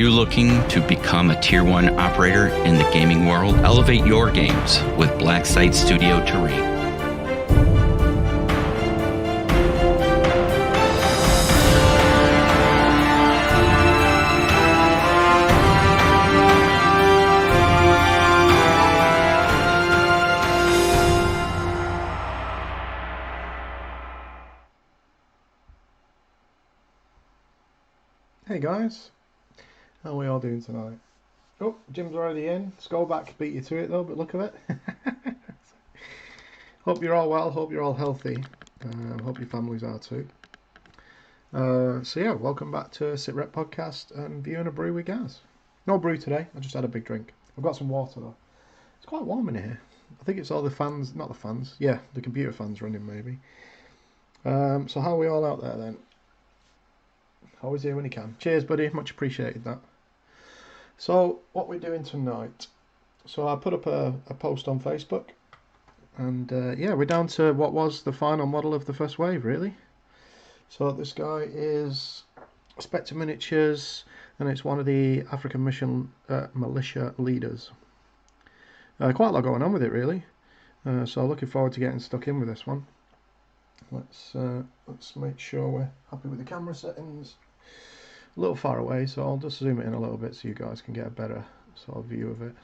you looking to become a Tier 1 operator in the gaming world? Elevate your games with Black Site Studio Terrain. Hey guys, how are we all doing tonight? Oh, Jim's already in. Skullback beat you to it though, but look at it. Hope you're all well, hope you're all healthy. Hope your families are too. So yeah, welcome back to SitRep Podcast and Viewing a Brew with Gaz. No brew today, I just had a big drink. I've got some water though. It's quite warm in here. I think it's all the fans, not the fans, yeah, the computer fans running maybe. So how are we all out there then? Always here when you can. Cheers, buddy. Much appreciated that. So, what we're doing tonight. So, I put up a post on Facebook. And, yeah, we're down to what was the final model of the first wave, really. So, this guy is Spectre Miniatures. And it's one of the African Militia leaders. Quite a lot going on with it, really. So, looking forward to getting stuck in with this one. Let's make sure we're happy with the camera settings. A little far away, so I'll just zoom it in a little bit so you guys can get a better sort of view of it.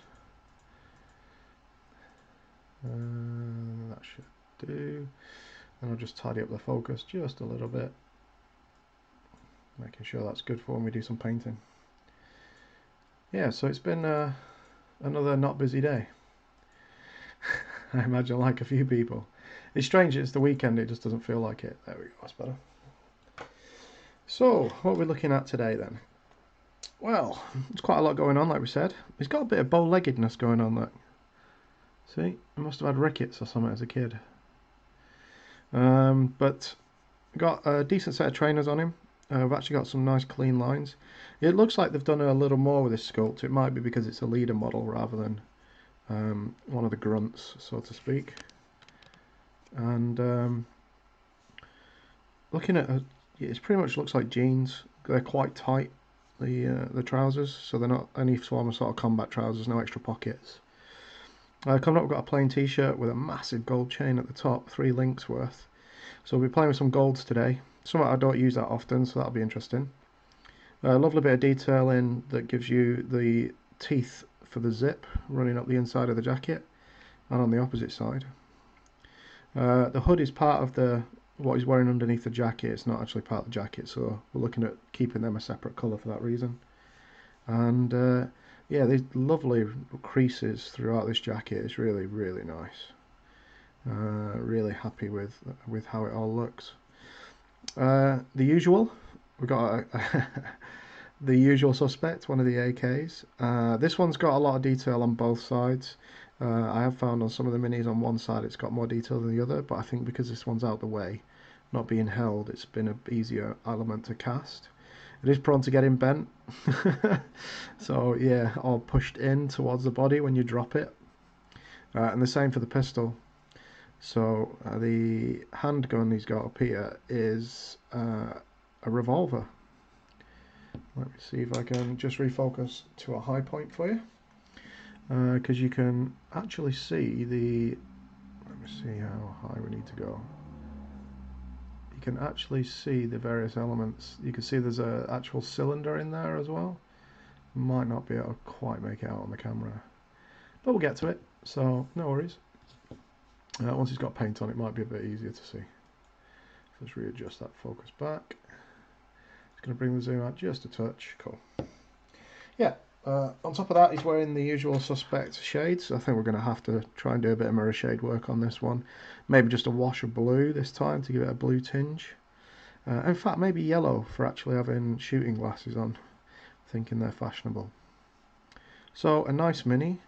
That should do. And I'll just tidy up the focus just a little bit, making sure that's good for when we do some painting. Yeah, so it's been another not busy day. I imagine like a few people. It's strange, it's the weekend, it just doesn't feel like it. There we go, that's better. So, what are we looking at today then? Well, there's quite a lot going on, like we said. He's got a bit of bow-leggedness going on, look. See? He must have had rickets or something as a kid. But got a decent set of trainers on him. We've actually got some nice clean lines. It looks like they've done a little more with this sculpt. It might be because it's a leader model rather than one of the grunts, so to speak. And looking at it pretty much looks like jeans. They're quite tight, the trousers, so they're not any form of sort of combat trousers, no extra pockets. Coming up, we've got a plain t-shirt with a massive gold chain at the top, 3 links worth. So we'll be playing with some golds today. Something I don't use that often, so that'll be interesting. A lovely bit of detail in that gives you the teeth for the zip running up the inside of the jacket and on the opposite side. The hood is part of what he's wearing underneath the jacket. It's not actually part of the jacket, so we're looking at keeping them a separate colour for that reason. And yeah, these lovely creases throughout this jacket. It's really, really nice. Really happy with how it all looks. The usual, we've got the usual suspect, one of the AKs. This one's got a lot of detail on both sides. I have found on some of the minis on one side it's got more detail than the other, but I think because this one's out the way, not being held, it's been an easier element to cast. It is prone to getting bent, so yeah, or pushed in towards the body when you drop it. And the same for the pistol. So the handgun he's got up here is a revolver. Let me see if I can just refocus to a high point for you. Because you can actually see let me see how high we need to go. You can actually see the various elements. You can see there's an actual cylinder in there as well. Might not be able to quite make it out on the camera, but we'll get to it, so no worries. Once it's got paint on, it might be a bit easier to see. Let's readjust that focus back. It's going to bring the zoom out just a touch. Cool. Yeah. On top of that, he's wearing the usual suspect shades. I think we're going to have to try and do a bit of mirror shade work on this one. Maybe just a wash of blue this time to give it a blue tinge. In fact, maybe yellow for actually having shooting glasses on. Thinking they're fashionable. So, a nice mini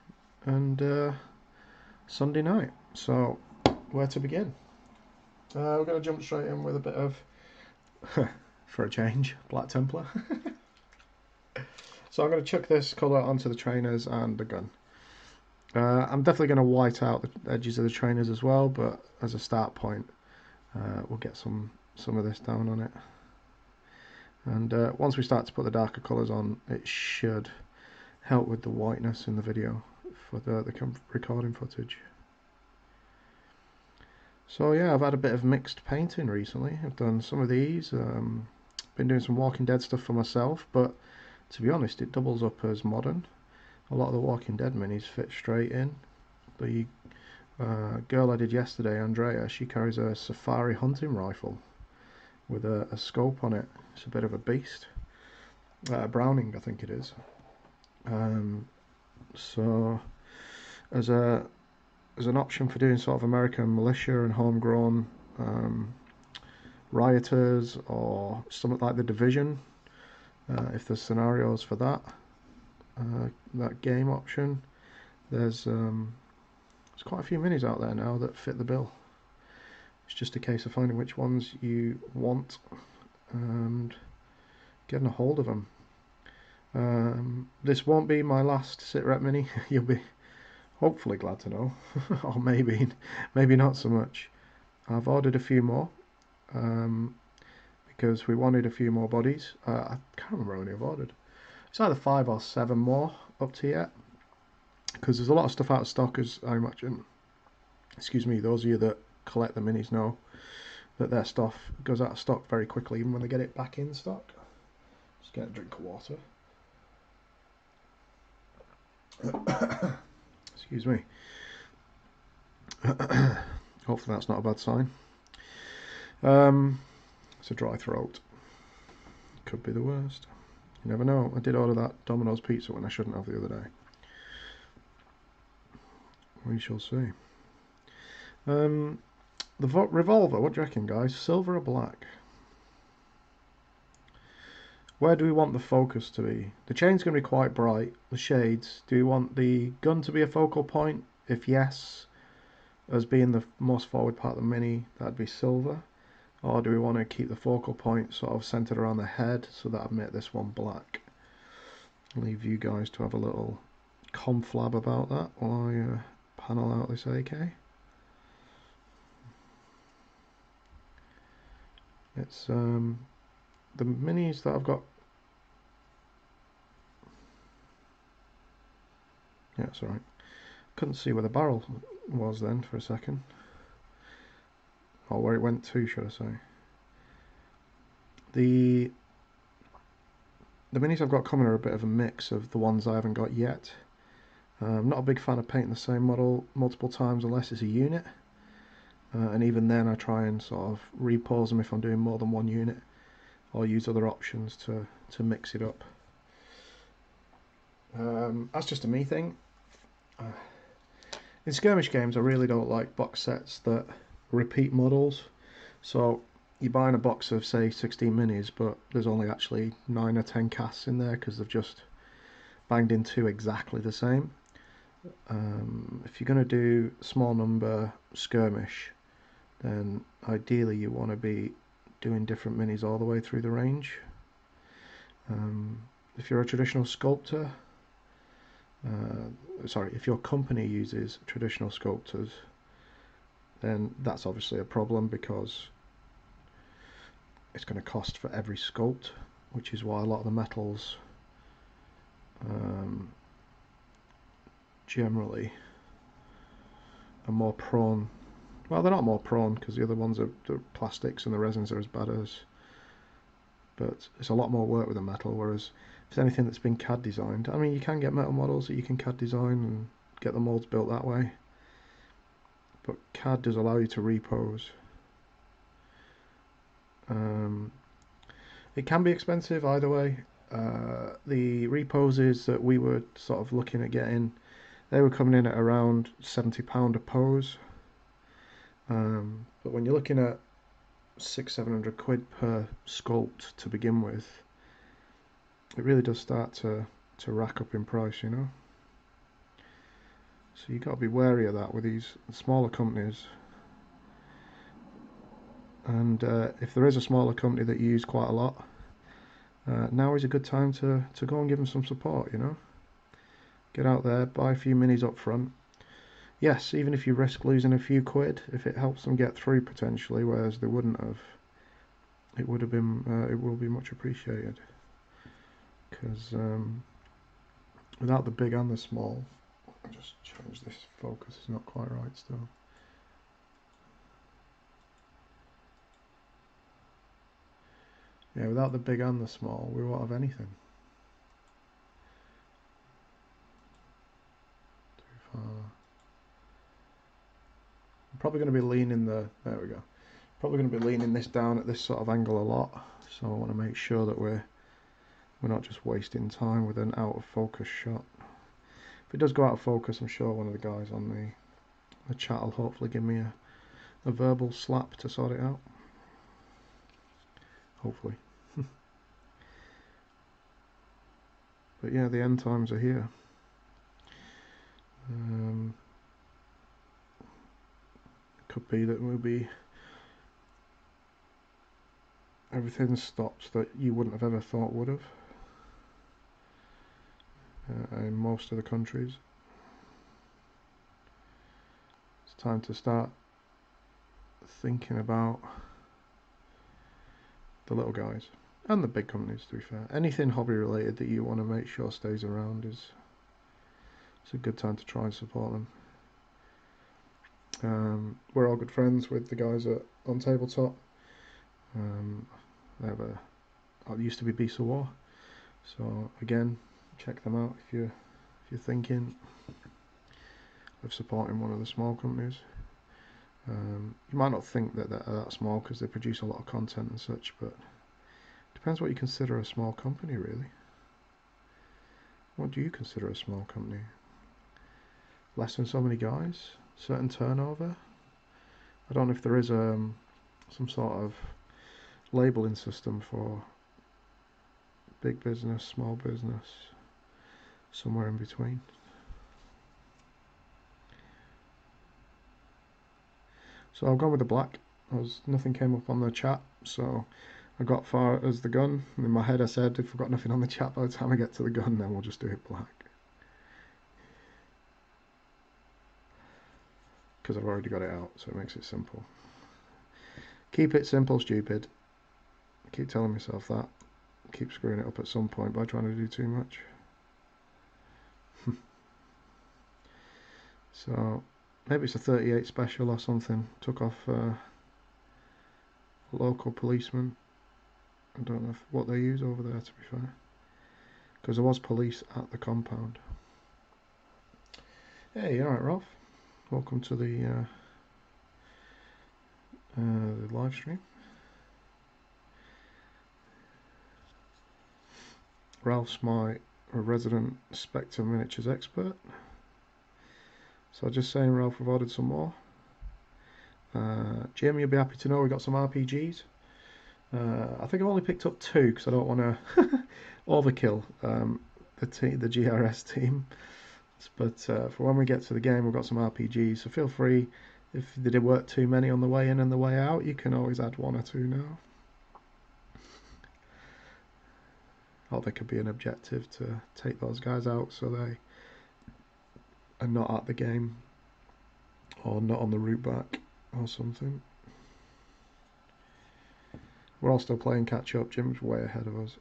and Sunday night. So, where to begin? We're going to jump straight in with a bit of, for a change, Black Templar. So I'm going to chuck this colour onto the trainers and the gun. I'm definitely going to white out the edges of the trainers as well, but as a start point, we'll get some of this down on it. And once we start to put the darker colours on, it should help with the whiteness in the video for the recording footage. So yeah, I've had a bit of mixed painting recently. I've done some of these, been doing some Walking Dead stuff for myself, but to be honest, it doubles up as modern. A lot of the Walking Dead minis fit straight in. The girl I did yesterday, Andrea, she carries a safari hunting rifle with a scope on it. It's a bit of a beast. Browning, I think it is. So as an option for doing sort of American militia and homegrown rioters or something like The Division, if there's scenarios for that game option, there's quite a few minis out there now that fit the bill. It's just a case of finding which ones you want and getting a hold of them. This won't be my last SitRep mini. You'll be hopefully glad to know, or maybe not so much. I've ordered a few more because we wanted a few more bodies. I can't remember how many I've ordered. It's either 5 or 7 more up to yet, because there's a lot of stuff out of stock, as I imagine. Excuse me, those of you that collect the minis know that their stuff goes out of stock very quickly, even when they get it back in stock. Just get a drink of water. Excuse me. Hopefully that's not a bad sign. It's a dry throat. Could be the worst. You never know. I did order that Domino's pizza when I shouldn't have the other day. We shall see. The revolver, what do you reckon, guys? Silver or black? Where do we want the focus to be? The chain's going to be quite bright. The shades. Do we want the gun to be a focal point? If yes, as being the most forward part of the mini, that'd be silver. Or do we want to keep the focal point sort of centered around the head, so that I'd make this one black? I'll leave you guys to have a little conflab about that while I panel out this AK. It's the minis that I've got. Yeah, it's alright. Couldn't see where the barrel was then for a second. Or where it went to, should I say. The minis I've got coming are a bit of a mix of the ones I haven't got yet. I'm not a big fan of painting the same model multiple times unless it's a unit. And even then I try and sort of repose them if I'm doing more than one unit, or use other options to mix it up. That's just a me thing. In skirmish games I really don't like box sets that repeat models. So you're buying a box of say 16 minis, but there's only actually 9 or 10 casts in there because they've just banged in 2 exactly the same. If you're going to do small number skirmish, then ideally you want to be doing different minis all the way through the range. If you're a traditional sculptor, if your company uses traditional sculptors, then that's obviously a problem because it's going to cost for every sculpt, which is why a lot of the metals generally are more prone. Well, they're not more prone because the other ones are the plastics and the resins are as bad as, but it's a lot more work with the metal, whereas if it's anything that's been CAD designed, I mean, you can get metal models that you can CAD design and get the molds built that way, but CAD does allow you to repose. It can be expensive either way. The reposes that we were sort of looking at getting, they were coming in at around £70 a pose. But when you're looking at 600-700 quid per sculpt to begin with, it really does start to rack up in price, you know. So you've got to be wary of that with these smaller companies. And if there is a smaller company that you use quite a lot, now is a good time to go and give them some support, you know. Get out there, buy a few minis up front. Yes, even if you risk losing a few quid, if it helps them get through potentially, whereas they wouldn't have, it would have been, it will be much appreciated. Because without the big and the small, I'll just change this focus, it's not quite right still. Yeah, without the big and the small, we won't have anything. Too far. I'm probably going to be leaning there we go. Probably going to be leaning this down at this sort of angle a lot. So I want to make sure that we're not just wasting time with an out of focus shot. If it does go out of focus, I'm sure one of the guys on the chat will hopefully give me a verbal slap to sort it out. Hopefully. But yeah, the end times are here. Could be that everything stops that you wouldn't have ever thought would have in most of the countries. It's time to start thinking about the little guys and the big companies, to be fair. Anything hobby related that you want to make sure stays around it's a good time to try and support them. We're all good friends with the guys on Tabletop. It used to be Beast of War, so again, check them out if you're thinking of supporting one of the small companies. You might not think that they're that small because they produce a lot of content and such, but it depends what you consider a small company, really. What do you consider a small company? Less than so many guys? Certain turnover? I don't know if there is some sort of labelling system for big business, small business, somewhere in between. So I've gone with the black. Nothing came up on the chat, so I got far as the gun. In my head I said, if I've got nothing on the chat by the time I get to the gun, then we'll just do it black. Because I've already got it out, so it makes it simple. Keep it simple, stupid. I keep telling myself that. Keep screwing it up at some point by trying to do too much. So maybe it's a 38 special or something. Took off a local policeman. I don't know what they use over there, to be fair, because there was police at the compound. Hey, alright, Ralph. Welcome to the live stream. Ralph's my resident Spectre miniatures expert. So just saying, Ralph, we've ordered some more. Jim, you'll be happy to know we got some RPGs. I think I've only picked up 2 because I don't want to overkill the GRS team. But for when we get to the game, we've got some RPGs. So feel free, if they did work too many on the way in and the way out, you can always add 1 or 2 now. Or there could be an objective to take those guys out so they are not at the game or not on the route back or something. We're all still playing catch up. Jim's way ahead of us.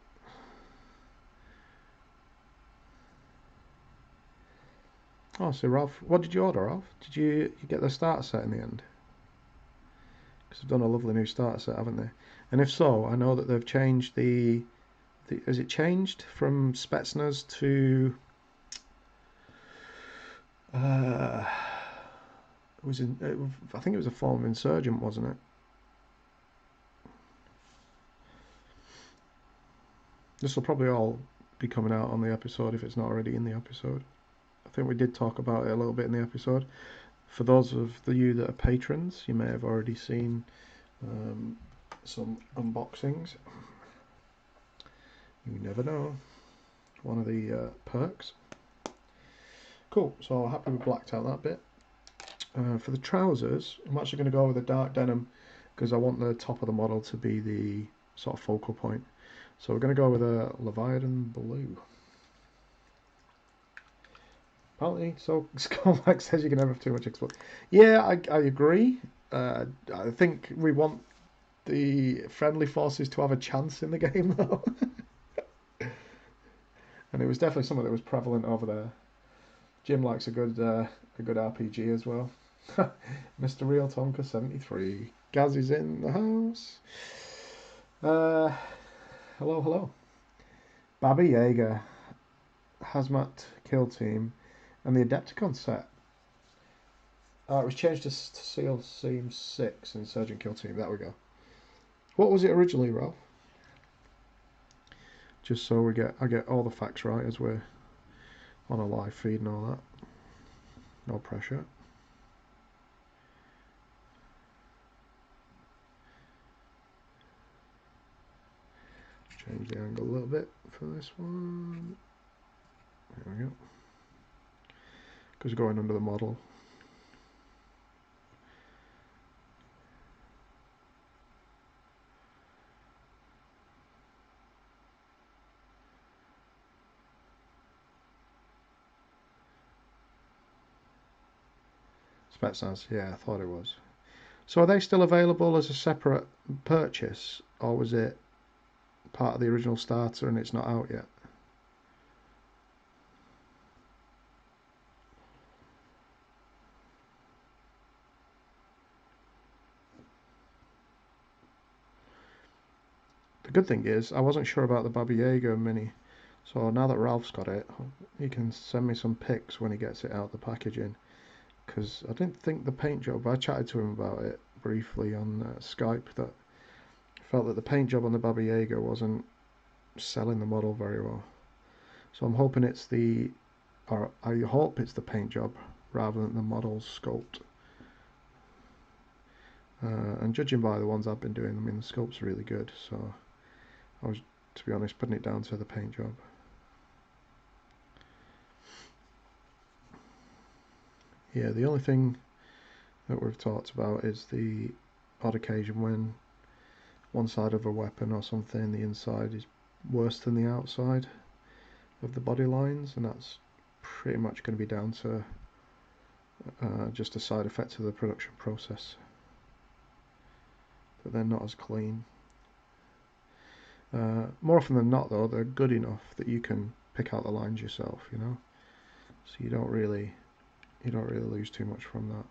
Oh, so Ralph, what did you order, Ralph? Did you get the starter set in the end? Because they've done a lovely new starter set, haven't they? And if so, I know that they've changed has it changed from Spetsnaz to I think it was a form of insurgent, wasn't it? This will probably all be coming out on the episode if it's not already in the episode. I think we did talk about it a little bit in the episode. For those of you that are patrons, you may have already seen some unboxings. You never know. One of the perks. Cool, so happy we blacked out that bit. For the trousers, I'm actually going to go with a dark denim because I want the top of the model to be the sort of focal point. So we're going to go with a Leviathan blue. Apparently, so Scarlax says you can never have too much explode. Yeah, I agree. I think we want the friendly forces to have a chance in the game though. And it was definitely something that was prevalent over there. Jim likes a good RPG as well. Mr. Real Tonka 73. Gaz is in the house. Hello, hello. Baba Yaga, Hazmat Kill Team, and the Adepticon set. It was changed to SEAL Team 6 Insurgent Kill Team. There we go. What was it originally, Ralph? Just so I get all the facts right as we're on a live feed and all that. No pressure. Change the angle a little bit for this one. There we go. Because we're going under the model. Spectre, yeah, I thought it was. So are they still available as a separate purchase, or was it part of the original starter and it's not out yet? The good thing is, I wasn't sure about the Baba Yaga mini, so now that Ralph's got it, he can send me some pics when he gets it out the packaging. Because I didn't think the paint job, I chatted to him about it briefly on Skype, that I felt that the paint job on the Baba Yaga wasn't selling the model very well. So I'm hoping I hope it's the paint job rather than the model's sculpt. And judging by the ones I've been doing, I mean, the sculpt's really good, so I was, to be honest, putting it down to the paint job. Yeah, the only thing that we've talked about is the odd occasion when one side of a weapon or something, the inside is worse than the outside of the body lines, and that's pretty much going to be down to just a side effect of the production process, that they're not as clean. More often than not though, they're good enough that you can pick out the lines yourself, you know, so you don't really lose too much from that.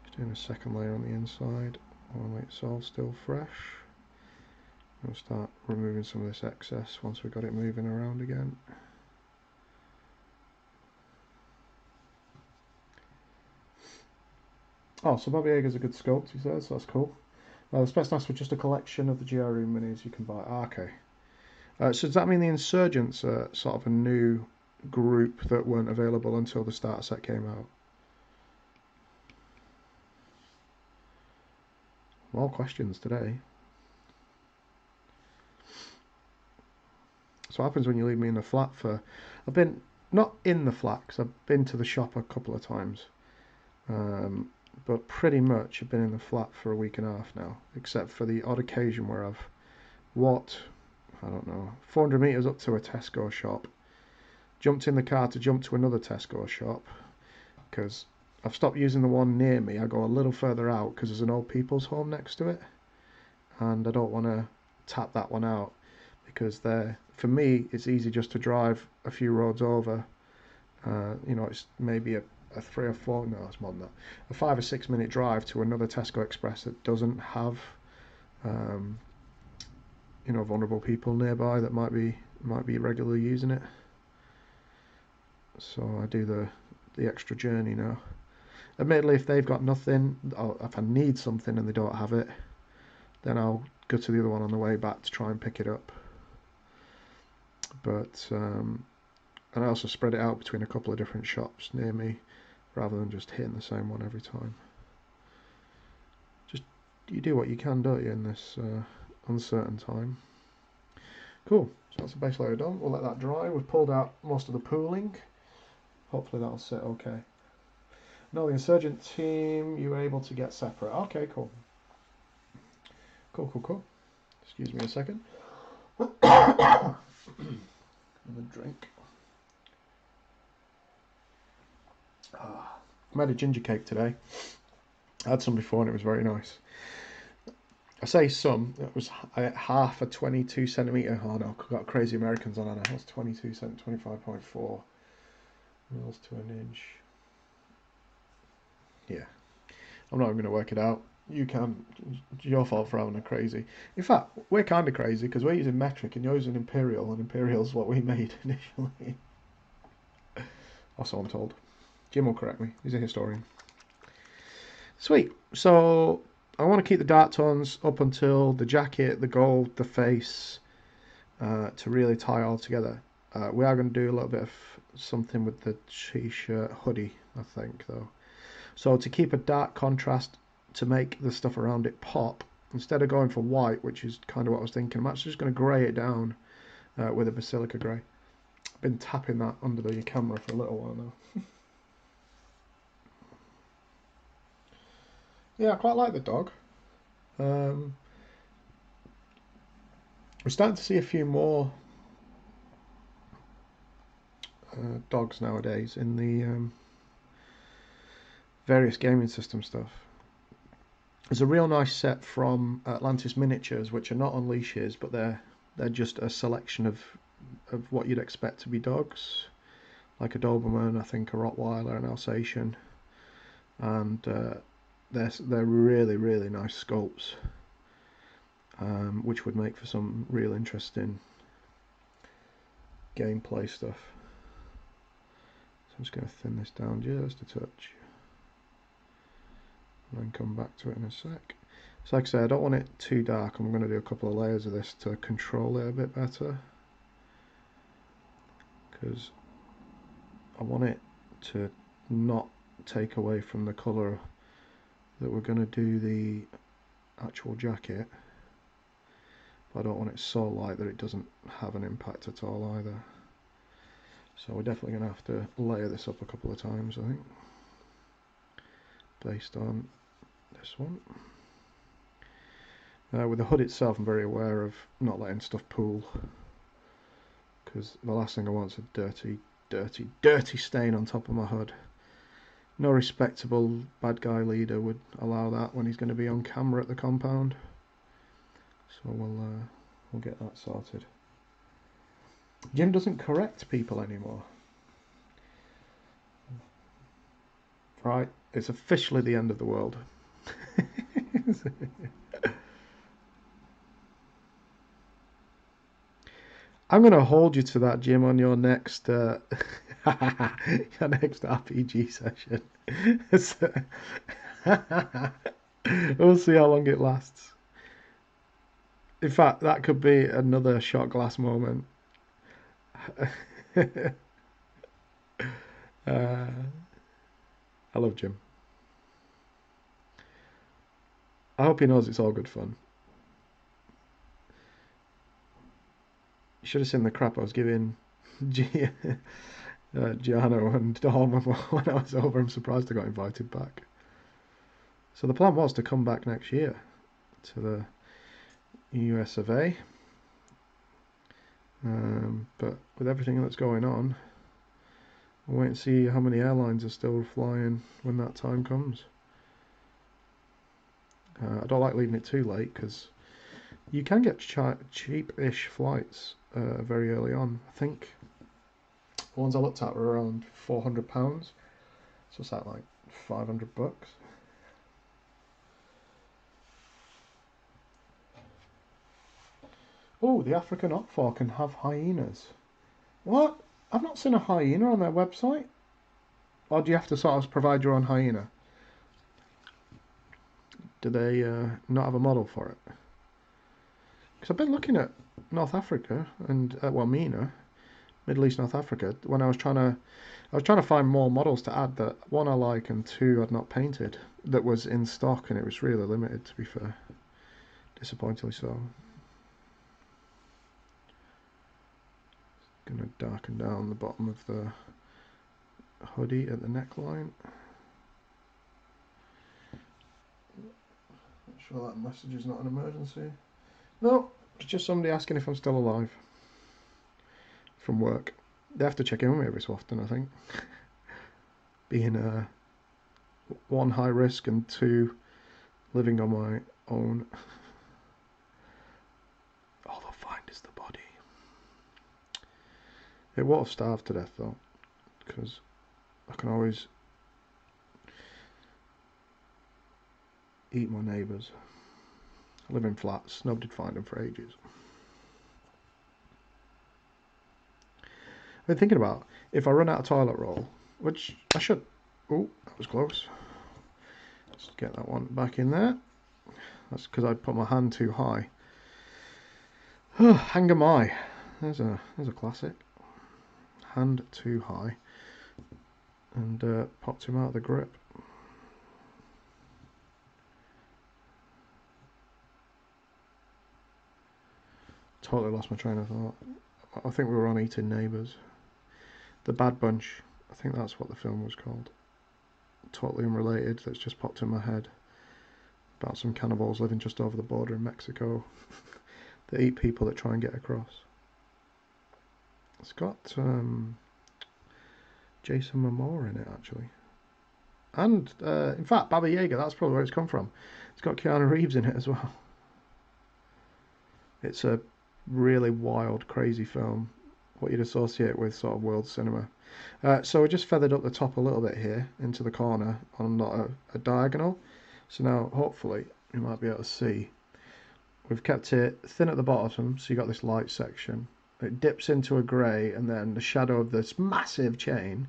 Just doing a second layer on the inside while it's all still fresh. We'll start removing some of this excess once we've got it moving around again. Oh, so Baba Yaga's a good sculpt, he says, so that's cool. The Spectre was just a collection of the GRU minis you can buy. Okay. So does that mean the Insurgents are sort of a new group that weren't available until the starter set came out? More questions today. So what happens when you leave me in the flat for... I've been, not in the flat, because I've been to the shop a couple of times. But pretty much I've been in the flat for a week and a half now, except for the odd occasion where I've walked, I don't know, 400 metres up to a Tesco shop, jumped in the car to jump to another Tesco shop, because I've stopped using the one near me. I go a little further out because there's an old people's home next to it, and I don't want to tap that one out, because for me it's easy just to drive a few roads over. You know, it's maybe a 3 or 4, no, it's more than that, a 5 or 6 minute drive to another Tesco Express that doesn't have you know, vulnerable people nearby that might be regularly using it. So I do the extra journey now. Admittedly, if they've got nothing, or if I need something and they don't have it, then I'll go to the other one on the way back to try and pick it up. But and I also spread it out between a couple of different shops near me, rather than just hitting the same one every time. Just, you do what you can, don't you, in this uncertain time. Cool, so that's the base layer done. We'll let that dry. We've pulled out most of the pooling. Hopefully that'll sit okay. No, the Insurgent team you were able to get separate. Okay, cool. Cool. Excuse me a second. Another drink. I made a ginger cake today. I had some before and it was very nice. I say some. It was half a 22 centimeter. Oh no, I've got crazy Americans on it. That's 22 cent, 25.4 mils to an inch. Yeah, I'm not even going to work it out. You can. It's your fault for having a crazy. In fact, we're kind of crazy because we're using metric and you're using imperial, and imperial's what we made initially. Also, I'm told. Jim will correct me. He's a historian. Sweet. So I want to keep the dark tones up until the jacket, the gold, the face, to really tie all together. We are going to do a little bit of something with the t-shirt hoodie, I think, though. So to keep a dark contrast to make the stuff around it pop, instead of going for white, which is kind of what I was thinking, I'm actually just going to grey it down with a basilica grey. I've been tapping that under the camera for a little while now. Yeah, I quite like the dog. We're starting to see a few more dogs nowadays in the various gaming system stuff. There's a real nice set from Atlantis Miniatures, which are not on leashes, but they're just a selection of what you'd expect to be dogs, like a Doberman, I think a Rottweiler, an Alsatian, and they're really nice sculpts, which would make for some real interesting gameplay stuff. So I'm just going to thin this down just a touch and then come back to it in a sec. So like I say, I don't want it too dark. I'm going to do a couple of layers of this to control it a bit better, because I want it to not take away from the colour that we're going to do the actual jacket, but I don't want it so light that it doesn't have an impact at all either. So we're definitely going to have to layer this up a couple of times, I think, based on this one. With the hood itself, I'm very aware of not letting stuff pool, because the last thing I want is a dirty stain on top of my hood. No respectable bad guy leader would allow that when he's going to be on camera at the compound. So we'll get that sorted. Jim doesn't correct people anymore. Right, it's officially the end of the world. I'm going to hold you to that, Jim, on your next your next RPG session. We'll see how long it lasts. In fact, that could be another shot glass moment. I love Jim. I hope he knows it's all good fun. You should have seen the crap I was giving Giano and Dom when I was over. I'm surprised I got invited back. So the plan was to come back next year to the US of A. But with everything that's going on, I'll wait and see how many airlines are still flying when that time comes. I don't like leaving it too late, because you can get cheap-ish flights very early on. I think the ones I looked at were around £400. So what's that, like $500? Oh, the African oxford can have hyenas. What? I've not seen a hyena on their website. Or do you have to sort of provide your own hyena? Do they not have a model for it? Because I've been looking at North Africa and MENA, Middle East, North Africa. When I was trying to find more models to add that one I like and two I'd not painted that was in stock, and it was really limited, to be fair. Disappointingly so. Gonna darken down the bottom of the hoodie at the neckline. Make sure that message is not an emergency. No, it's just somebody asking if I'm still alive from work. They have to check in with me every so often, I think. Being one, high risk, and two, living on my own. It won't have starved to death though, because I can always eat my neighbours. I live in flats, nobody'd find them for ages. I've been thinking about, if I run out of toilet roll, which I should... Oh, that was close. Let's get that one back in there. That's because I'd put my hand too high. Hanger my. There's a classic. Hand too high. And popped him out of the grip. Totally lost my train of thought. I think we were on Eating Neighbours. The Bad Bunch. I think that's what the film was called. Totally unrelated. That's just popped in my head. About some cannibals living just over the border in Mexico. They eat people that try and get across. It's got Jason Momoa in it, actually. And, in fact, Baba Yaga, that's probably where it's come from. It's got Keanu Reeves in it as well. It's a really wild, crazy film. What you'd associate with sort of world cinema. So we just feathered up the top a little bit here into the corner on not a diagonal. So now, hopefully, you might be able to see. We've kept it thin at the bottom, so you got this light section. It dips into a grey, and then the shadow of this massive chain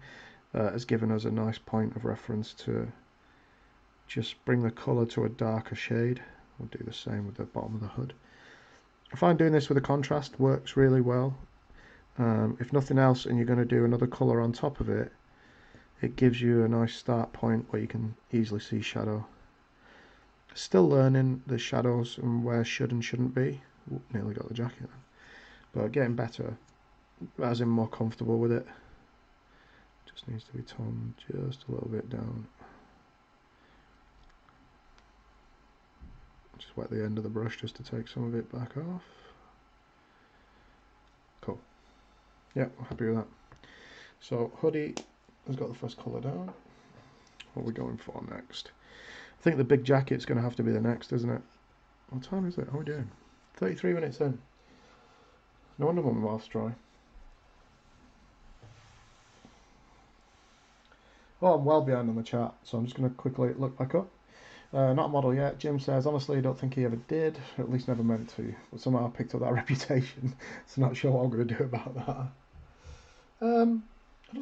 has given us a nice point of reference to just bring the colour to a darker shade. We'll do the same with the bottom of the hood. I find doing this with a contrast works really well. If nothing else, and you're going to do another colour on top of it, it gives you a nice start point where you can easily see shadow. Still learning the shadows and where should and shouldn't be. Ooh, nearly got the jacket. But getting better, as in more comfortable with it. Just needs to be toned just a little bit down. Just wet the end of the brush just to take some of it back off. Cool. Yeah, I'm happy with that. So hoodie has got the first colour down. What are we going for next? I think the big jacket's going to have to be the next, isn't it? What time is it? How are we doing? 33 minutes in. No wonder my mouth's dry. Oh, I'm well behind on the chat, so I'm just going to quickly look back up. Not a model yet. Jim says, honestly, I don't think he ever did, or at least never meant to. But somehow I picked up that reputation, so not sure what I'm going to do about that. I don't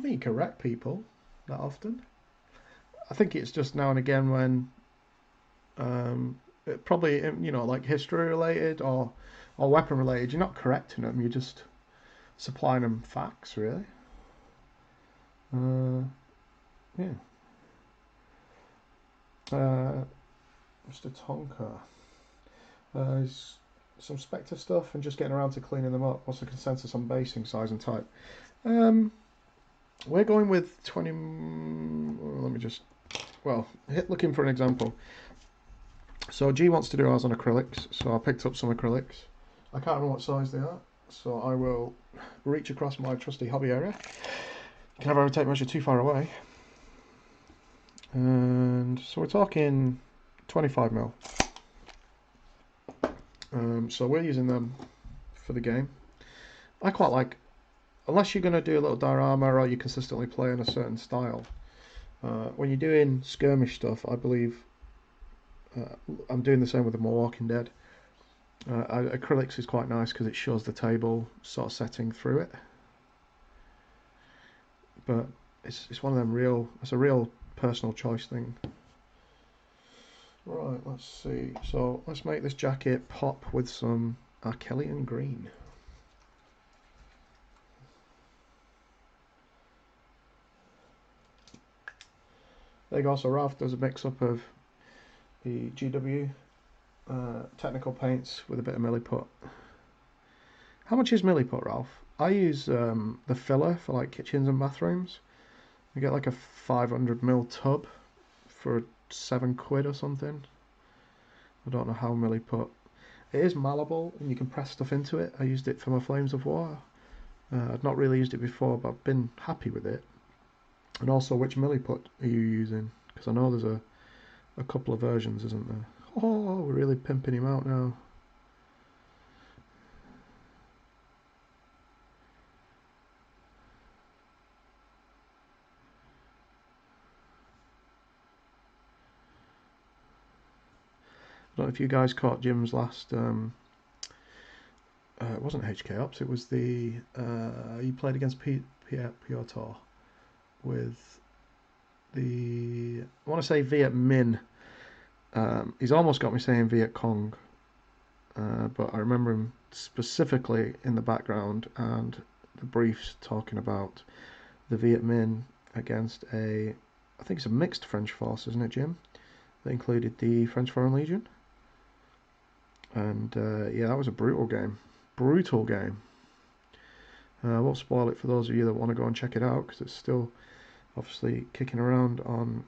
think you correct people that often. I think it's just now and again when it probably, you know, like history related or weapon related, you're not correcting them, you're just supplying them facts, really. Yeah. Mr. Tonka. Some Spectre stuff and just getting around to cleaning them up. What's the consensus on basing, size and type? We're going with 20... Let me just... Well, looking for an example. So G wants to do ours on acrylics, so I picked up some acrylics. I can't remember what size they are, so I will reach across my trusty hobby area. Can never ever take measure too far away. And so we're talking 25mm. So we're using them for the game. I quite like, unless you're going to do a little diorama or you consistently play in a certain style. When you're doing skirmish stuff, I believe I'm doing the same with the Walking Dead. Acrylics is quite nice because it shows the table sort of setting through it. But it's one of them real, it's a real personal choice thing. Right, let's see. So let's make this jacket pop with some Arkelian green. There you go. So Ralph does a mix-up of the GW technical paints with a bit of Milliput. How much is Milliput, Ralph? I use the filler for like kitchens and bathrooms. You get like a 500ml tub for £7 or something. I don't know how Milliput. It is malleable and you can press stuff into it. I used it for my Flames of War. I've not really used it before, but I've been happy with it. And also, which Milliput are you using? Because I know there's a couple of versions, isn't there? Oh, we're really pimping him out now. don't know if you guys caught Jim's last. It wasn't HK Ops. It was the he played against Piotr with the, I want to say Viet Minh. He's almost got me saying Viet Cong, but I remember him specifically in the background and the briefs talking about the Viet Minh against I think it's a mixed French force, isn't it, Jim? That included the French Foreign Legion. And yeah, that was a brutal game. Brutal game. I won't spoil it for those of you that want to go and check it out, because it's still obviously kicking around on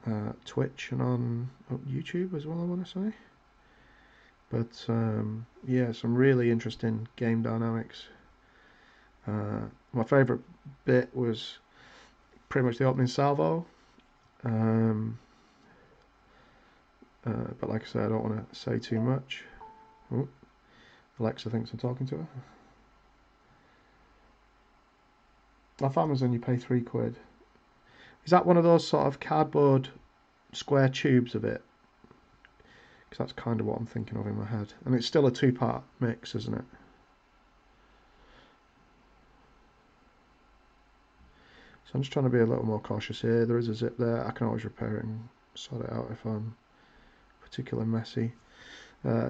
Twitch and on YouTube as well, I want to say. But yeah, some really interesting game dynamics. My favourite bit was pretty much the opening salvo. But like I said, I don't want to say too much. Oh, Alexa thinks I'm talking to her. Off Amazon you pay £3. Is that one of those sort of cardboard square tubes of it? Because that's kind of what I'm thinking of in my head. And it's still a 2-part mix, isn't it? So I'm just trying to be a little more cautious here. There is a zip there. I can always repair it and sort it out if I'm particularly messy.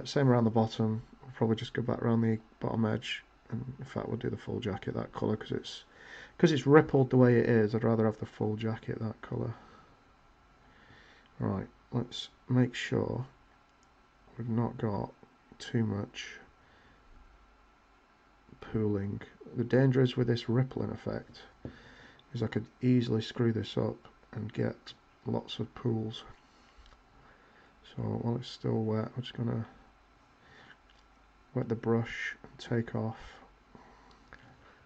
Same around the bottom. We'll probably just go back around the bottom edge, and in fact we'll do the full jacket that colour, because it's rippled the way it is. I'd rather have the full jacket that colour. Right, let's make sure we've not got too much pooling. The danger is with this rippling effect is I could easily screw this up and get lots of pools. So while it's still wet, I'm just going to wet the brush and take off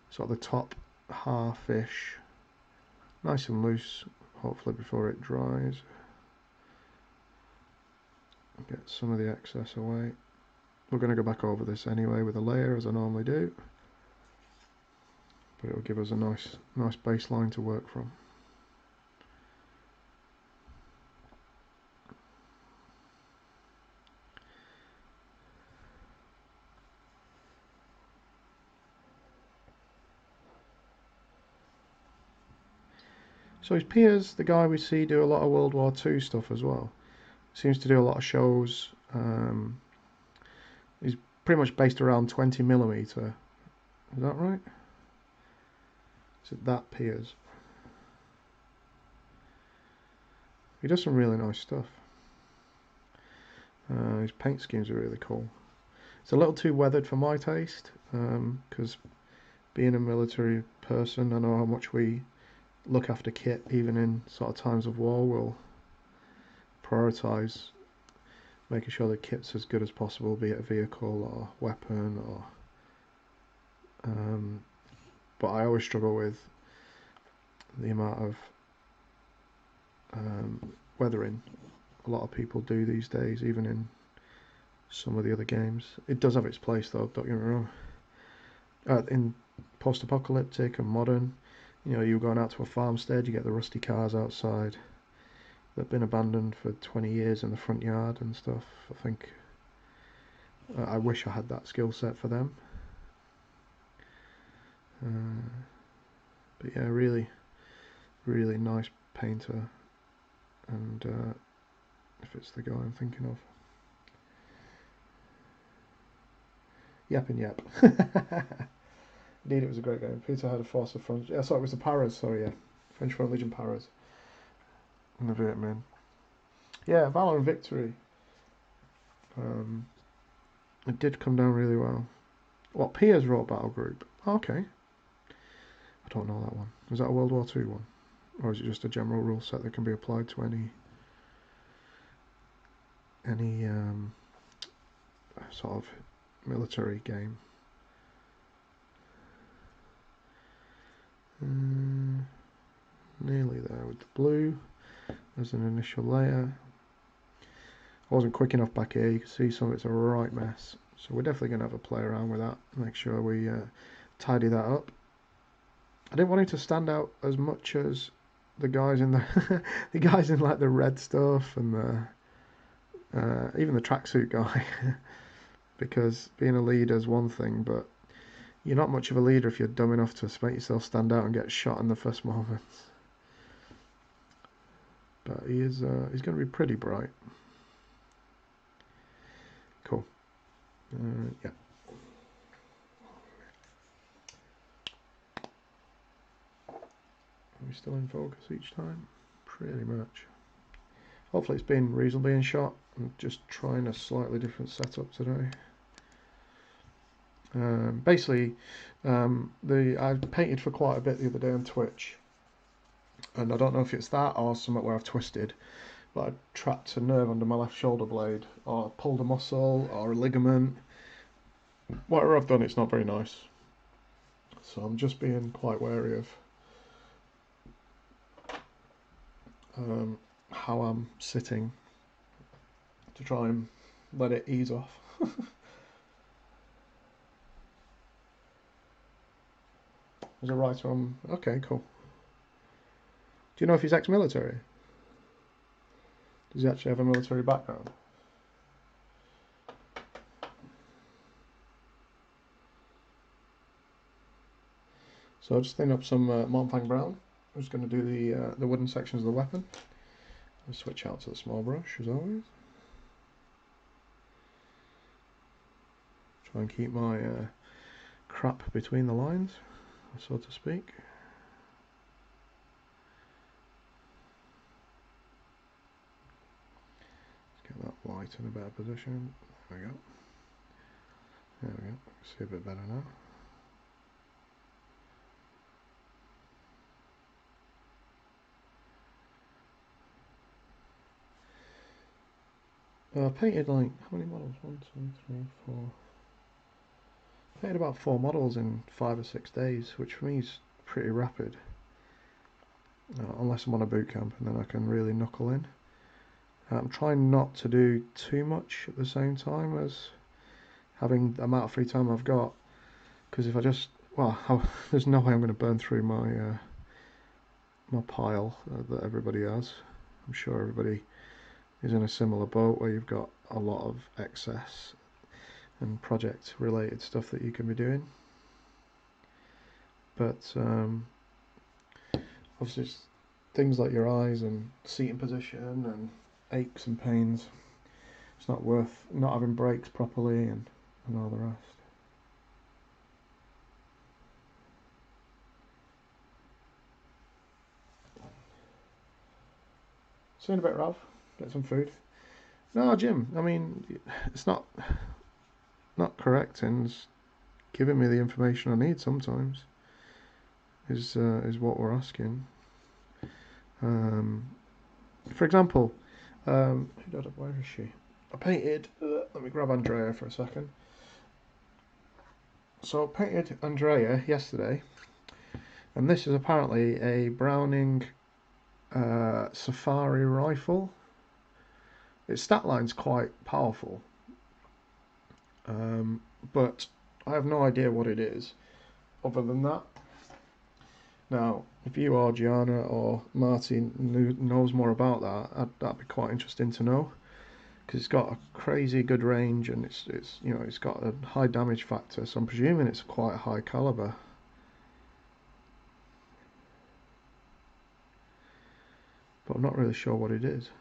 sort of the top half-ish, nice and loose, hopefully before it dries. Get some of the excess away. We're going to go back over this anyway with a layer, as I normally do, but it will give us a nice baseline to work from. So is Piers the guy we see do a lot of World War II stuff as well? Seems to do a lot of shows. He's pretty much based around 20mm. Is that right? Is it that Piers? He does some really nice stuff. His paint schemes are really cool. It's a little too weathered for my taste, because being a military person, I know how much we look after kit, even in sort of times of war. We'll prioritise making sure the kit's as good as possible, be it a vehicle or weapon, or but I always struggle with the amount of weathering a lot of people do these days, even in some of the other games. It does have its place though, don't get me wrong. In post-apocalyptic and modern, you know, you're going out to a farmstead, you get the rusty cars outside that have been abandoned for 20 years in the front yard and stuff. I think I wish I had that skill set for them. But yeah, really nice painter, and if it's the guy I'm thinking of. Yep and yep. Indeed, it was a great game. Peter had a force of French. Yeah, sorry, it was the Paras. Sorry, yeah, French Foreign Legion Paras. And the Viet Minh. Yeah, Valor and Victory. It did come down really well. What, Piers wrote Battle Group? Okay. I don't know that one. Was that a World War II one? Or is it just a general rule set that can be applied to any sort of military game? Nearly there with the blue. There's an initial layer. I wasn't quick enough back here. You can see some of it's a right mess. So we're definitely going to have a play around with that. Make sure we tidy that up. I didn't want it to stand out as much as the guys in the the guys in like the red stuff and even the tracksuit guy, because being a leader is one thing, but you're not much of a leader if you're dumb enough to make yourself stand out and get shot in the first moments. But he's going to be pretty bright. Cool. Yeah. Are we still in focus each time? Pretty much. Hopefully it's been reasonably in shot. I'm just trying a slightly different setup today. Basically, I painted for quite a bit the other day on Twitch, and I don't know if it's that or something where I've twisted, but I trapped a nerve under my left shoulder blade, or pulled a muscle or a ligament. Whatever I've done, it's not very nice. So I'm just being quite wary of how I'm sitting to try and let it ease off. There's a writer on. Okay, cool. Do you know if he's ex-military? Does he actually have a military background? So I'll just thin up some Montfang Brown. I'm just going to do the wooden sections of the weapon. I'll switch out to the small brush as always. Try and keep my crap between the lines, so to speak. Let's get that white in a better position. There we go. There we go. See a bit better now. I painted like, how many models? 1, 2, 3, 4. I painted about 4 models in 5 or 6 days, which for me is pretty rapid. Unless I'm on a boot camp, and then I can really knuckle in. I'm trying not to do too much at the same time as having the amount of free time I've got, because if I just, there's no way I'm going to burn through my my pile that everybody has. I'm sure everybody is in a similar boat where you've got a lot of excess and project related stuff that you can be doing, but obviously things like your eyes and seating position and aches and pains, it's not worth not having breaks properly and all the rest. See you in a bit, Ralph. Get some food. No, Jim, I mean, it's not correct, and it's giving me the information I need sometimes is what we're asking. For example, where is she? I painted, let me grab Andrea for a second. So I painted Andrea yesterday, and this is apparently a Browning Safari rifle. Its stat line's quite powerful, but I have no idea what it is other than that. Now, if you or Gianna or Martin knows more about that, that'd be quite interesting to know, because it's got a crazy good range, and it's got a high damage factor, so I'm presuming it's quite a high caliber. But I'm not really sure what it is.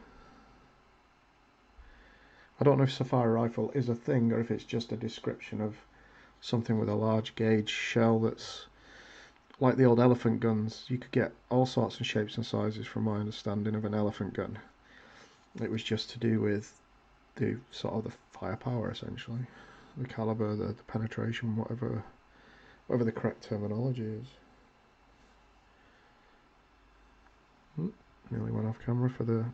I don't know if Safari rifle is a thing or if it's just a description of something with a large gauge shell that's like the old elephant guns. You could get all sorts of shapes and sizes from my understanding of an elephant gun. It was just to do with the sort of the firepower, essentially, the caliber, the penetration, whatever the correct terminology is. Nearly went off camera for the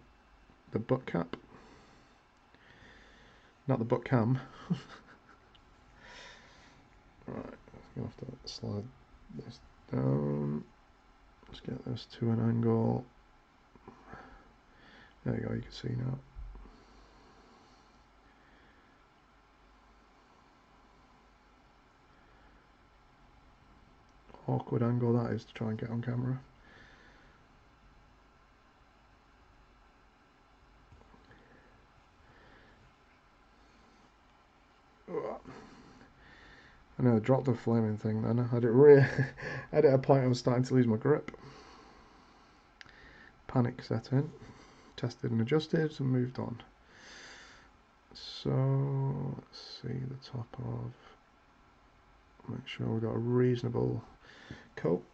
butt cap. Not the butt cam. Right, I'm going to have to slide this down. Let's get this to an angle. There you go, you can see now. Awkward angle that is to try and get on camera. I know I dropped the flaming thing then. I had it really at a point I was starting to lose my grip. Panic set in. Tested and adjusted and moved on. So let's see the top of. Make sure we've got a reasonable coat.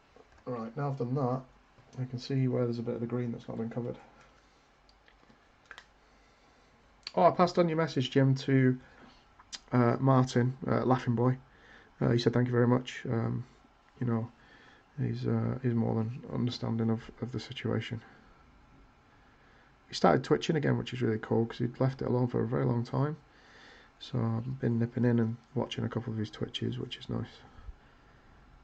Alright, now I've done that, I can see where there's a bit of the green that's not been covered. Oh, I passed on your message, Jim, to Martin, Laughing Boy. He said thank you very much. You know, he's more than understanding of the situation. He started twitching again, which is really cool because he'd left it alone for a very long time. So I've been nipping in and watching a couple of his twitches, which is nice.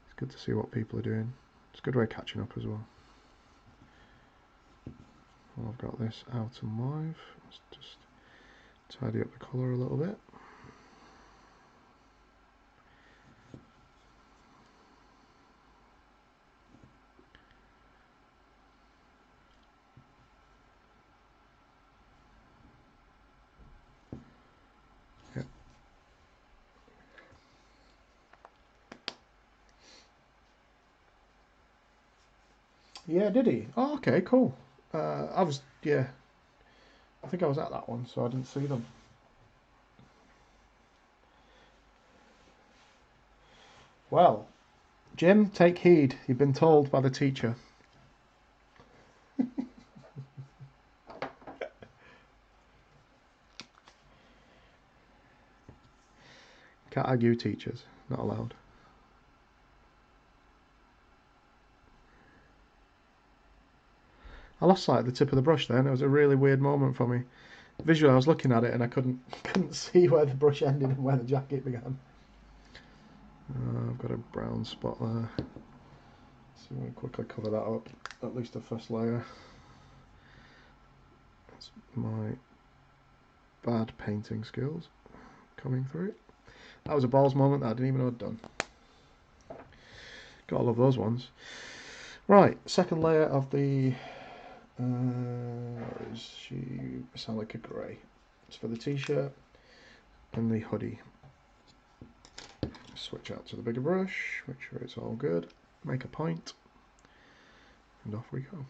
It's good to see what people are doing. It's a good way of catching up as well. Well, I've got this out and live. Let's just tidy up the colour a little bit. Yeah, did he? Oh, okay, cool. I think I was at that one, so I didn't see them. Well, Jim, take heed. You've been told by the teacher. Can't argue teachers. Not allowed. I lost sight of the tip of the brush then. It was a really weird moment for me. Visually, I was looking at it and I couldn't see where the brush ended and where the jacket began. I've got a brown spot there. So I'm going to quickly cover that up, at least the first layer. That's my bad painting skills coming through. That was a balls moment that I didn't even know I'd done. Gotta love those ones. Right, second layer of the she sound like a grey. It's for the t-shirt and the hoodie. Switch out to the bigger brush, make sure it's all good, make a point, and off we go.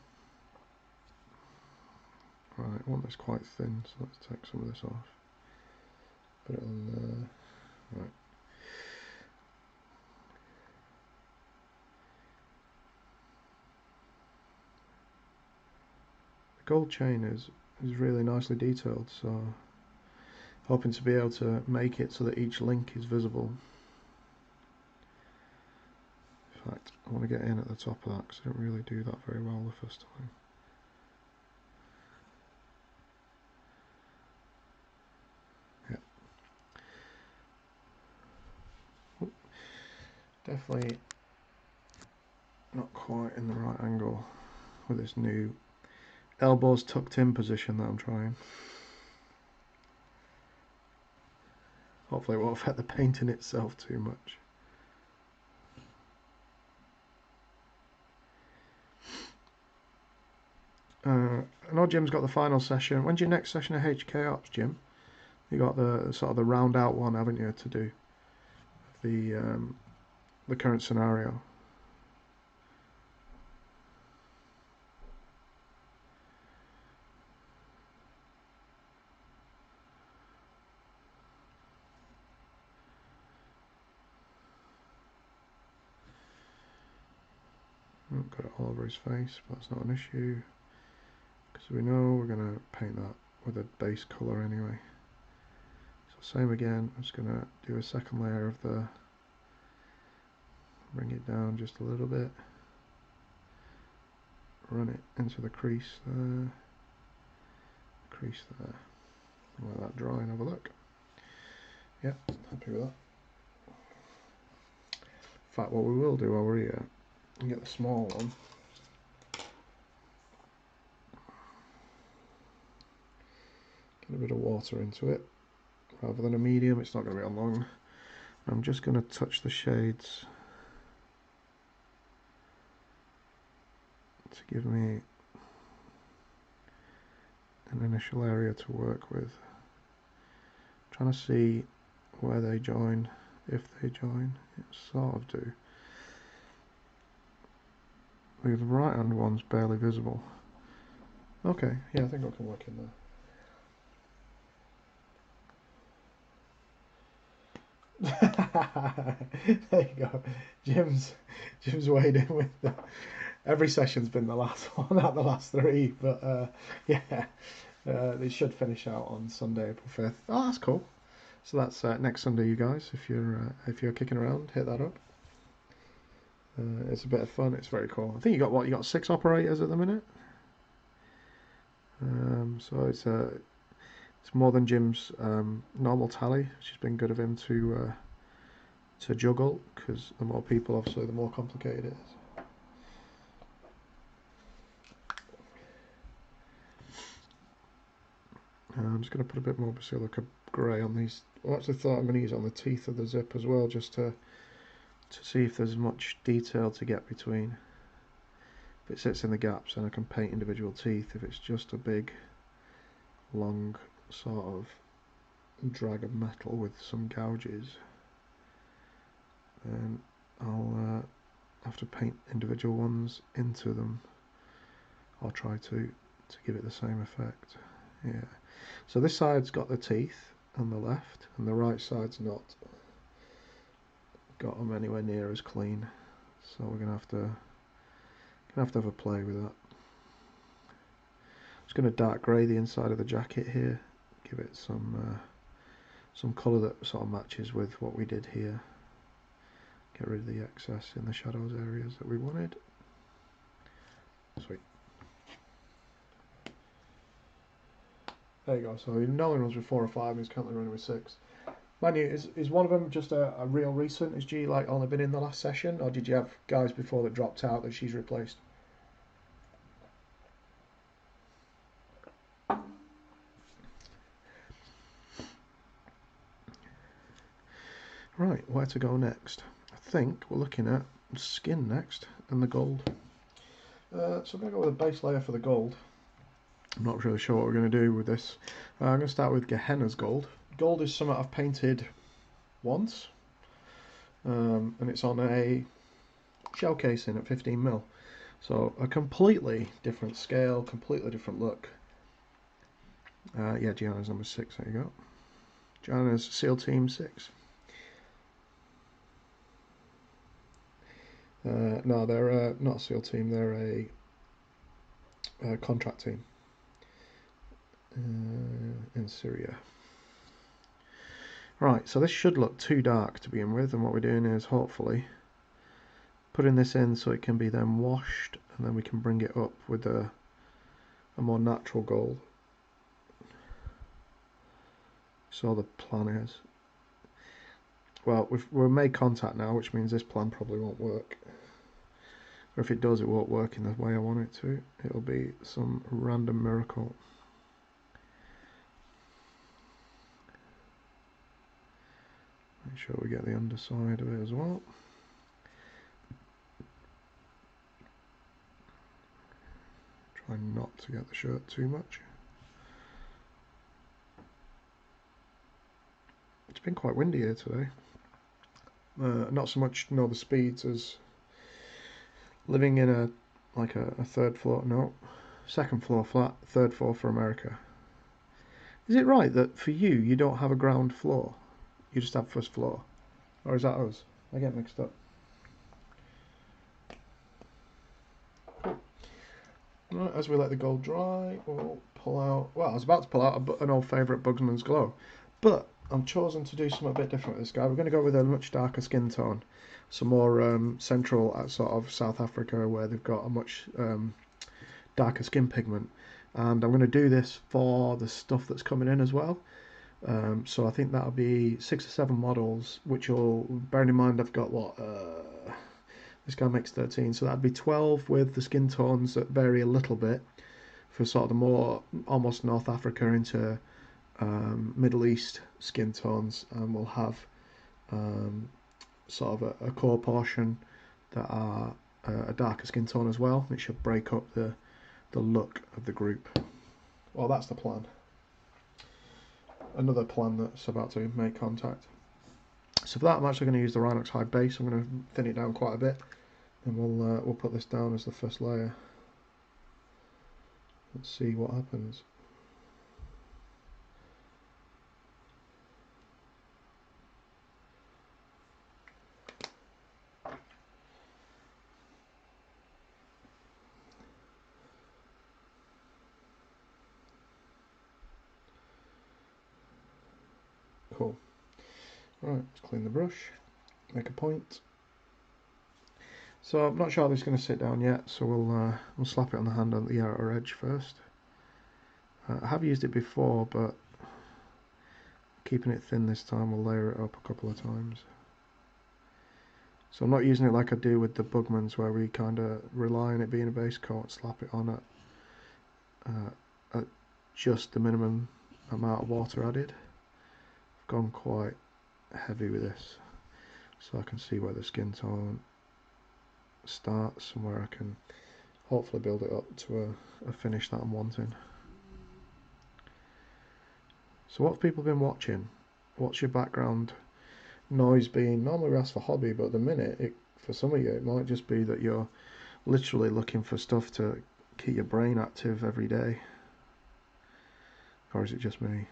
Right, I want this quite thin, so let's take some of this off. Put it on there. Right. The gold chain is really nicely detailed, so hoping to be able to make it so that each link is visible. In fact, I want to get in at the top of that because I didn't really do that very well the first time. Yeah. Definitely not quite in the right angle with this new elbows tucked in position that I'm trying. Hopefully it won't affect the painting itself too much. I know Jim's got the final session. When's your next session of HK Ops, Jim? You got the sort of the round out one, haven't you, to do the current scenario. I've got it all over his face, but that's not an issue because we know we're going to paint that with a base colour anyway. So same again, I'm just going to do a second layer of the, bring it down just a little bit, run it into the crease there, crease there, let that dry and have a look. Yep, happy with that. In fact, what we will do while we're here, and get the small one. Get a bit of water into it. Rather than a medium, it's not going to be on long. I'm just going to touch the shades to give me an initial area to work with. I'm trying to see where they join, if they join. It sort of do. The right hand one's barely visible. Okay, yeah, I think I can work in there. There you go. Jim's weighed in with the, every session's been the last one out the last three, but yeah, they should finish out on Sunday, April 5th. Oh, that's cool. So that's next Sunday, you guys. If you're kicking around, hit that up. It's a bit of fun. It's very cool. I think you got what? You got 6 operators at the minute. So it's more than Jim's normal tally, which has been good of him to juggle, because the more people, obviously, the more complicated it is. I'm just going to put a bit more Basilica Grey on these. I actually thought I'm going to use it on the teeth of the zip as well, just to see if there's much detail to get between. If it sits in the gaps, then I can paint individual teeth. If it's just a big, long sort of drag of metal with some gouges, then I'll have to paint individual ones into them. I'll try to give it the same effect. Yeah. So this side's got the teeth on the left, and the right side's not got them anywhere near as clean. So we're gonna have to have a play with that. Just gonna dark grey the inside of the jacket here, give it some colour that sort of matches with what we did here. Get rid of the excess in the shadows areas that we wanted. Sweet. There you go. So Nolan runs with 4 or 5, and he's currently running with 6. Mind you, is one of them just a real recent? Has G like only been in the last session, or did you have guys before that dropped out that she's replaced? Right, where to go next? I think we're looking at skin next, and the gold. So I'm going to go with a base layer for the gold. I'm not really sure what we're going to do with this. I'm going to start with Gehenna's gold. Gold is something I've painted once, and it's on a shell casing at 15mm. So a completely different scale, completely different look. Yeah, Gianna's number 6, there you go. Gianna's SEAL Team 6. No, they're not a SEAL team, they're a contract team in Syria. Right, so this should look too dark to begin with, and what we're doing is hopefully putting this in so it can be then washed, and then we can bring it up with a more natural gold. So the plan is, well, we've made contact now, which means this plan probably won't work. Or if it does, it won't work in the way I want it to. It'll be some random miracle. Make sure we get the underside of it as well. Try not to get the shirt too much. It's been quite windy here today. Not so much the speeds as living in a third floor, no, second floor flat, third floor for America. Is it right that for you don't have a ground floor? You just have first floor? Or is that us? I get mixed up. Cool. Right, as we let the gold dry, we'll pull out, well, I was about to pull out an old favourite, Bugsman's Glow. But I've chosen to do something a bit different with this guy. We're going to go with a much darker skin tone. Some more central at sort of South Africa, where they've got a much darker skin pigment. And I'm going to do this for the stuff that's coming in as well. So I think that'll be 6 or 7 models, which will, bearing in mind I've got what, this guy makes 13, so that'd be 12 with the skin tones that vary a little bit for sort of the more almost North Africa into Middle East skin tones, and we'll have sort of a core portion that are a darker skin tone as well. It should break up the look of the group. Well, that's the plan. Another plan that's about to make contact. So for that, I'm actually going to use the Rhinox hide base. I'm going to thin it down quite a bit, and we'll put this down as the first layer. Let's see what happens. Cool. Right, let's clean the brush, make a point. So I'm not sure how this is going to sit down yet, so we'll slap it on the hand on the outer edge first. I have used it before, but keeping it thin this time, we'll layer it up a couple of times. So I'm not using it like I do with the Bugmans, where we kind of rely on it being a base coat, slap it on at just the minimum amount of water added. I've gone quite heavy with this, so I can see where the skin tone starts and where I can hopefully build it up to a finish that I'm wanting. So what have people been watching? What's your background noise been? Normally we ask for hobby, but at the minute, for some of you, it might just be that you're literally looking for stuff to keep your brain active every day. Or is it just me?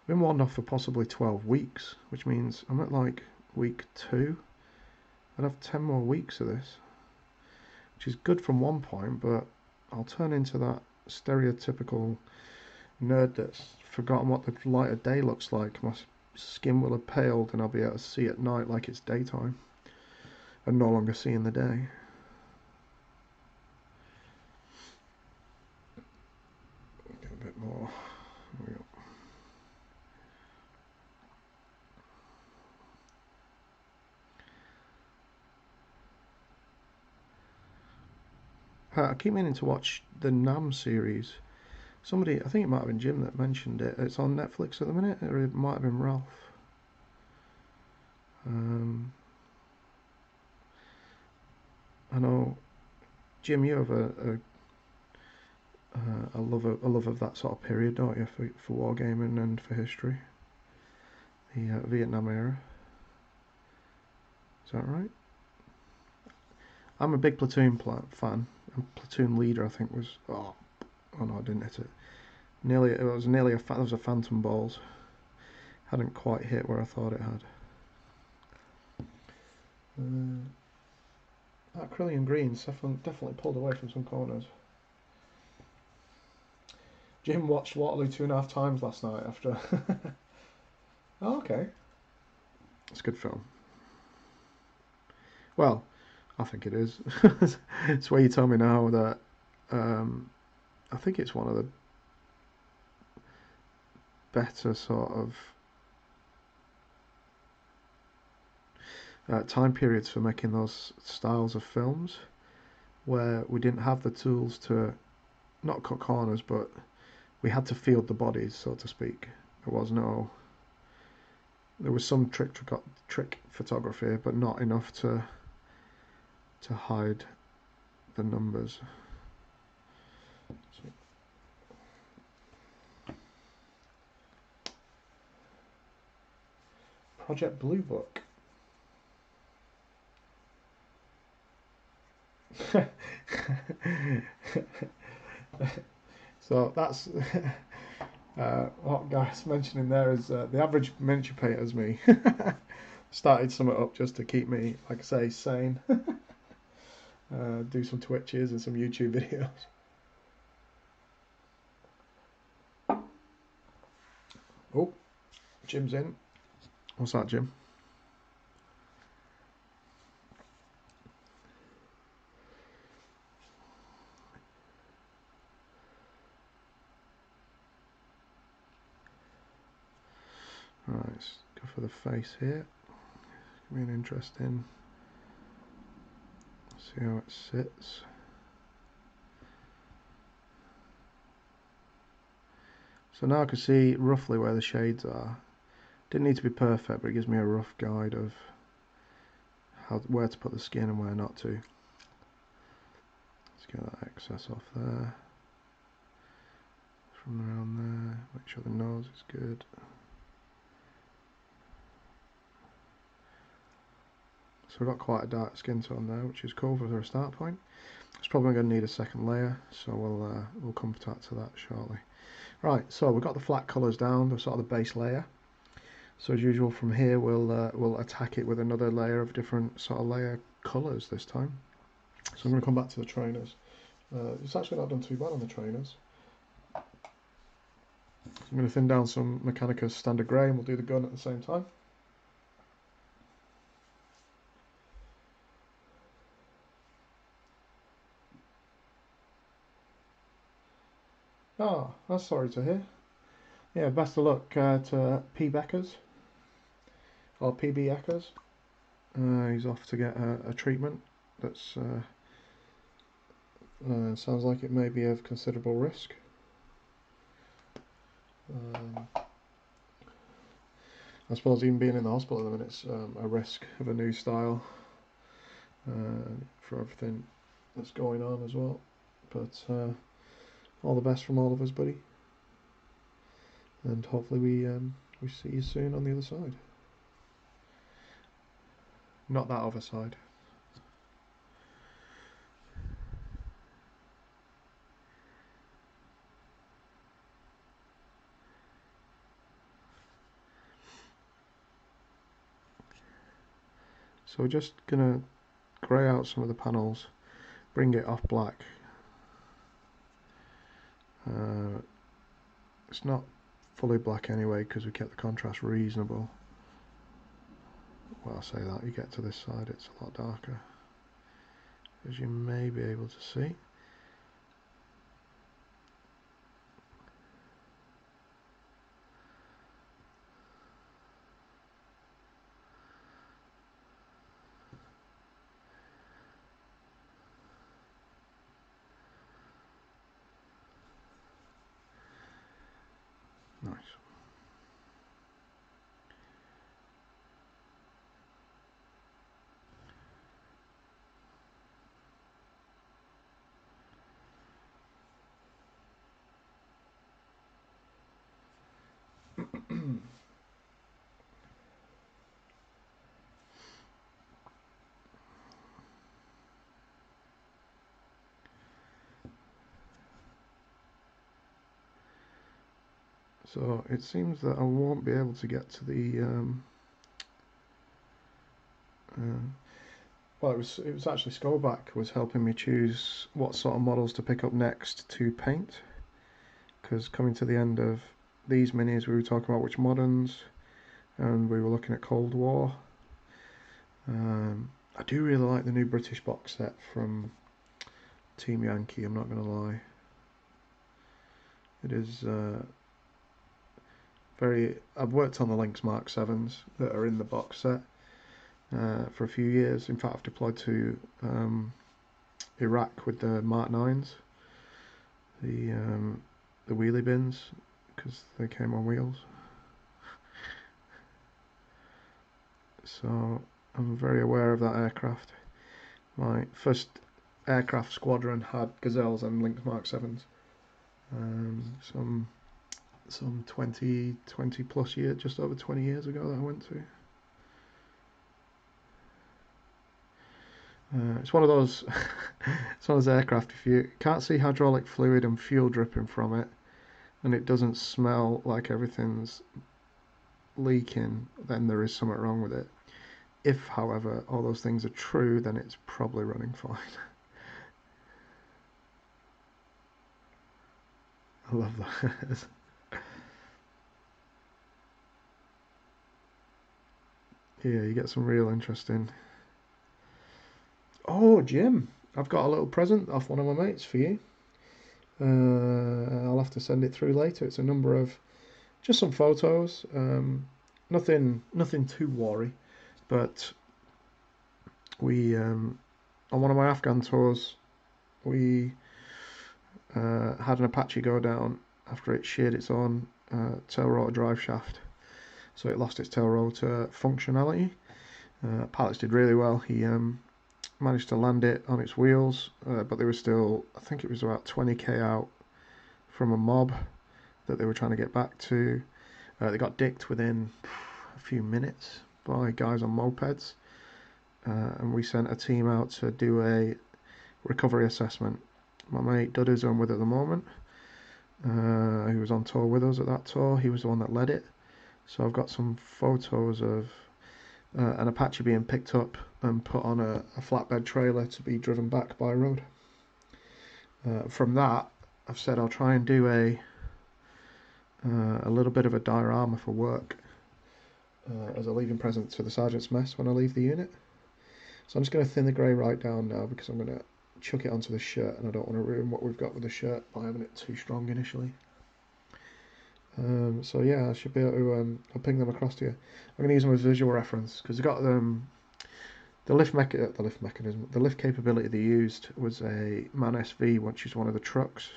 I've been warned off for possibly 12 weeks, which means I'm at like week 2. I'd have 10 more weeks of this, which is good from one point, but I'll turn into that stereotypical nerd that's forgotten what the light of day looks like. My skin will have paled and I'll be able to see at night like it's daytime and no longer see in the day. Get a bit more. There we go. I keep meaning to watch the Nam series. Somebody, I think it might have been Jim that mentioned it. It's on Netflix at the minute, or it might have been Ralph. I know, Jim, you have a love of that sort of period, don't you, for wargaming and for history? The Vietnam era. Is that right? I'm a big Platoon fan. And Platoon leader, I think, was... Oh no, I didn't hit it. It was nearly there was a phantom balls. Hadn't quite hit where I thought it had. That Acrylion Green's definitely pulled away from some corners. Jim watched Waterloo 2.5 times last night after... Oh, okay. It's a good film. Well, I think it is. It's where you tell me now that I think it's one of the better sort of time periods for making those styles of films, where we didn't have the tools to not cut corners, but we had to field the bodies, so to speak. There was some trick photography, but not enough to hide the numbers. Project Blue Book. So that's what Guy's mentioning there is the average miniature painter is me. Started something up just to keep me, like I say, sane. Do some Twitches and some YouTube videos. Oh, Jim's in. What's that, Jim? Right, let's go for the face here. It's going to be an interesting. See how it sits. So now I can see roughly where the shades are. Didn't need to be perfect, but it gives me a rough guide of where to put the skin and where not to. Let's get that excess off there. From around there, make sure the nose is good. So we've got quite a dark skin tone there, which is cool for a start point. It's probably going to need a second layer, so we'll come to that shortly. Right, so we've got the flat colours down, the sort of the base layer. So as usual, from here we'll attack it with another layer of different sort of layer colours this time. So I'm going to come back to the trainers. It's actually not done too bad on the trainers. I'm going to thin down some Mechanicus Standard Grey, and we'll do the gun at the same time. Oh, that's sorry to hear. Yeah, best of luck to P. Beckers, or PB Eckers. He's off to get a treatment that's sounds like it may be of considerable risk. I suppose even being in the hospital at the minute, it's a risk of a new style for everything that's going on as well. But all the best from all of us, buddy. And hopefully we see you soon on the other side. Not that other side. So we're just gonna grey out some of the panels, bring it off black. It's not fully black anyway because we kept the contrast reasonable. Well, I say that, you get to this side, it's a lot darker, as you may be able to see. Nice. So it seems that I won't be able to get to the well, it was actually Skullback was helping me choose what sort of models to pick up next to paint, because coming to the end of these minis we were talking about which moderns, and we were looking at Cold War. I do really like the new British box set from Team Yankee, I'm not going to lie. It is I've worked on the Lynx Mark 7s that are in the box set for a few years. In fact, I've deployed to Iraq with the Mark 9s, the wheelie bins, because they came on wheels. So I'm very aware of that aircraft. My first aircraft squadron had Gazelles and Lynx Mark 7s. Some 20 plus years, just over 20 years ago that I went to. It's one of those it's one of those aircraft, if you can't see hydraulic fluid and fuel dripping from it, and it doesn't smell like everything's leaking, then there is something wrong with it. If, however, all those things are true, then it's probably running fine. I love that. Yeah, you get some real interesting. Oh, Jim, I've got a little present off one of my mates for you. I'll have to send it through later. It's a number of, just some photos. Nothing too wary, but we on one of my Afghan tours, we had an Apache go down after it sheared its own tail rotor drive shaft, so it lost its tail rotor functionality. Pilots did really well. He managed to land it on its wheels, but they were still, I think it was about 20k out from a mob that they were trying to get back to. They got dicked within a few minutes by guys on mopeds. and we sent a team out to do a recovery assessment. My mate Dudder's on with at the moment, who was on tour with us at that tour. He was the one that led it. So I've got some photos of an Apache being picked up and put on a flatbed trailer to be driven back by road. From that, I've said I'll try and do a little bit of a diorama for work as a leaving present to the sergeant's mess when I leave the unit. So I'm just going to thin the grey right down now because I'm going to chuck it onto the shirt, and I don't want to ruin what we've got with the shirt by having it too strong initially. So yeah, I should be able to I'll ping them across to you. I'm going to use them as visual reference because they've got the lift mechanism, the lift capability they used was a MAN SV, which is one of the trucks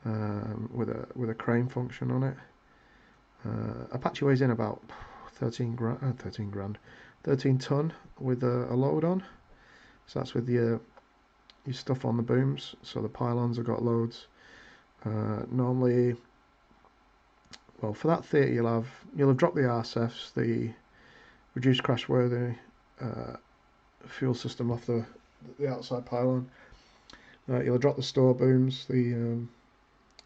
with a crane function on it. Apache weighs in about 13 ton with a load on. So that's with your stuff on the booms. So the pylons have got loads. Normally, well, for that theatre you'll have dropped the RSFs, the reduced crashworthy fuel system off the outside pylon. You'll have dropped the store booms, the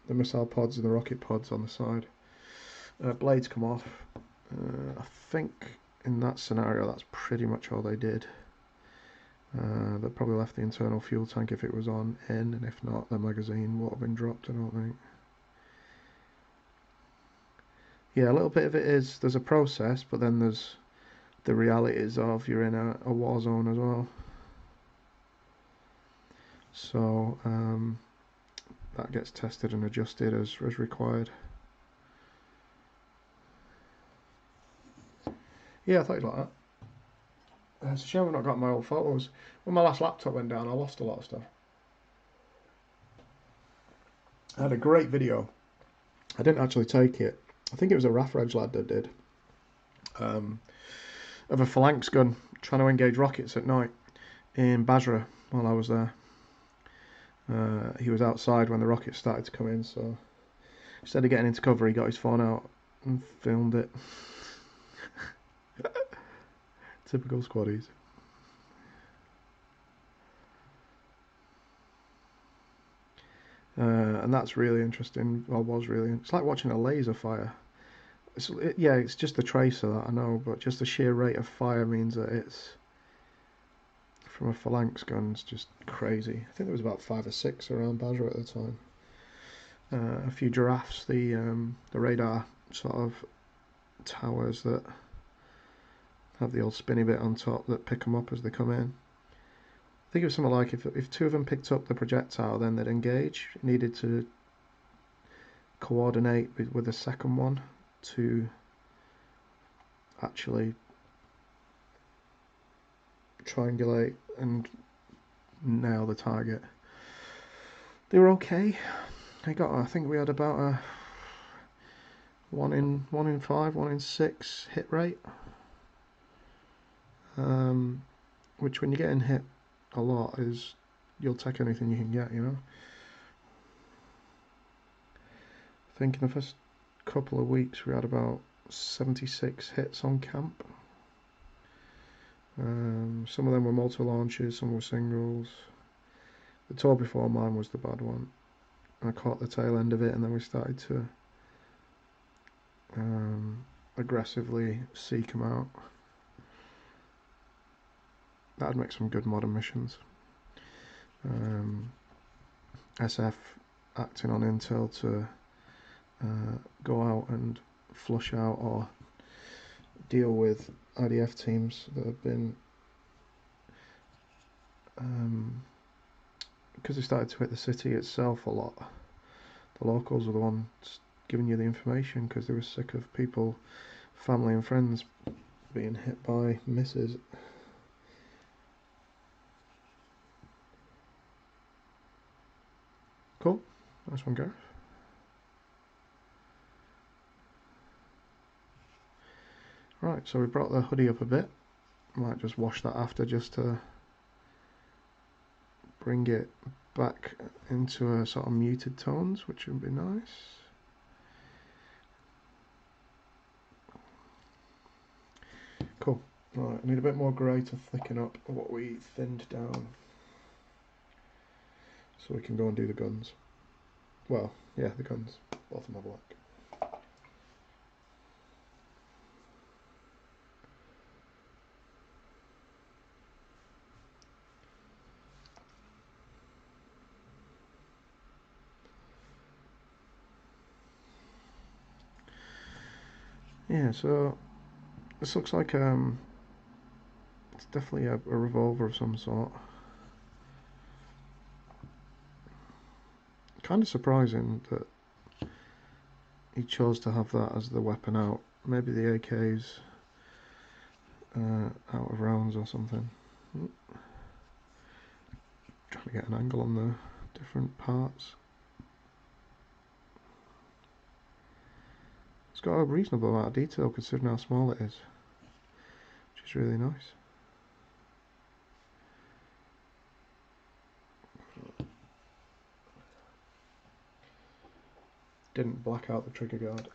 missile pods and the rocket pods on the side. Blades come off. I think in that scenario that's pretty much all they did. They probably left the internal fuel tank if it was on in, and if not, the magazine would have been dropped, I don't think. Yeah, a little bit of it is, there's a process, but then there's the realities of you're in a war zone as well. So that gets tested and adjusted as required. Yeah, I thought you'd like that. It's a shame I've not got my old photos. When my last laptop went down, I lost a lot of stuff. I had a great video. I didn't actually take it. I think it was a RAF Reg lad that did. Of a phalanx gun trying to engage rockets at night in Basra while I was there. He was outside when the rockets started to come in, so instead of getting into cover, he got his phone out and filmed it. Typical squaddies. And that's really interesting. Well, was really. It's like watching a laser fire. Yeah, it's just the tracer that I know, but just the sheer rate of fire means that it's from a phalanx gun. It's just crazy. I think there was about 5 or 6 around Basra at the time. A few giraffes, the radar sort of towers that have the old spinny bit on top that pick them up as they come in. I think it was something like if 2 of them picked up the projectile, then they'd engage. It needed to coordinate with the second one to actually triangulate and nail the target. They were okay. I think we had about a 1 in 5, 1 in 6 hit rate. Which when you're getting hit a lot is you'll take anything you can get, you know. I think in the first couple of weeks we had about 76 hits on camp. Some of them were multi-launches, some were singles. The tour before mine was the bad one. I caught the tail end of it, and then we started to aggressively seek them out. That'd make some good modern missions. SF acting on intel to go out and flush out or deal with IDF teams that have been, because they started to hit the city itself a lot. The locals were the ones giving you the information because they were sick of people, family and friends being hit by misses. Cool, nice one, Gareth. Right, so we brought the hoodie up a bit. Might just wash that after just to bring it back into a sort of muted tones, which would be nice. Cool. Right, I need a bit more grey to thicken up what we thinned down, so we can go and do the guns. Well, yeah, the guns. Both of them are black. Yeah, so this looks like it's definitely a revolver of some sort. Kind of surprising that he chose to have that as the weapon out. Maybe the AK's out of rounds or something. Trying to get an angle on the different parts. It's got a reasonable amount of detail considering how small it is, which is really nice. Didn't black out the trigger guard.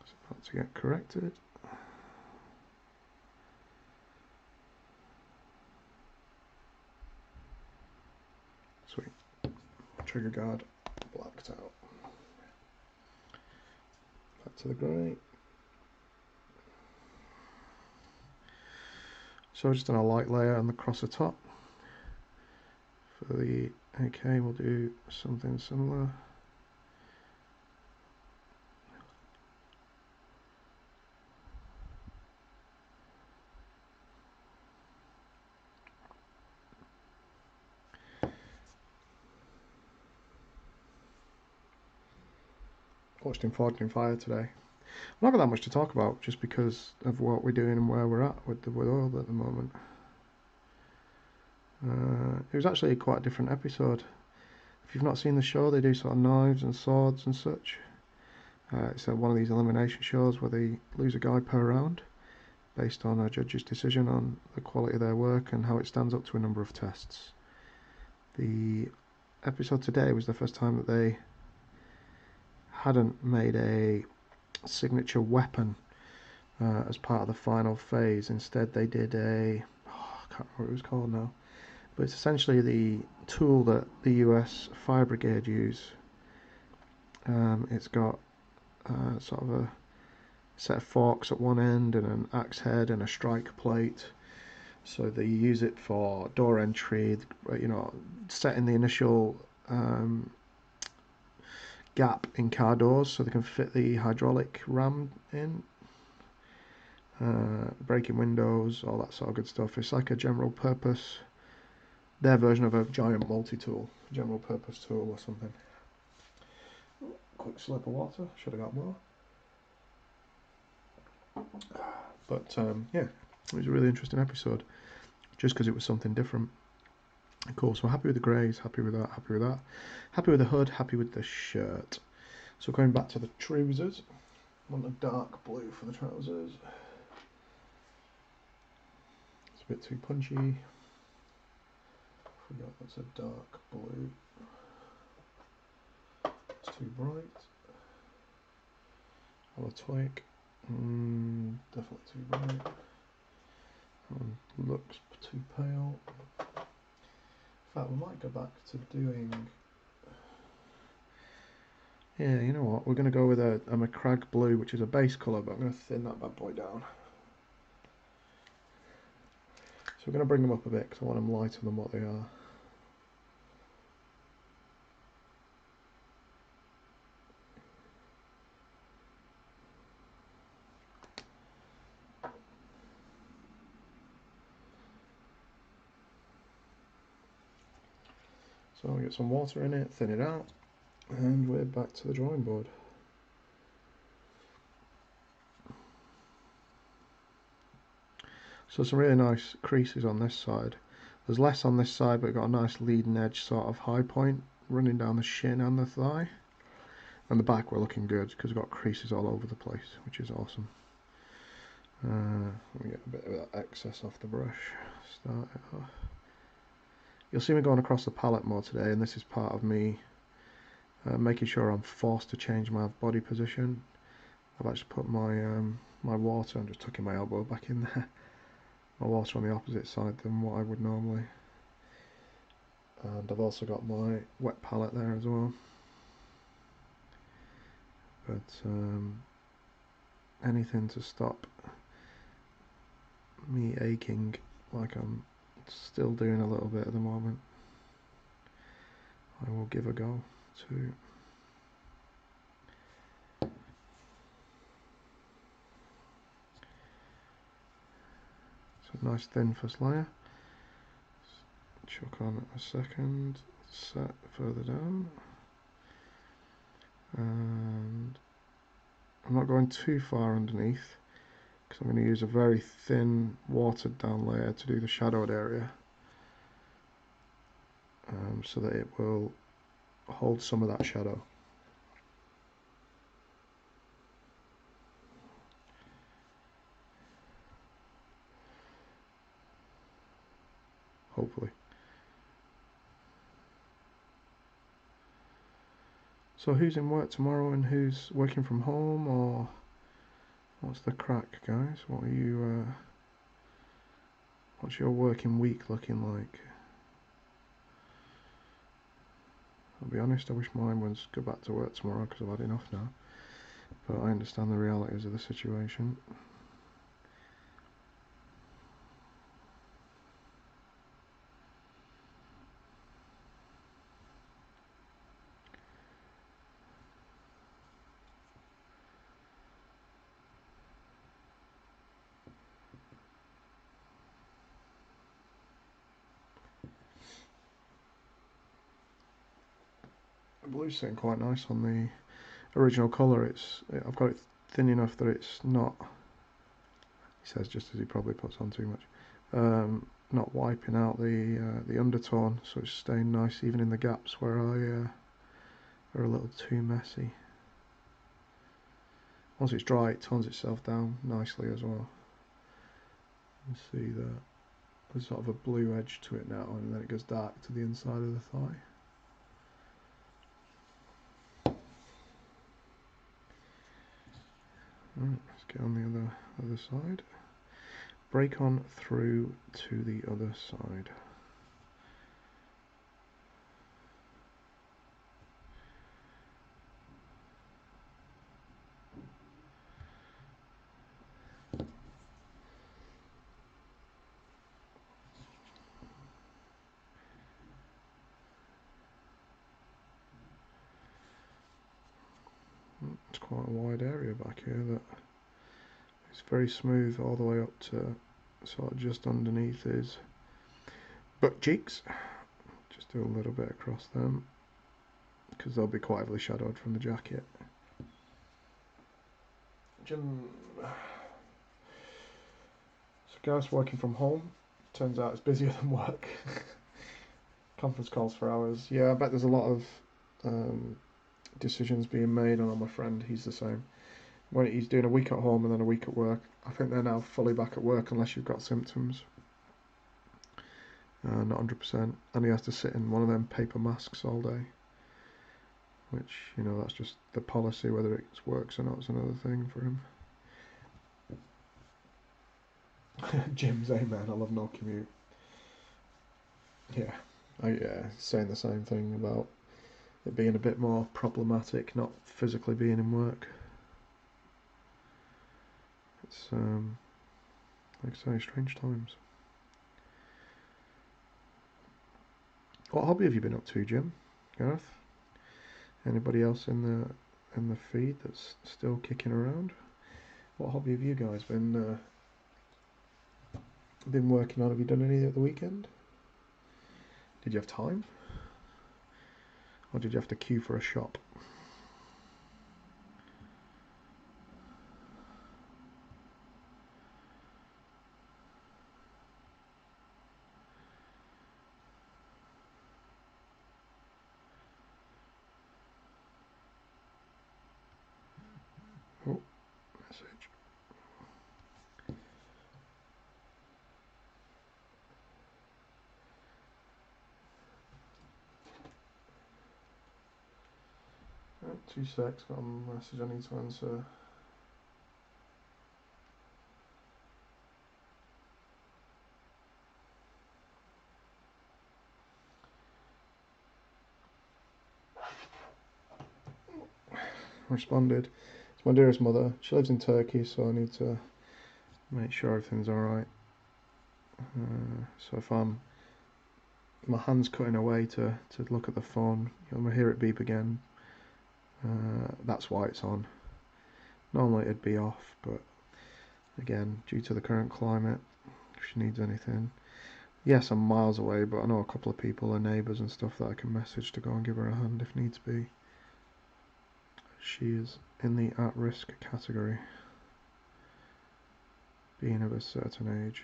It's about to get corrected. Sweet. Trigger guard blacked out. Back to the grey. So just done a light layer on the crosser top. For the AK we'll do something similar. Watched him forged in fire today. I've not got that much to talk about just because of what we're doing and where we're at with the world at the moment. It was actually quite a different episode. If you've not seen the show, they do sort of knives and swords and such. It's one of these elimination shows where they lose a guy per round based on a judge's decision on the quality of their work and how it stands up to a number of tests. The episode today was the first time that they hadn't made a signature weapon as part of the final phase. Instead they did I can't remember what it was called now, but it's essentially the tool that the US Fire Brigade use. It's got sort of a set of forks at one end and an axe head and a strike plate, so they use it for door entry, setting the initial gap in car doors so they can fit the hydraulic ram in, breaking windows, all that sort of good stuff. It's like a general purpose, their version of a giant multi-tool, general purpose tool or something. Quick slurp of water, should have got more. But yeah, it was a really interesting episode just because it was something different. Cool, so happy with the greys, happy with that, happy with that. Happy with the hood, happy with the shirt. So going back to the trousers, I want a dark blue for the trousers. It's a bit too punchy. Forgot that's a dark blue. It's too bright. Hollow twig. Definitely too bright. Looks too pale. In fact, we might go back to doing... Yeah, you know what? We're going to go with a McCrag blue, which is a base colour, but I'm going to thin that bad boy down. So we're going to bring them up a bit because I want them lighter than what they are. So we get some water in it, thin it out, and we're back to the drawing board. So some really nice creases on this side. There's less on this side, but we've got a nice leading edge sort of high point running down the shin and the thigh. And the back we're looking good because we've got creases all over the place, which is awesome. Let me get a bit of that excess off the brush. Start it off. You'll see me going across the palette more today, and this is part of me making sure I'm forced to change my body position. I've actually put my my water, I'm just tucking my elbow back in there, my water on the opposite side than what I would normally. And I've also got my wet palette there as well. But anything to stop me aching like I'm still doing a little bit at the moment, I will give a go too. So nice thin first layer. Chuck on a second set further down, and I'm not going too far underneath because I'm going to use a very thin watered down layer to do the shadowed area, so that it will hold some of that shadow. Hopefully. So who's in work tomorrow and who's working from home, or what's the crack, guys? What are you what's your working week looking like? I'll be honest, I wish mine was go back to work tomorrow because I've had enough now, but I understand the realities of the situation. The blue's sitting quite nice on the original colour. I've got it thin enough that it's not, he says just as he probably puts on too much, not wiping out the undertone, so it's staying nice even in the gaps where I are a little too messy. Once it's dry, it tones itself down nicely as well. You see that there's sort of a blue edge to it now, and then it goes dark to the inside of the thigh. Right, let's get on the other side. Break on through to the other side. It's quite a wide area back here that it's very smooth all the way up to sort of just underneath his butt cheeks. Just do a little bit across them because they'll be quite heavily shadowed from the jacket. Jim, so Gareth's working from home. Turns out it's busier than work. Conference calls for hours. Yeah, I bet there's a lot of decisions being made, and on my friend, he's the same. When he's doing a week at home and then a week at work, I think they're now fully back at work unless you've got symptoms. Not 100%, and he has to sit in one of them paper masks all day, which, you know, that's just the policy. Whether it works or not is another thing for him. Jim's amen, I love no commute. Yeah, saying the same thing about it being a bit more problematic not physically being in work. It's like I say, strange times. What hobby have you been up to, Jim? Gareth? Anybody else in the feed that's still kicking around? What hobby have you guys been working on? Have you done any at the weekend? Did you have time? Or did you have to queue for a shop? Oh, message. Oh, 2 secs, got a message I need to answer. responded. It's my dearest mother. She lives in Turkey, so I need to make sure everything's alright. So if my hand's cutting away to look at the phone, I'm going to hear it beep again. That's why it's on. Normally it'd be off, but again, due to the current climate, if she needs anything. Yes, I'm miles away, but I know a couple of people and neighbours and stuff that I can message to go and give her a hand if needs be. She is in the at-risk category, being of a certain age.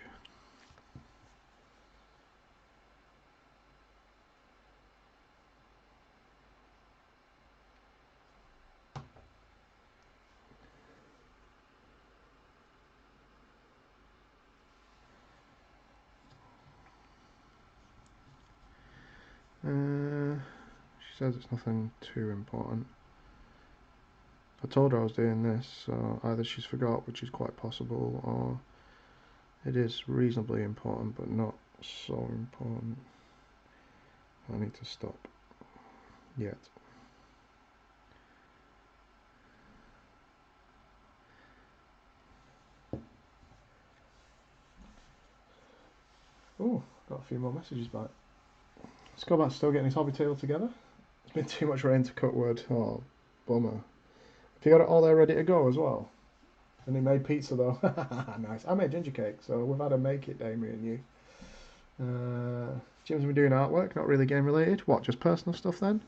She says it's nothing too important. I told her I was doing this, so either she's forgot, which is quite possible, or it is reasonably important, but not so important. I need to stop. Yet. Oh, got a few more messages back. Scott's still getting his hobby table together. It's been too much rain to cut wood. Oh, bummer. Have you got it all there ready to go as well? And he made pizza though. Nice. I made ginger cake, so we've had a make it day, me and you. Jim's been doing artwork, not really game related. What, just personal stuff then?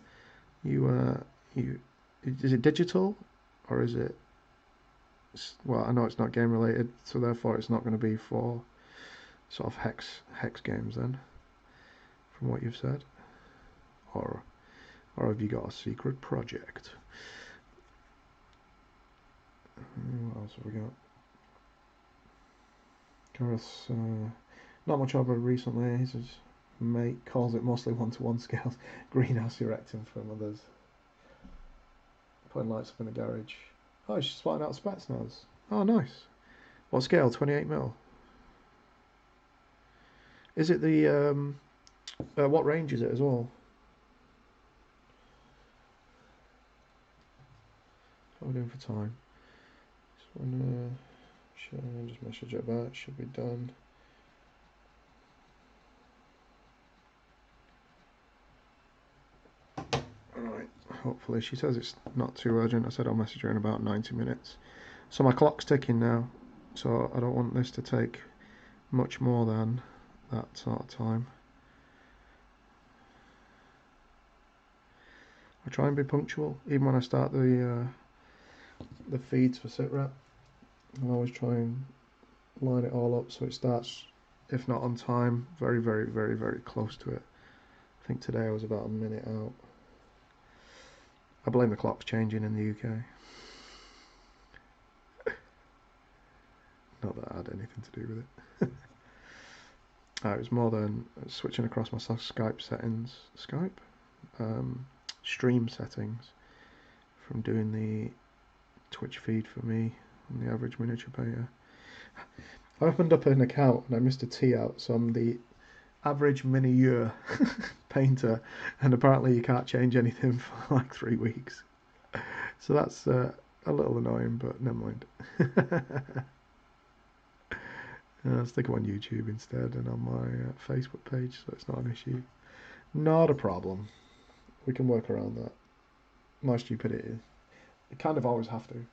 Is it digital or is it? Well, I know it's not game related, so therefore it's not going to be for sort of hex games then, from what you've said, or have you got a secret project? What else have we got? Gareth's not much over recently. His mate calls it mostly 1-to-1 scales. Greenhouse erecting from others. Putting lights up in the garage. Oh, she's spotting out Spectre now. Oh, nice. What scale? 28mm. Is it the what range is it as well? What are we doing for time? Just message it back. Should be done. Alright, hopefully. She says it's not too urgent. I said I'll message her in about 90 minutes. So my clock's ticking now, so I don't want this to take much more than that sort of time. I try and be punctual, even when I start the feeds for SitRep. I always try and line it all up so it starts, if not on time, very, very, very, very close to it. I think today I was about a minute out. I blame the clocks changing in the UK. Not that I had anything to do with it. It was more than switching across my Skype settings. Stream settings from doing the Twitch feed for me and the average miniature painter. I opened up an account and I missed a T out, so I'm the average miniature painter, and apparently you can't change anything for like 3 weeks. So that's a little annoying, but never mind. I'll stick it on YouTube instead and on my Facebook page, so it's not an issue. Not a problem. We can work around that. My stupidity. You kind of always have to.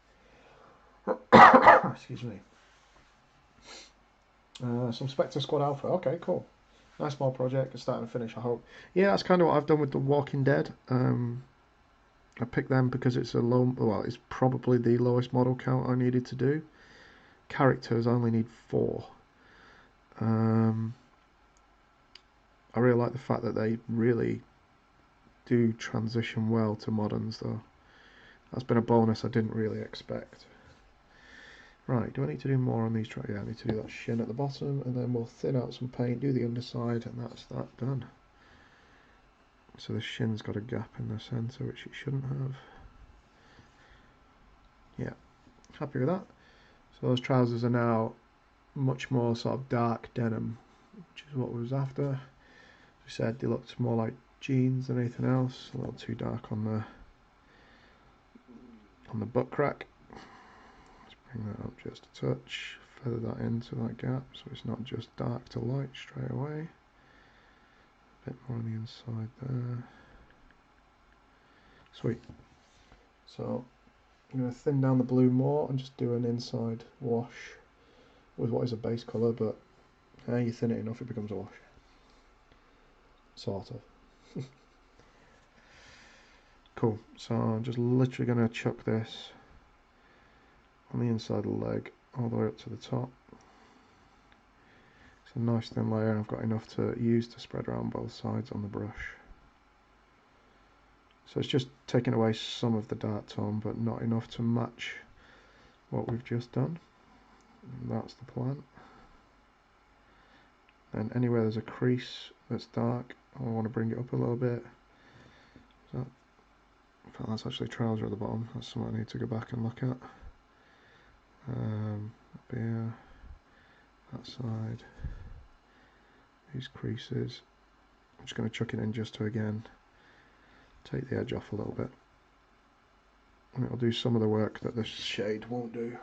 Excuse me. Some Spectre Squad Alpha. Okay, cool. Nice small project. It's starting to finish, I hope. Yeah, that's kind of what I've done with The Walking Dead. I picked them because it's it's probably the lowest model count I needed to do. Characters, I only need 4. I really like the fact that they really do transition well to moderns, though. That's been a bonus I didn't really expect. Right, do I need to do more on these tracks? Yeah, I need to do that shin at the bottom, and then we'll thin out some paint, do the underside, and that's that done. So the shin's got a gap in the centre, which it shouldn't have. Yeah, happy with that. So those trousers are now much more sort of dark denim, which is what we was after. As we said, they looked more like jeans than anything else. A little too dark on on the butt crack. Let's bring that up just a touch, feather that into that gap so it's not just dark to light straight away. A bit more on the inside there. Sweet. So I'm going to thin down the blue more and just do an inside wash with what is a base colour, but you thin it enough it becomes a wash. Sort of. Cool, so I'm just literally going to chuck this on the inside of the leg all the way up to the top. It's a nice thin layer and I've got enough to use to spread around both sides on the brush. So it's just taking away some of the dark tone but not enough to match what we've just done. And that's the plan. Then anywhere there's a crease that's dark, I want to bring it up a little bit. So, in fact, that's actually trouser at the bottom. That's something I need to go back and look at. Up here, that side, these creases. I'm just going to chuck it in just to again take the edge off a little bit. And it'll do some of the work that this shade won't do.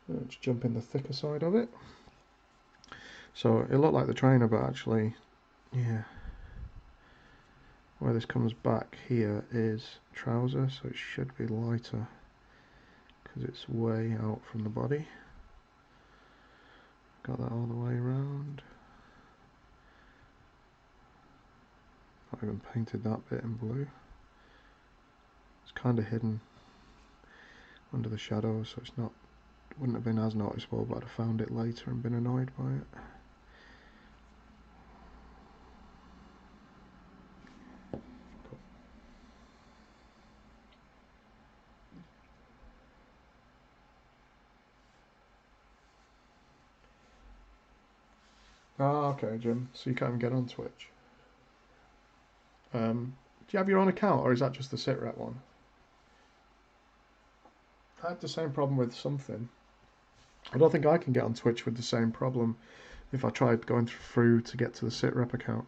Let's jump in the thicker side of it. So it looked like the trainer, but actually, yeah, where this comes back here is trouser, so it should be lighter because it's way out from the body. Got that all the way around. Not even painted that bit in blue. It's kind of hidden under the shadows, so it's not, wouldn't have been as noticeable, but I'd have found it later and been annoyed by it. Ah, okay, Jim. So you can't even get on Twitch. Do you have your own account, or is that just the SitRep one? I had the same problem with something. I don't think I can get on Twitch with the same problem if I tried going through to get to the SitRep account.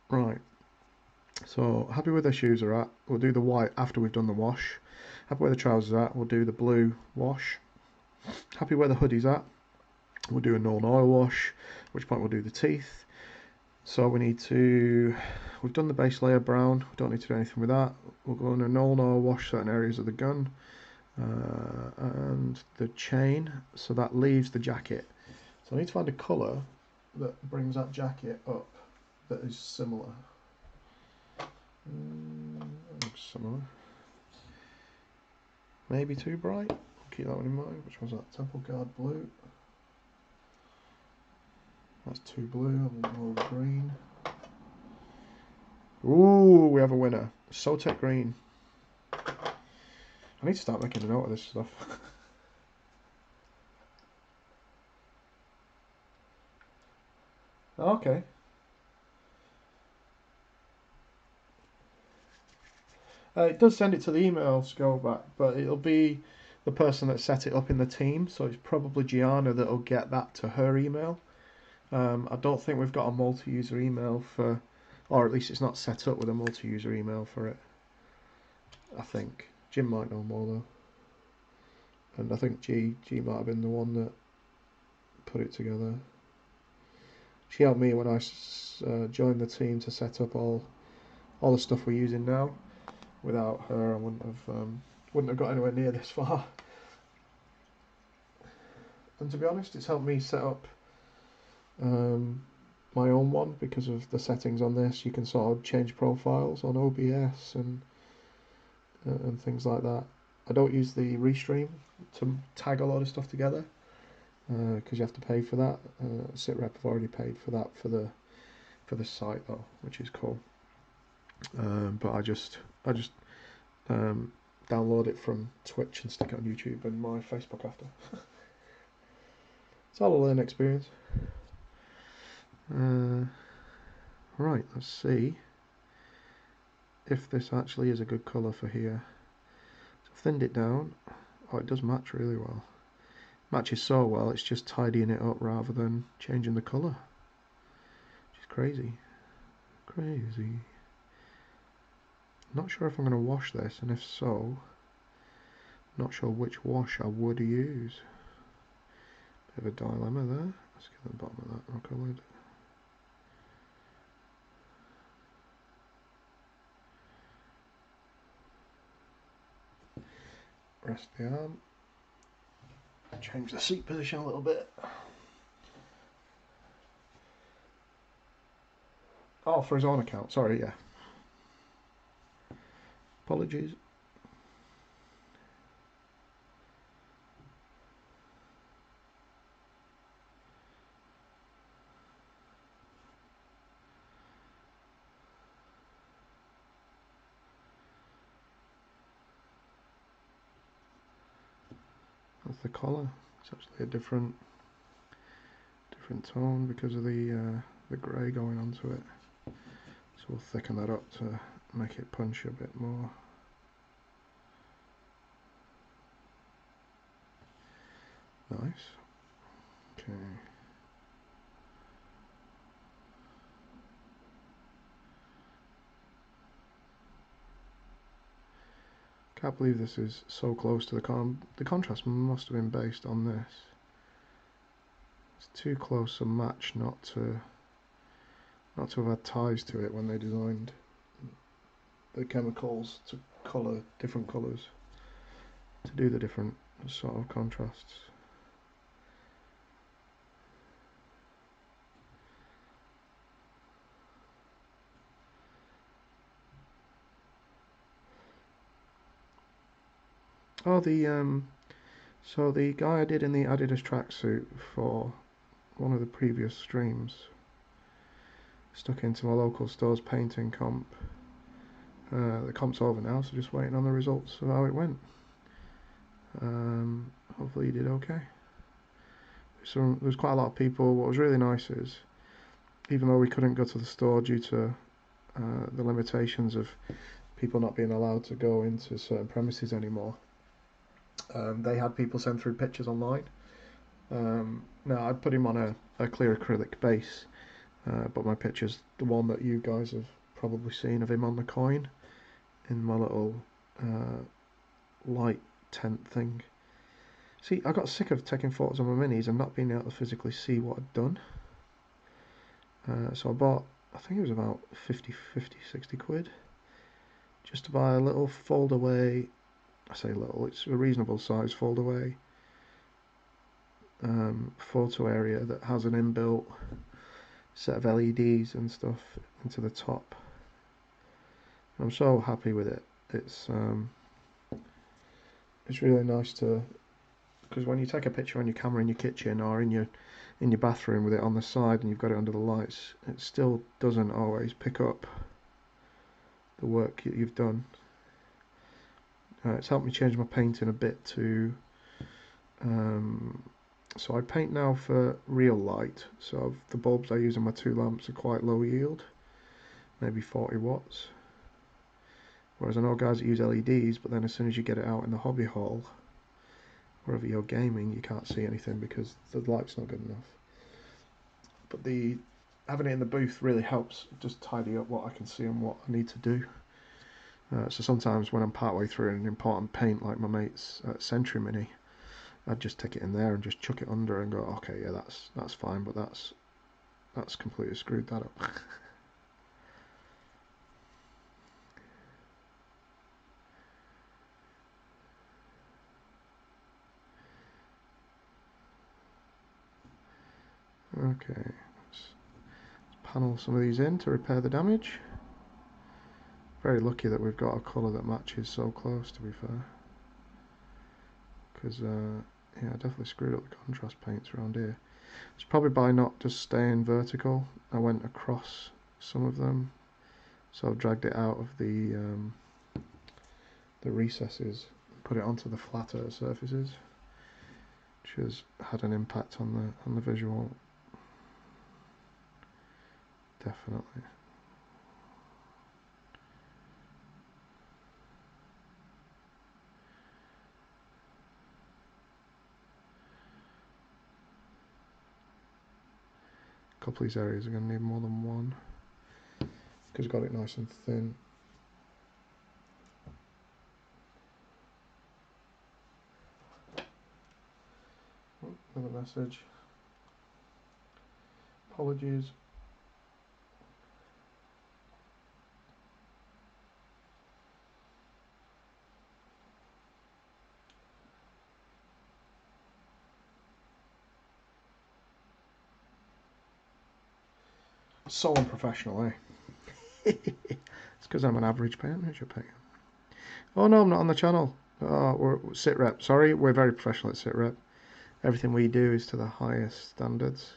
Right. So, happy where the shoes are at. We'll do the white after we've done the wash. Happy where the trousers are at. We'll do the blue wash. Happy where the hoodie's at. We'll do a Known oil wash, at which point we'll do the teeth. So we've done the base layer brown, we don't need to do anything with that. We'll go on a Known oil wash certain areas of the gun and the chain, so that leaves the jacket. So I need to find a colour that brings that jacket up that is similar. That looks similar. Maybe too bright, keep that one in mind. Which one's that? Temple Guard blue. That's too blue, I want more green. Ooh, we have a winner. Sotek green. I need to start making a note of this stuff. Okay. It does send it to the email Skullback, but it'll be the person that set it up in the team, so it's probably Gianna that'll get that to her email. I don't think we've got a multi-user email for, or at least it's not set up with a multi-user email for it. I think Jim might know more though, and I think G might have been the one that put it together. She helped me when I joined the team to set up all the stuff we're using now. Without her, I wouldn't have got anywhere near this far. And to be honest, it's helped me set up my own one because of the settings on this. You can sort of change profiles on OBS and things like that. I don't use the restream to tag a lot of stuff together because you have to pay for that. SitRep have already paid for that for the site though, which is cool. But I just download it from Twitch and stick it on YouTube and my Facebook after. It's all a learning experience. Right, let's see if this actually is a good colour for here. So I've thinned it down. Oh, it does match really well. Matches so well, it's just tidying it up rather than changing the colour. Which is crazy. Crazy. Not sure if I'm going to wash this, and if so, not sure which wash I would use. Bit of a dilemma there. Let's get the bottom of that rocker lid. Rest the arm. Change the seat position a little bit. Oh, for his own account. Sorry, yeah. Apologies. That's the collar. It's actually a different tone because of the grey going onto it. So we'll thicken that up to make it punch a bit more. Nice. Okay. Can't believe this is so close to the contrast must have been based on this. It's too close a match not to have had ties to it when they designed the chemicals to colour different colours to do the different sort of contrasts. Oh, so the guy I did in the Adidas tracksuit for one of the previous streams stuck into my local store's painting comp. The comp's over now, so just waiting on the results of how it went. Hopefully he did okay. So there was quite a lot of people. What was really nice is, even though we couldn't go to the store due to the limitations of people not being allowed to go into certain premises anymore, they had people send through pictures online. Now I'd put him on a clear acrylic base, but my picture's the one that you guys have probably seen of him on the coin in my little light tent thing. See, I got sick of taking photos of my minis and not being able to physically see what I'd done. So I bought, I think it was about 50, 60 quid, just to buy a little fold away, I say little, it's a reasonable size fold away photo area that has an inbuilt set of LEDs and stuff into the top. I'm so happy with it. It's really nice to, because when you take a picture on your camera in your kitchen or in your bathroom with it on the side and you've got it under the lights, it still doesn't always pick up the work you've done. It's helped me change my painting a bit to so I paint now for real light, so the bulbs I use in my two lamps are quite low yield, maybe 40 watts, whereas I know guys that use LEDs, but then as soon as you get it out in the hobby hall, wherever you're gaming, you can't see anything because the light's not good enough. But having it in the booth really helps just tidy up what I can see and what I need to do. So sometimes when I'm partway through an important paint, like my mate's Sentry Mini, I'd just take it in there and just chuck it under and go, okay, yeah, that's fine, but that's completely screwed that up. Okay, let's panel some of these in to repair the damage. Very lucky that we've got a colour that matches so close, to be fair, because yeah, I definitely screwed up the contrast paints around here. It's probably by not just staying vertical. I went across some of them, so I've dragged it out of the recesses, put it onto the flatter surfaces, which has had an impact on the visual. Definitely. A couple of these areas are going to need more than one because I've got it nice and thin. another message. Apologies. So unprofessional, eh? It's because I'm an average payer. Oh no, I'm not on the channel. Oh, we're SitRep. Sorry, we're very professional at SitRep. Everything we do is to the highest standards.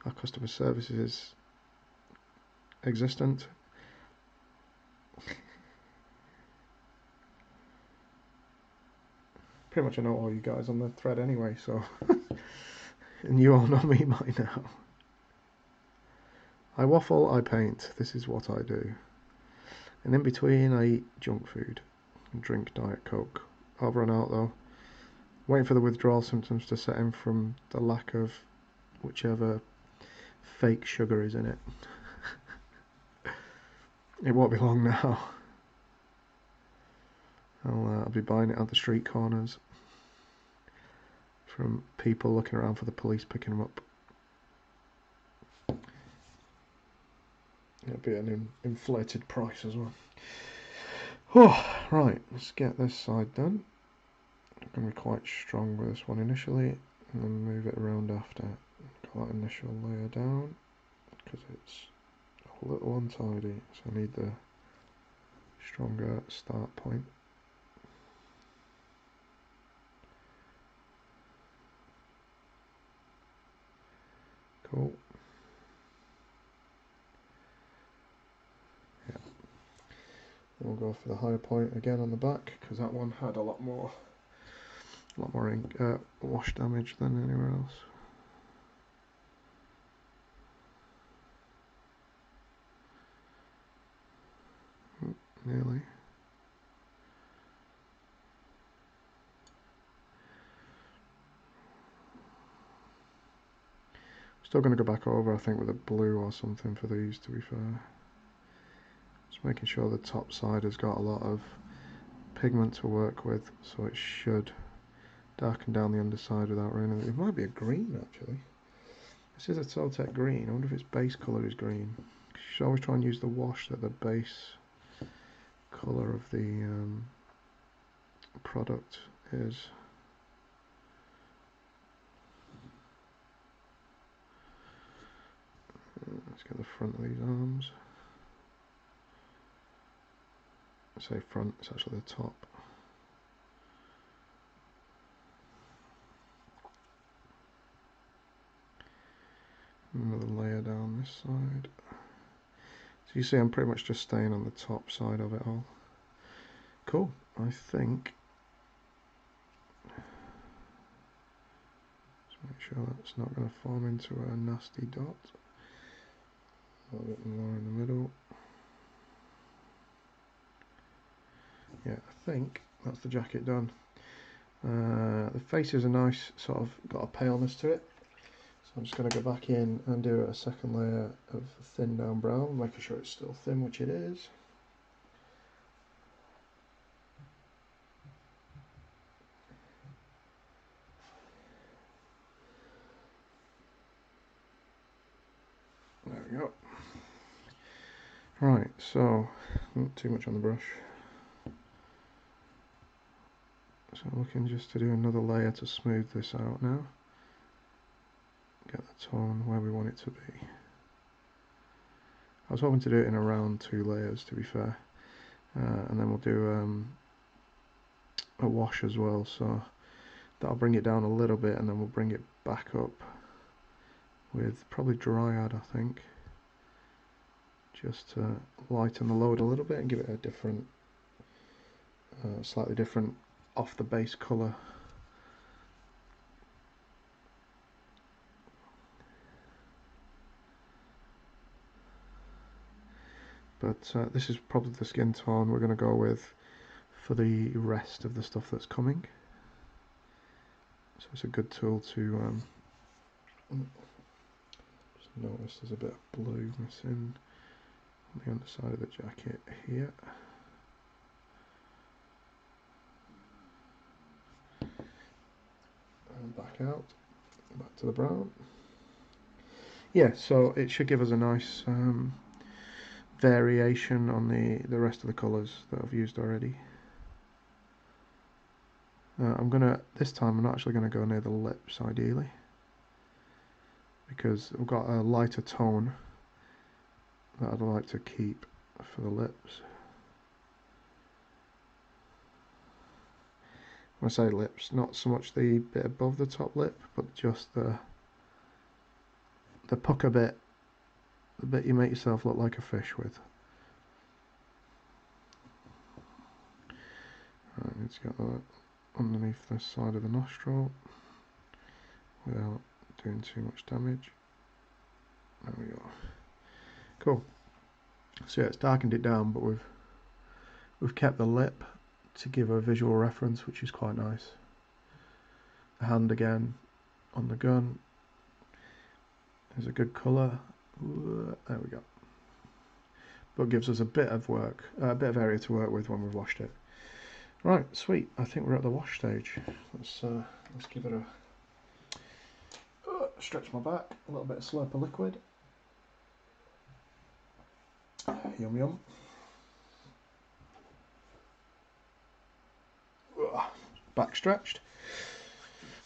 Our customer service is existent. Pretty much I know all you guys on the thread anyway, so and you all know me by now. I waffle, I paint. This is what I do. And in between, I eat junk food and drink Diet Coke. Over and out though. Waiting for the withdrawal symptoms to set in from the lack of whichever fake sugar is in it. It won't be long now. I'll be buying it at the street corners from people looking around for the police picking them up. It'll be an inflated price as well. Oh, right, let's get this side done. I'm going to be quite strong with this one initially, and then move it around after. Got that initial layer down, because it's a little untidy, so I need the stronger start point. Cool. Yeah. Then we'll go for the higher point again on the back, because that one had a lot more ink, wash damage than anywhere else. Nearly. Still going to go back over, I think, with a blue or something for these, to be fair. Just making sure the top side has got a lot of pigment to work with, so it should darken down the underside without raining. It might be a green, actually. This is a Totec green. I wonder if its base colour is green. You should always try and use the wash that the base colour of the product is. Let's get the front of these arms. I say front, it's actually the top. Another layer down this side. So you see I'm pretty much just staying on the top side of it all. Cool, I think. Just make sure that's not going to form into a nasty dot. A little bit more in the middle. Yeah, I think that's the jacket done. The faces are nice, sort of got a paleness to it. So I'm just going to go back in and do a second layer of thin down brown, making sure it's still thin, which it is. There we go. Right, so not too much on the brush. So I'm looking just to do another layer to smooth this out now. Get the tone where we want it to be. I was hoping to do it in around 2 layers, to be fair. And then we'll do a wash as well, so that'll bring it down a little bit, and then we'll bring it back up with probably Dryad, I think, just to lighten the load a little bit and give it a different, slightly different off the base colour. But this is probably the skin tone we're going to go with for the rest of the stuff that's coming. So it's a good tool to just notice there's a bit of blue missing on the underside of the jacket here. And back out. Back to the brown. Yeah, so it should give us a nice variation on the rest of the colours that I've used already. This time I'm not actually gonna go near the lips ideally, because I've got a lighter tone that I'd like to keep for the lips. When I say lips, not so much the bit above the top lip, but just the pucker bit, the bit you make yourself look like a fish with. Right, let's get that underneath the side of the nostril without doing too much damage. There we go. Cool. So yeah, it's darkened it down, but we've kept the lip to give a visual reference, which is quite nice. The hand again on the gun is a good colour. There we go. But gives us a bit of area to work with when we've washed it. Right, sweet. I think we're at the wash stage. Let's give it a stretch my back. A little bit of Slurper liquid. Yum yum. Back stretched.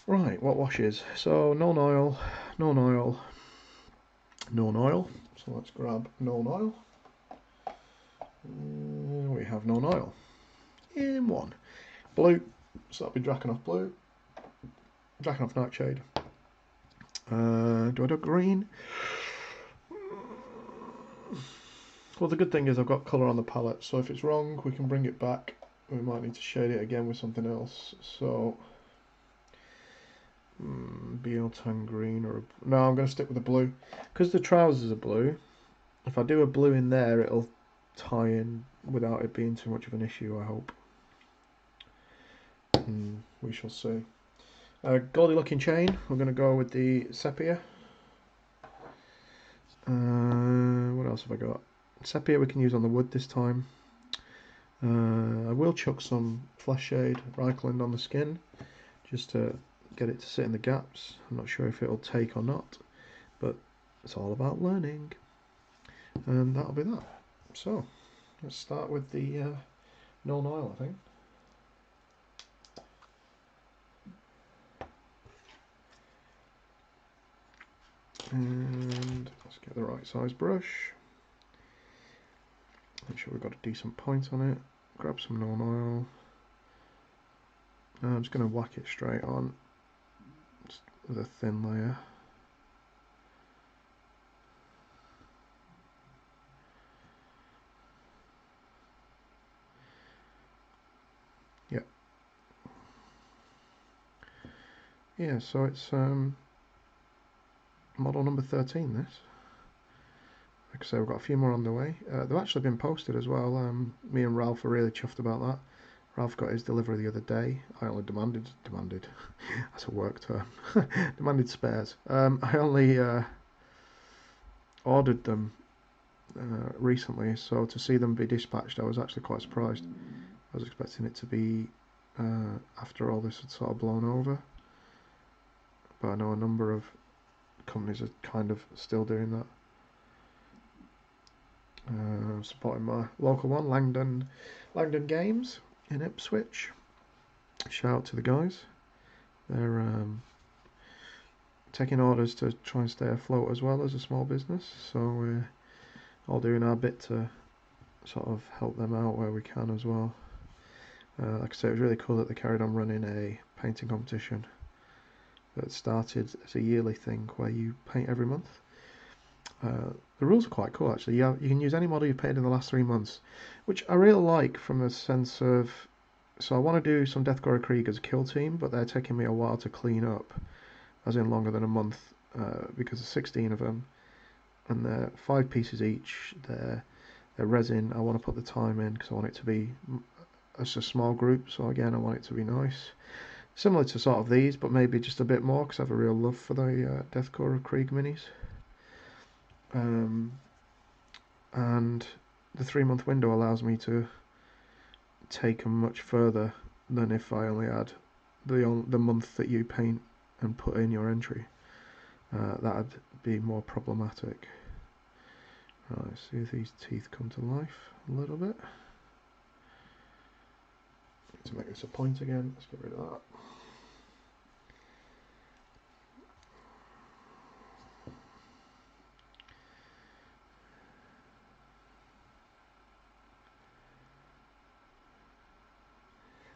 Right, what washes? So known oil, known oil, known oil. So let's grab known oil. We have known oil in one. Blue, so that'll be Drakenhof blue. Drakenhof nightshade. Do I do green? Well, the good thing is I've got colour on the palette, so if it's wrong, we can bring it back. We might need to shade it again with something else. So, Bealtan green or no, I'm going to stick with the blue because the trousers are blue. If I do a blue in there, it'll tie in without it being too much of an issue, I hope. We shall see. Gaudy looking chain, we're going to go with the sepia. What else have I got? Sepia we can use on the wood this time. I will chuck some flesh shade Reichland on the skin just to get it to sit in the gaps. I'm not sure if it'll take or not, but it's all about learning. And that'll be that. So let's start with the known oil, I think. And let's get the right size brush. Make sure we've got a decent point on it. Grab some known oil. I'm just going to whack it straight on just with a thin layer. Yep. Yeah, so it's model number 13 this. Like I say, we've got a few more on the way. They've actually been posted as well. Me and Ralph are really chuffed about that. Ralph got his delivery the other day. I only demanded, that's a work term, demanded spares. I only ordered them recently, so to see them be dispatched, I was actually quite surprised. I was expecting it to be after all this had sort of blown over. But I know a number of companies are kind of still doing that. Supporting my local one, Langdon Games in Ipswich. Shout out to the guys. They're taking orders to try and stay afloat as well as a small business, so we're all doing our bit to sort of help them out where we can as well. Like I say, it was really cool that they carried on running a painting competition that started as a yearly thing where you paint every month. The rules are quite cool actually. You can use any model you've painted in the last 3 months, which I really like from a sense of, so I want to do some Deathcore Krieg as a kill team, but they're taking me a while to clean up, as in longer than a month, because there's 16 of them, and they're 5 pieces each. They're resin. I want to put the time in because I want it to be as a small group, so again I want it to be nice. Similar to sort of these, but maybe just a bit more because I have a real love for the Deathcore Krieg minis. And the 3-month window allows me to take them much further than if I only had the month that you paint and put in your entry. that'd be more problematic. Right, see if these teeth come to life a little bit. To make this a point again, let's get rid of that.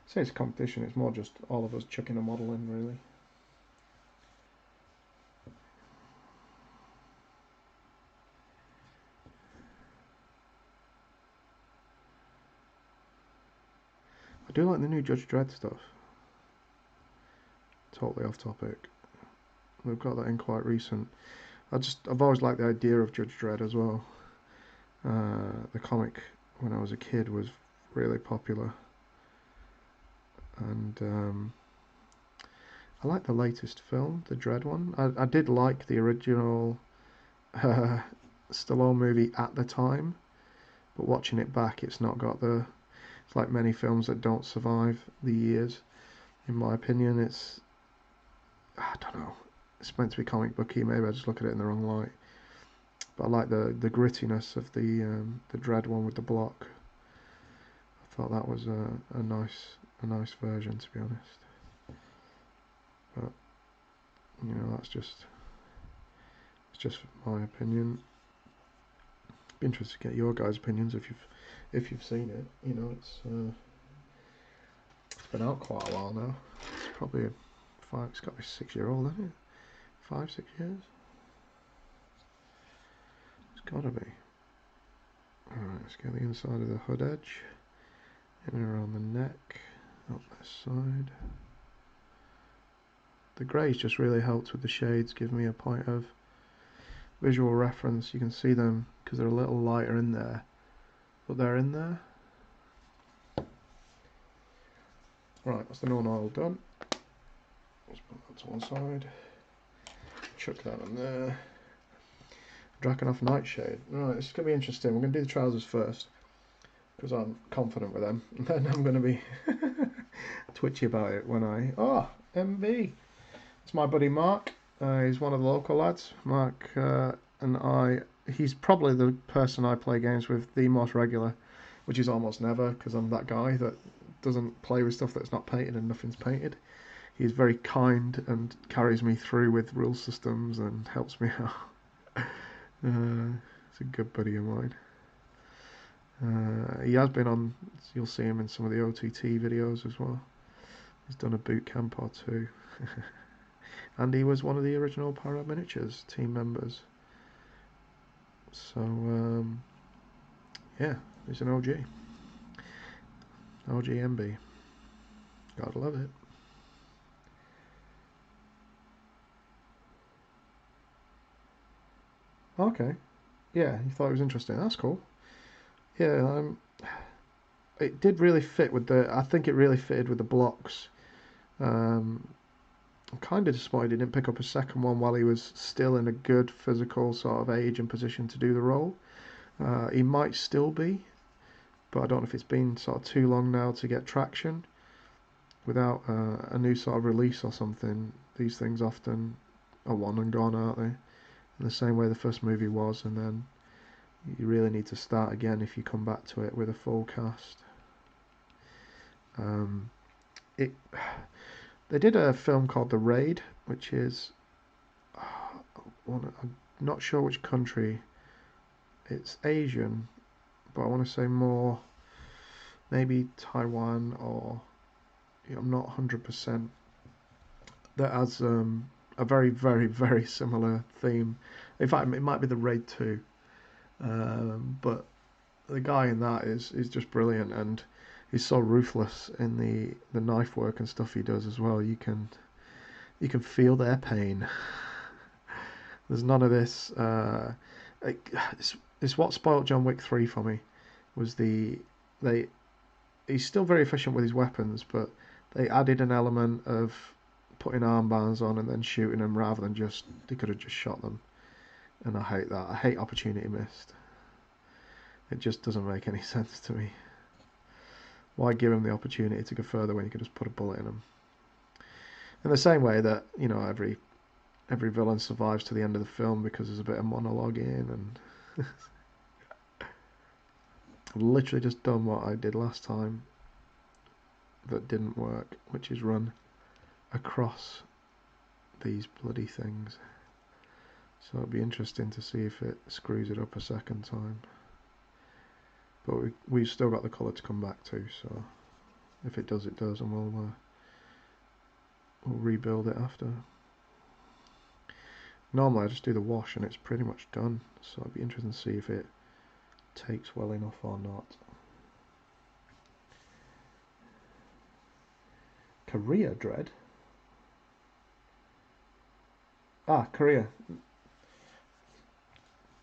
Say it's a competition, it's more just all of us chucking a model in, really. I do like the new Judge Dredd stuff. Totally off topic. We've got that in quite recent. I've always liked the idea of Judge Dredd as well. The comic when I was a kid was really popular, and I like the latest film, the Dredd one. I did like the original Stallone movie at the time, but watching it back, it's not got the. It's like many films that don't survive the years. In my opinion, I don't know. It's meant to be comic booky. Maybe I just look at it in the wrong light. But I like the grittiness of the Dredd one with the block. I thought that was a nice version, to be honest. But that's just my opinion. Be interested to get your guys' opinions if you've seen it. It's been out quite a while now. It's probably it's got to be 6-year-old, isn't it? 5-6 years. It's got to be. Alright, let's get the inside of the hood edge. In and around the neck, up this side. The greys just really helped with the shades, give me a point of visual reference. You can see them because they're a little lighter in there, but they're in there. Right, that's the non-oil done. Let's put that to one side. Chuck that in there. Drakenhof Nightshade. Right, this is going to be interesting. We're going to do the trousers first, because I'm confident with them. And then I'm going to be twitchy about it when MB. It's my buddy Mark. He's one of the local lads. Mark and I, he's probably the person I play games with the most regular, which is almost never, because I'm that guy that doesn't play with stuff that's not painted and nothing's painted. He's very kind and carries me through with rule systems and helps me out. He's a good buddy of mine. He has been on, you'll see him in some of the OTT videos as well. He's done a boot camp or two. And he was one of the original Para Miniatures team members. So, yeah, he's an OG. OG MB. Gotta love it. Okay. Yeah, you thought it was interesting. That's cool. Yeah, it did really fit with I think it really fitted with the blocks. I'm kind of disappointed he didn't pick up a second one while he was still in a good physical sort of age and position to do the role. He might still be, but I don't know if it's been sort of too long now to get traction. Without a new sort of release or something, these things often are one and gone, aren't they? In the same way the first movie was, and then you really need to start again if you come back to it with a full cast. They did a film called The Raid, which is I'm not sure which country. It's Asian, but I want to say more maybe Taiwan, or I'm not 100%. That has a very, very, very similar theme. In fact, it might be The Raid 2. But the guy in that is just brilliant, and he's so ruthless in the knife work and stuff he does as well. You can feel their pain. There's none of this. It's what spoilt John Wick 3 for me. Was he's still very efficient with his weapons, but they added an element of putting armbands on and then shooting them rather than they could have just shot them. And I hate that. I hate opportunity missed. It just doesn't make any sense to me. Why give him the opportunity to go further when you could just put a bullet in him? In the same way that, every every villain survives to the end of the film because there's a bit of monologue in, and I've literally just done what I did last time that didn't work, which is run across these bloody things. So it'll be interesting to see if it screws it up a second time. But we've still got the colour to come back to, so if it does, it does, and we'll rebuild it after. Normally I just do the wash and it's pretty much done, so it'll be interesting to see if it takes well enough or not. Korea Dread? Ah, Korea.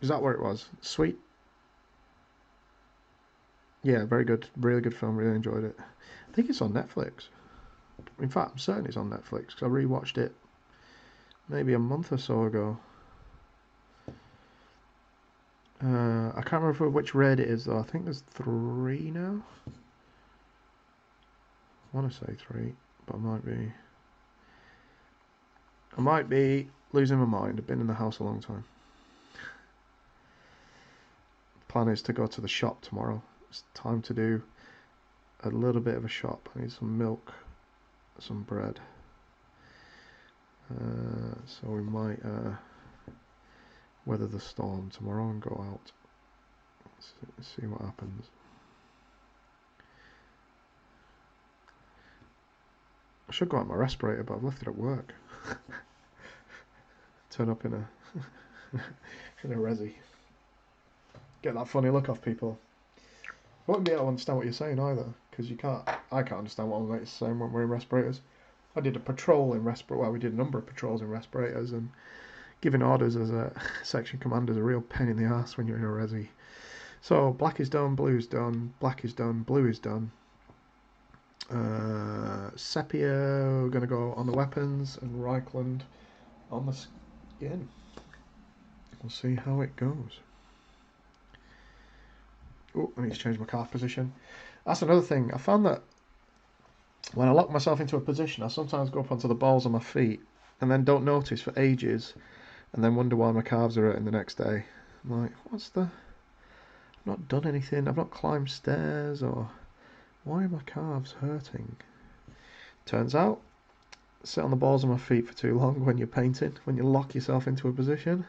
Is that where it was? Sweet. Yeah, very good. Really good film. Really enjoyed it. I think it's on Netflix. In fact, I'm certain it's on Netflix because I rewatched it maybe a month or so ago. I can't remember which raid it is though. I think there's 3 now. I want to say 3, but I might be losing my mind. I've been in the house a long time. The plan is to go to the shop tomorrow. It's time to do a little bit of a shop. I need some milk, some bread. So we might weather the storm tomorrow and go out. See what happens. I should go out my respirator, but I've left it at work. Turn up in a in a resi. Get that funny look off people. I won't be able to understand what you're saying either, because I can't understand what I'm saying when we're in respirators. I did a patrol in respirator. Well, we did a number of patrols in respirators, and giving orders as a section commander is a real pain in the ass when you're in a resi. So black is done, blue is done, black is done, blue is done. Sepia, we're going to go on the weapons, and Reichland on the skin. We'll see how it goes. Oh, I need to change my calf position. That's another thing. I found that when I lock myself into a position, I sometimes go up onto the balls of my feet and then don't notice for ages, and then wonder why my calves are hurting the next day. I'm like, I've not done anything. I've not climbed stairs, or why are my calves hurting? Turns out, sit on the balls of my feet for too long when you're painting, when you lock yourself into a position,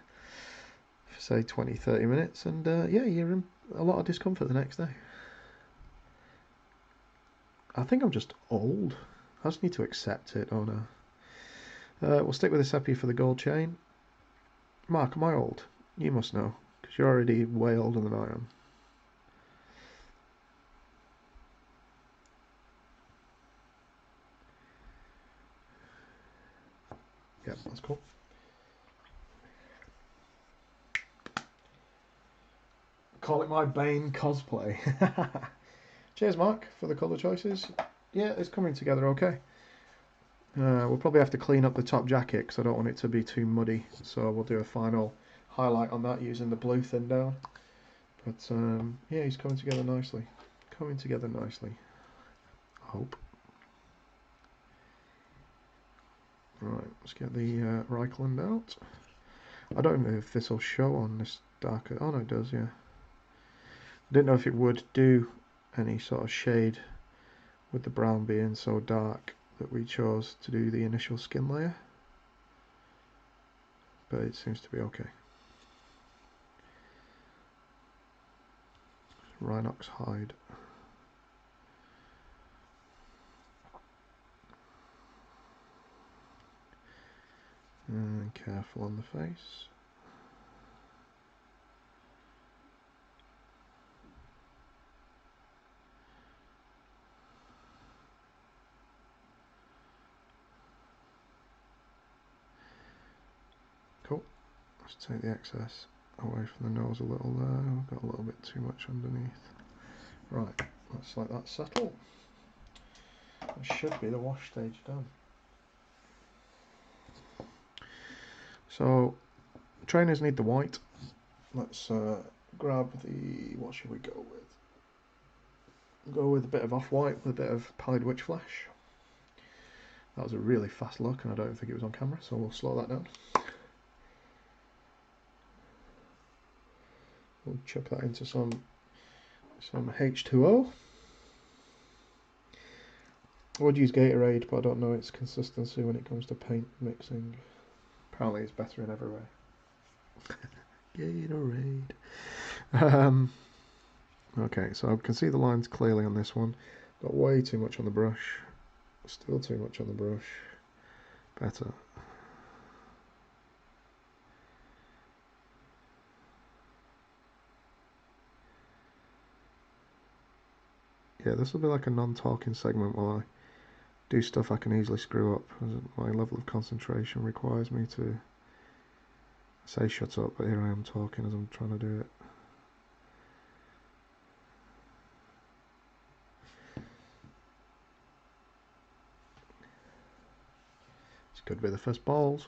for say 20-30 minutes, and yeah, you're in a lot of discomfort the next day. I think I'm just old. I just need to accept it, don't I? We'll stick with the sepia for the gold chain. Mark, am I old? You must know, because you're already way older than I am. Yep, that's cool. Call it my Bane cosplay. Cheers, Mark, for the colour choices. Yeah, it's coming together okay. We'll probably have to clean up the top jacket because I don't want it to be too muddy. So we'll do a final highlight on that using the blue thin down. But yeah, he's coming together nicely. Coming together nicely. I hope. Right, let's get the Reichland out. I don't know if this will show on this darker. Oh no, it does, yeah. I didn't know if it would do any sort of shade with the brown being so dark that we chose to do the initial skin layer, but it seems to be okay. Rhinox hide. And careful on the face. Cool. Let's take the excess away from the nose a little there. We've got a little bit too much underneath. Right, let's let that settle. That should be the wash stage done. So, trainers need the white. Let's grab the, what should we go with? Go with a bit of off-white with a bit of pallid witch flesh. That was a really fast look, and I don't think it was on camera, so we'll slow that down. We'll chuck that into some H2O. I would use Gatorade, but I don't know its consistency when it comes to paint mixing. Apparently it's better in every way. Gatorade. Okay, so I can see the lines clearly on this one. Got way too much on the brush. Still too much on the brush. Better. Yeah, this will be like a non-talking segment while I do stuff I can easily screw up. My level of concentration requires me to say shut up, but here I am talking as I'm trying to do it. This could be the first balls.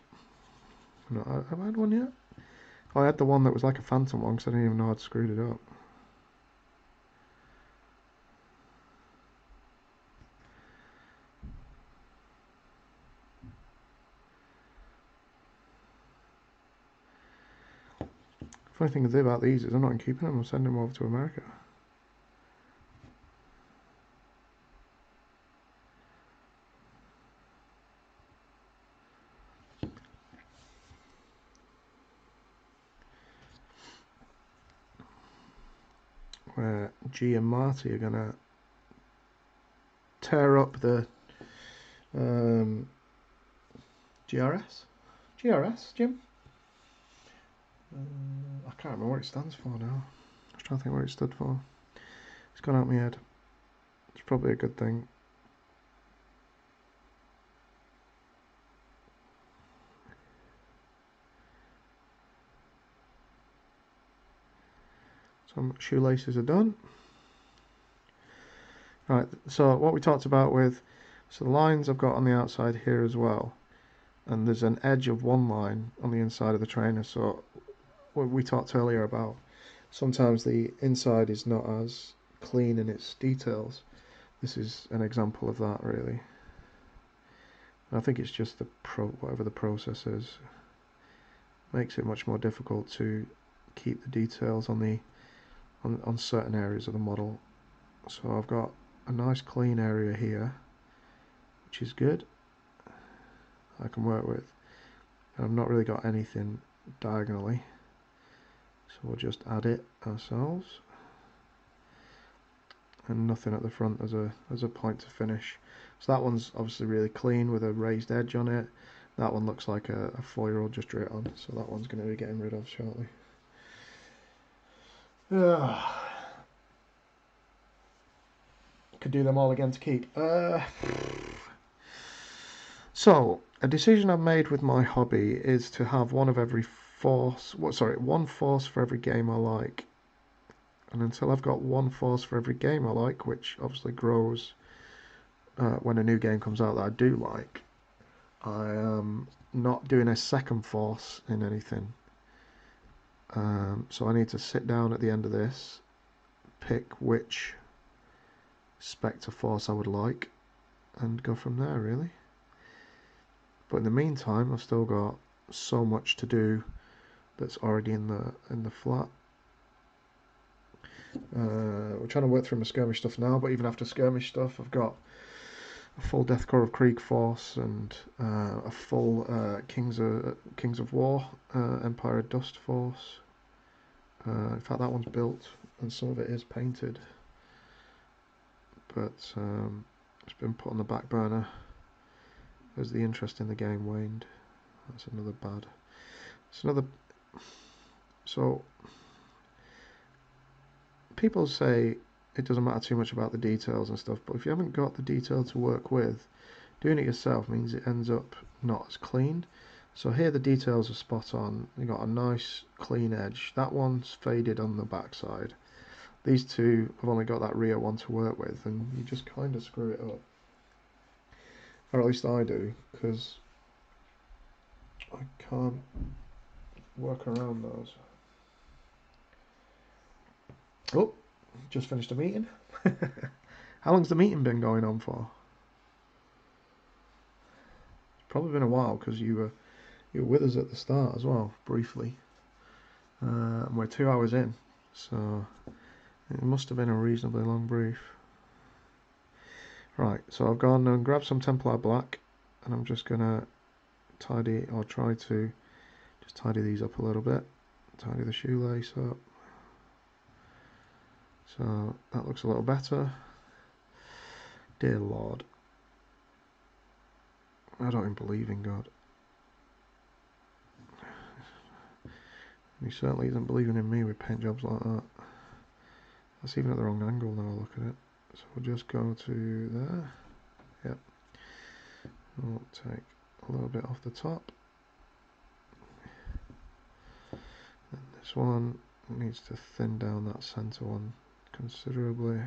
No, have I had one yet? Oh, I had the one that was like a phantom one because I didn't even know I'd screwed it up. Funny thing to do about these is I'm not keeping them, I'm sending them over to America. Where G and Marty are gonna tear up the GRS? GRS, Jim? I can't remember what it stands for now. I was trying to think what it stood for. It's gone out of my head. It's probably a good thing. Some shoelaces are done. Right, so what we talked about with, so the lines I've got on the outside here as well, and there's an edge of one line on the inside of the trainer, so what we talked earlier about, sometimes the inside is not as clean in its details. This is an example of that, really. I think it's just whatever the process is makes it much more difficult to keep the details on certain areas of the model. So I've got a nice clean area here, which is good. I can work with. And I've not really got anything diagonally, so we'll just add it ourselves. And nothing at the front as a point to finish. So that one's obviously really clean with a raised edge on it. That one looks like a 4-year-old just drew it on, so that one's going to be getting rid of shortly. Could do them all again to keep. So a decision I've made with my hobby is to have one force for every game I like. And until I've got one force for every game I like, which obviously grows when a new game comes out that I do like, I am not doing a second force in anything. So I need to sit down at the end of this, pick which Spectre force I would like, and go from there, really. But in the meantime, I've still got so much to do that's already in the flat. We're trying to work through my skirmish stuff now, but even after skirmish stuff, I've got a full Deathcore of Krieg force and a full Kings of War, Empire of Dust force. In fact, that one's built, and some of it is painted, but it's been put on the back burner as the interest in the game waned. That's another bad. So people say it doesn't matter too much about the details and stuff, but if you haven't got the detail to work with, doing it yourself means it ends up not as clean. So here the details are spot on. You got a nice clean edge. That one's faded on the back side. These two have only got that rear one to work with, and you just kind of screw it up. Or at least I do, because I can't work around those. Oh, just finished a meeting. How long's the meeting been going on for? probably been a while because you were with us at the start as well, briefly. And we're 2 hours in, so it must have been a reasonably long brief. Right, so I've gone and grabbed some Templar Black, and I'm just gonna tidy, or try to just tidy these up a little bit. Tidy the shoelace up. So that looks a little better. Dear Lord. I don't even believe in God. He certainly isn't believing in me with paint jobs like that. That's even at the wrong angle now I look at it. So we'll just go to there. Yep. We'll take a little bit off the top. And this one needs to thin down that centre one considerably.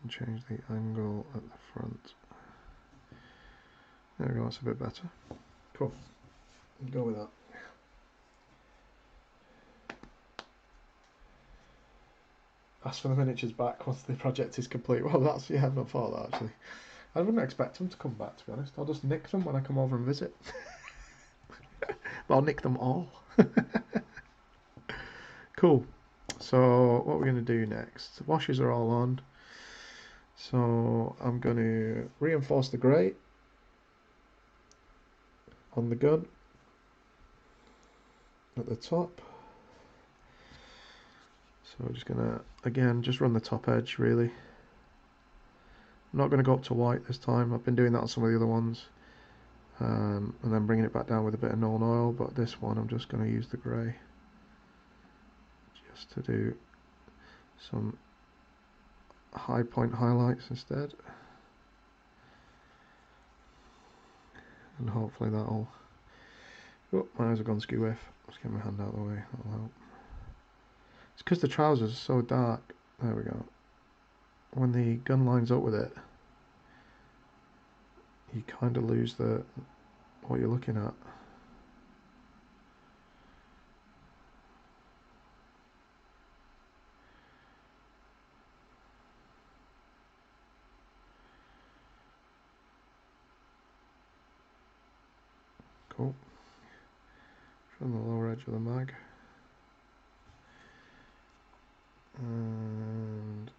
And change the angle at the front. There we go, that's a bit better. Cool. Go with that. Ask for the miniatures back once the project is complete. Well, that's, yeah, I've not thought of that actually. I wouldn't expect them to come back, to be honest. I'll just nick them when I come over and visit. But I'll nick them all. Cool. So what we're going to do next. Washes are all on. So I'm going to reinforce the grey on the gun at the top. So we're just going to, again, just run the top edge really. I'm not going to go up to white this time. I've been doing that on some of the other ones. And then bringing it back down with a bit of Nuln Oil, but this one I'm just going to use the grey just to do some high point highlights instead, and hopefully that'll, oh, my eyes have gone skew if, let's get my hand out of the way, that'll help. It's because the trousers are so dark, there we go, when the gun lines up with it you kind of lose what you're looking at. Cool. From the lower edge of the mag. And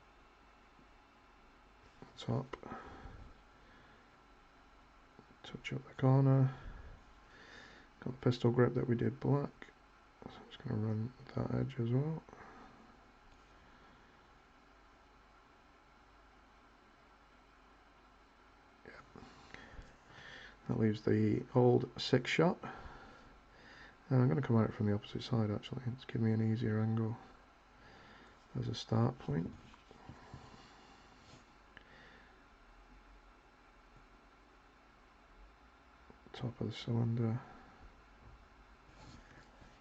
top. Touch up the corner. Got the pistol grip that we did black. So I'm just going to run that edge as well. Yep. That leaves the old 6-shot. And I'm going to come at it from the opposite side actually. It's give me an easier angle as a start point. Top of the cylinder.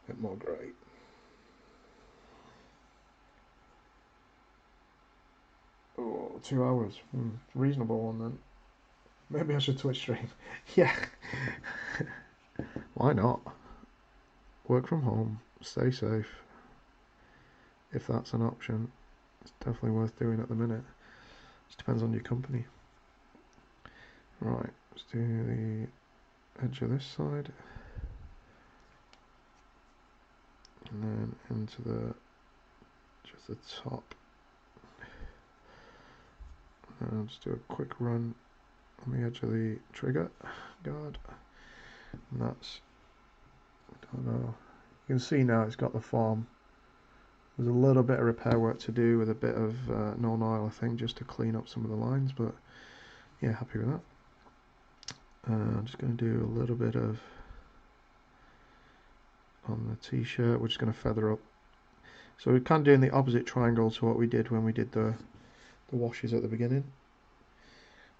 A bit more grey. Oh, 2 hours. Reasonable one then. Maybe I should Twitch stream. Yeah. Why not? Work from home. Stay safe. If that's an option. It's definitely worth doing at the minute. Just depends on your company. Right. Let's do the edge of this side. And then into just the top. And I'll just do a quick run on the edge of the trigger guard, and that's, I don't know, you can see now it's got the form. There's a little bit of repair work to do with a bit of Nuln Oil, I think, just to clean up some of the lines, but yeah, happy with that. I'm just going to do a little bit of on the t-shirt. We're just going to feather up, so we're kind of doing the opposite triangle to what we did when we did the washes at the beginning,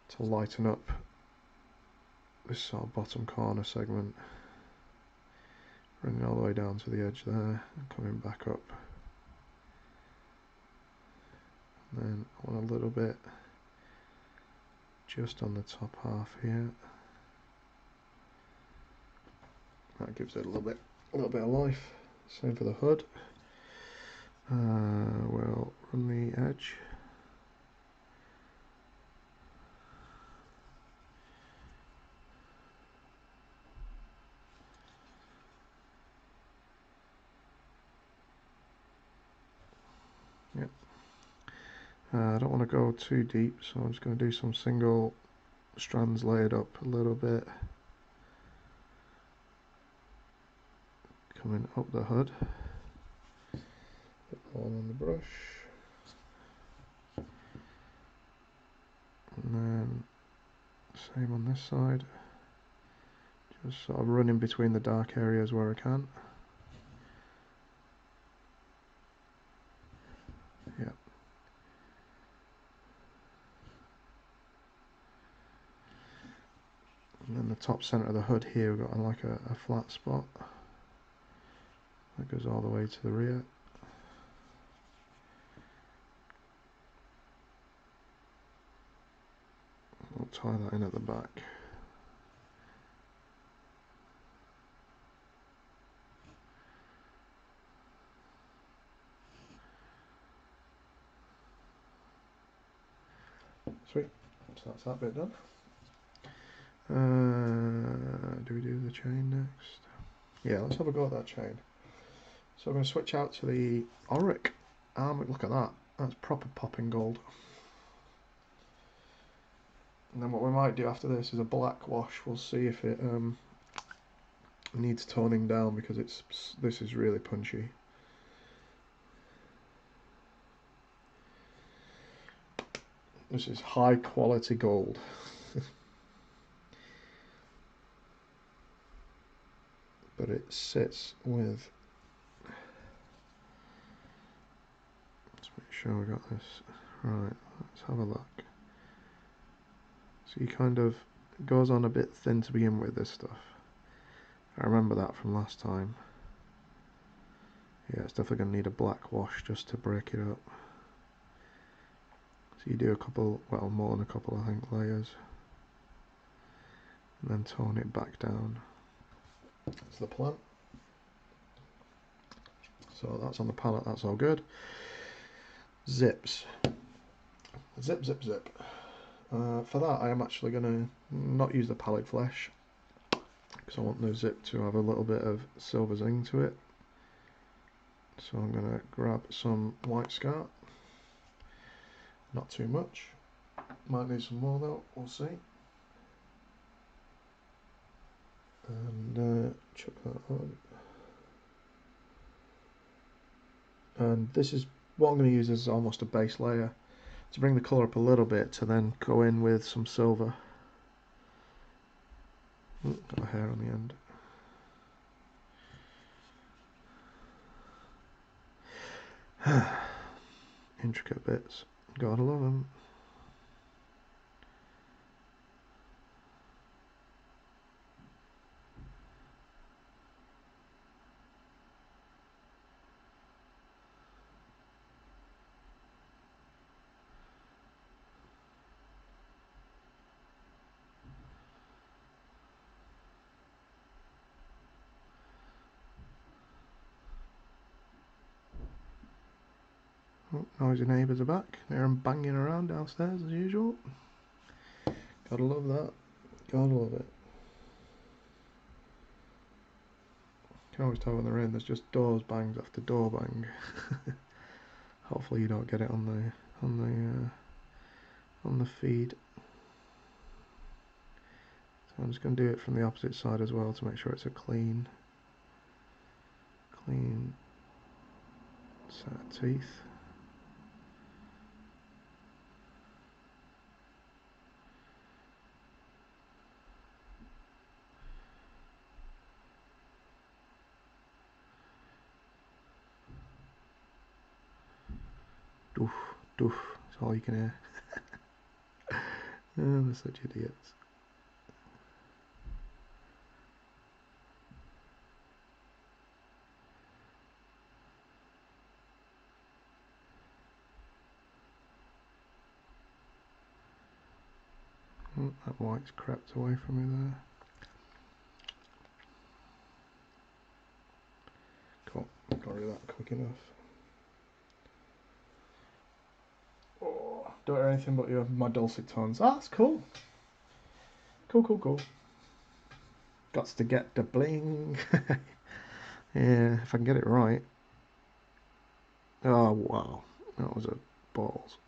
to lighten up this sort of bottom corner segment, running all the way down to the edge there and coming back up. And then I want a little bit just on the top half here. That gives it a little bit of life. Same for the hood. We'll run the edge. I don't want to go too deep, so I'm just going to do some single strands layered up a little bit. Coming up the hood. Put all on the brush. And then same on this side. Just sort of running between the dark areas where I can. Yep. And then the top centre of the hood here, we've got like a flat spot that goes all the way to the rear. I'll tie that in at the back. Sweet, so that's that bit done. Do we do the chain next? Yeah, let's have a go at that chain. So I'm going to switch out to the Auric arm. Look at that, that's proper popping gold. And then what we might do after this is a black wash. We'll see if it needs toning down, because this is really punchy. This is high quality gold. But it sits with, let's make sure we got this right. Let's have a look. So you kind of, it goes on a bit thin to begin with, this stuff. I remember that from last time. Yeah, it's definitely going to need a black wash just to break it up. So you do a couple, well, more than a couple, I think, layers, and then tone it back down. That's the plan. So that's on the palette, that's all good. Zips. Zip, zip, zip. For that I am actually going to not use the pallid flesh, because I want the zip to have a little bit of silver zing to it. So I'm going to grab some white scar. Not too much. Might need some more though, we'll see. And chuck that on. And this is what I'm going to use as almost a base layer to bring the colour up a little bit, to then go in with some silver. Ooh, got a hair on the end. Intricate bits, gotta love them. Oh, noisy neighbours are back. They're banging around downstairs as usual. Gotta love that. Gotta love it. You can always tell when they're in. There's just doors bangs after door bang. Hopefully you don't get it on the feed. So I'm just going to do it from the opposite side as well to make sure it's a clean set of teeth. Doof, doof, that's all you can hear. Oh, they're such idiots. Oh, that white's crept away from me there. Cool, got rid of that quick enough. Oh, don't hear anything but my dulcet tones. Ah, that's cool. Cool, cool, cool. Gots to get the bling. Yeah, if I can get it right. Oh, wow. That was a balls.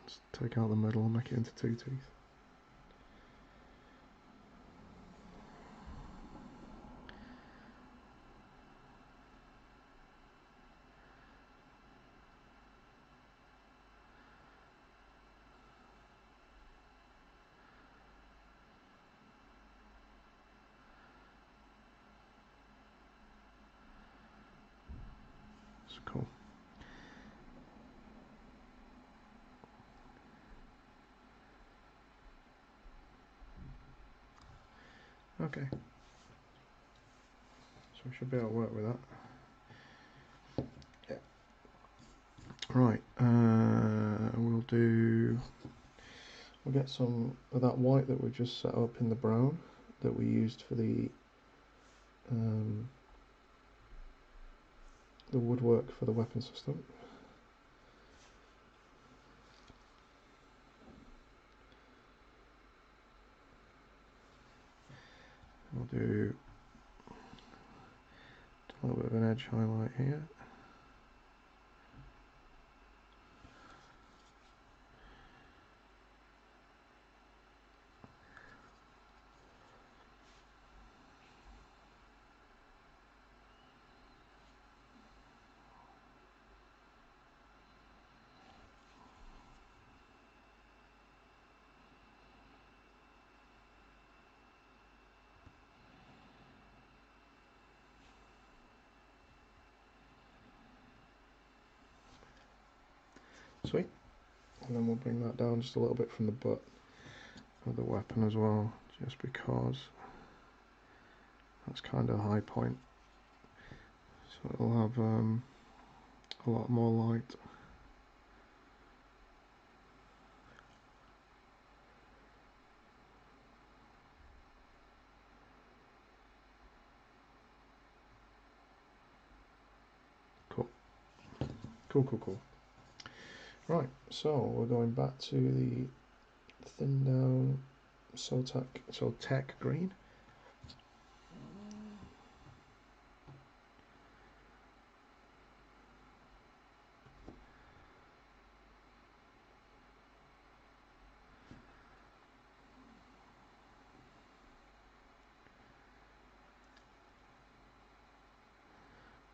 Let's take out the middle and make it into 2 teeth. It's cool. Okay. So we should be able to work with that. Yeah. Right. We'll get some of that white that we just set up in the brown that we used for the woodwork for the weapon system. We'll do a little bit of an edge highlight here. Sweet. And then we'll bring that down just a little bit from the butt of the weapon as well, just because that's kind of a high point. So it'll have a lot more light. Cool. Cool. Right, so we're going back to the thin down Tech green.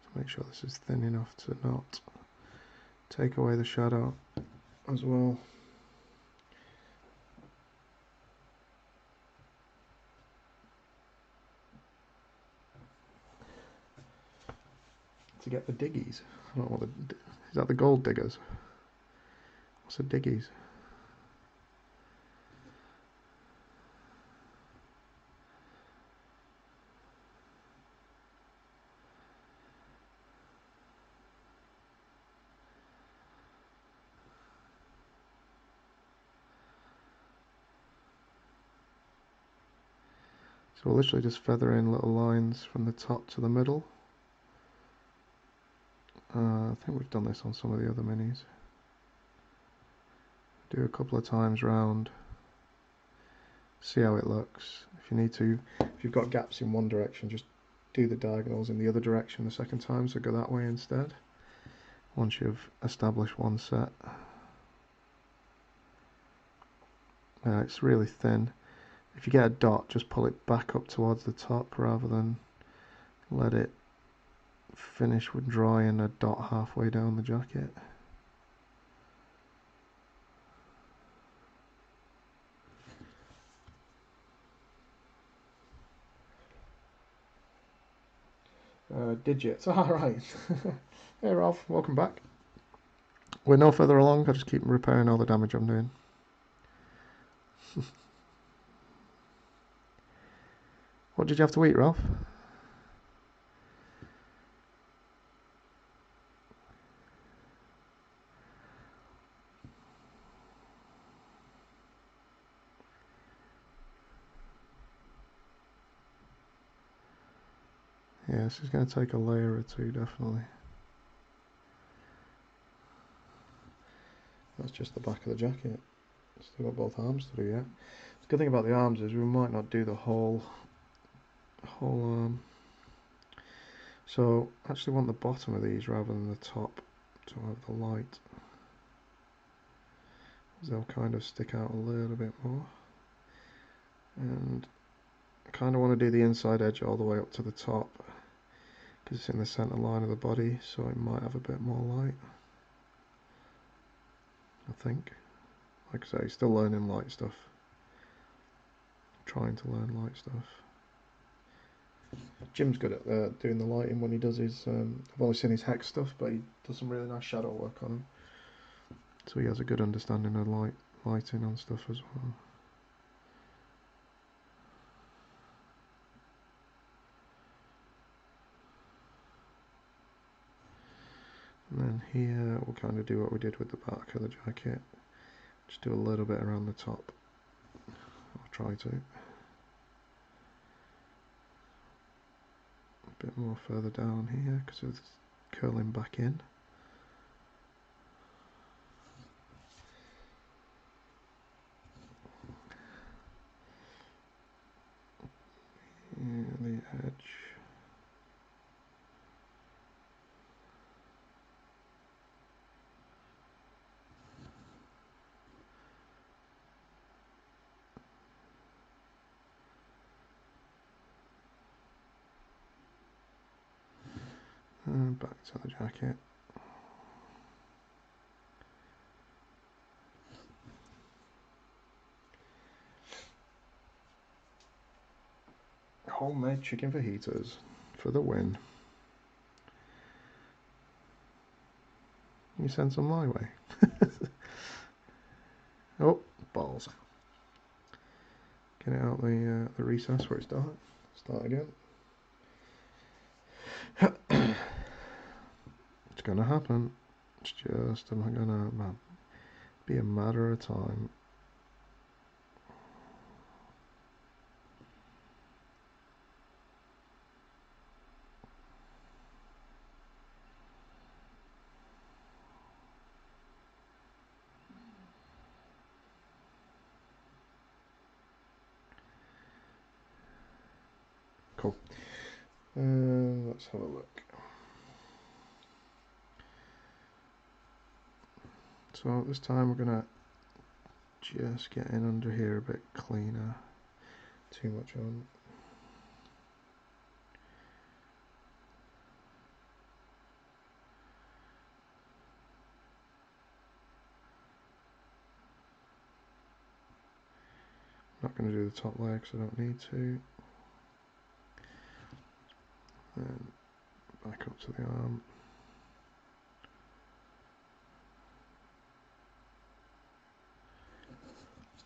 To make sure this is thin enough to not take away the shadow as well. To get the diggies. I don't know what is that the gold diggers? What's the diggies? So we'll literally just feather in little lines from the top to the middle. I think we've done this on some of the other minis. Do a couple of times round. See how it looks. If you need to, if you've got gaps in one direction, just do the diagonals in the other direction the second time, so go that way instead. Once you've established one set. It's really thin. If you get a dot, just pull it back up towards the top rather than let it finish with drawing a dot halfway down the jacket. Digits. Alright. Hey Ralph, welcome back. We're no further along, I just keep repairing all the damage I'm doing. What did you have to eat, Ralph? Yeah, this is going to take a layer or two, definitely. That's just the back of the jacket. Still got both arms to do yet. The good thing about the arms is we might not do the whole arm. So I actually want the bottom of these rather than the top to have the light. they'll kind of stick out a little bit more. And I kind of want to do the inside edge all the way up to the top because it's in the center line of the body, so it might have a bit more light, I think. Like I say, still learning light stuff. Trying to learn light stuff. Jim's good at doing the lighting when he does his, I've only seen his hex stuff, but he does some really nice shadow work on him. So he has a good understanding of lighting on stuff as well. And then here we'll kind of do what we did with the back of the jacket. Just do a little bit around the top. I'll try to. A bit more further down here because it's curling back in. Yeah, the edge. And back to the jacket. Homemade chicken fajitas for the win. You send some my way. Oh, balls. Get it out the recess where it's dark. Start again. It's gonna happen. It's just gonna be a matter of time. Cool. Let's have a look. So this time we're gonna just get in under here a bit cleaner. Too much on. Not going to do the top layer because I don't need to. Then back up to the arm.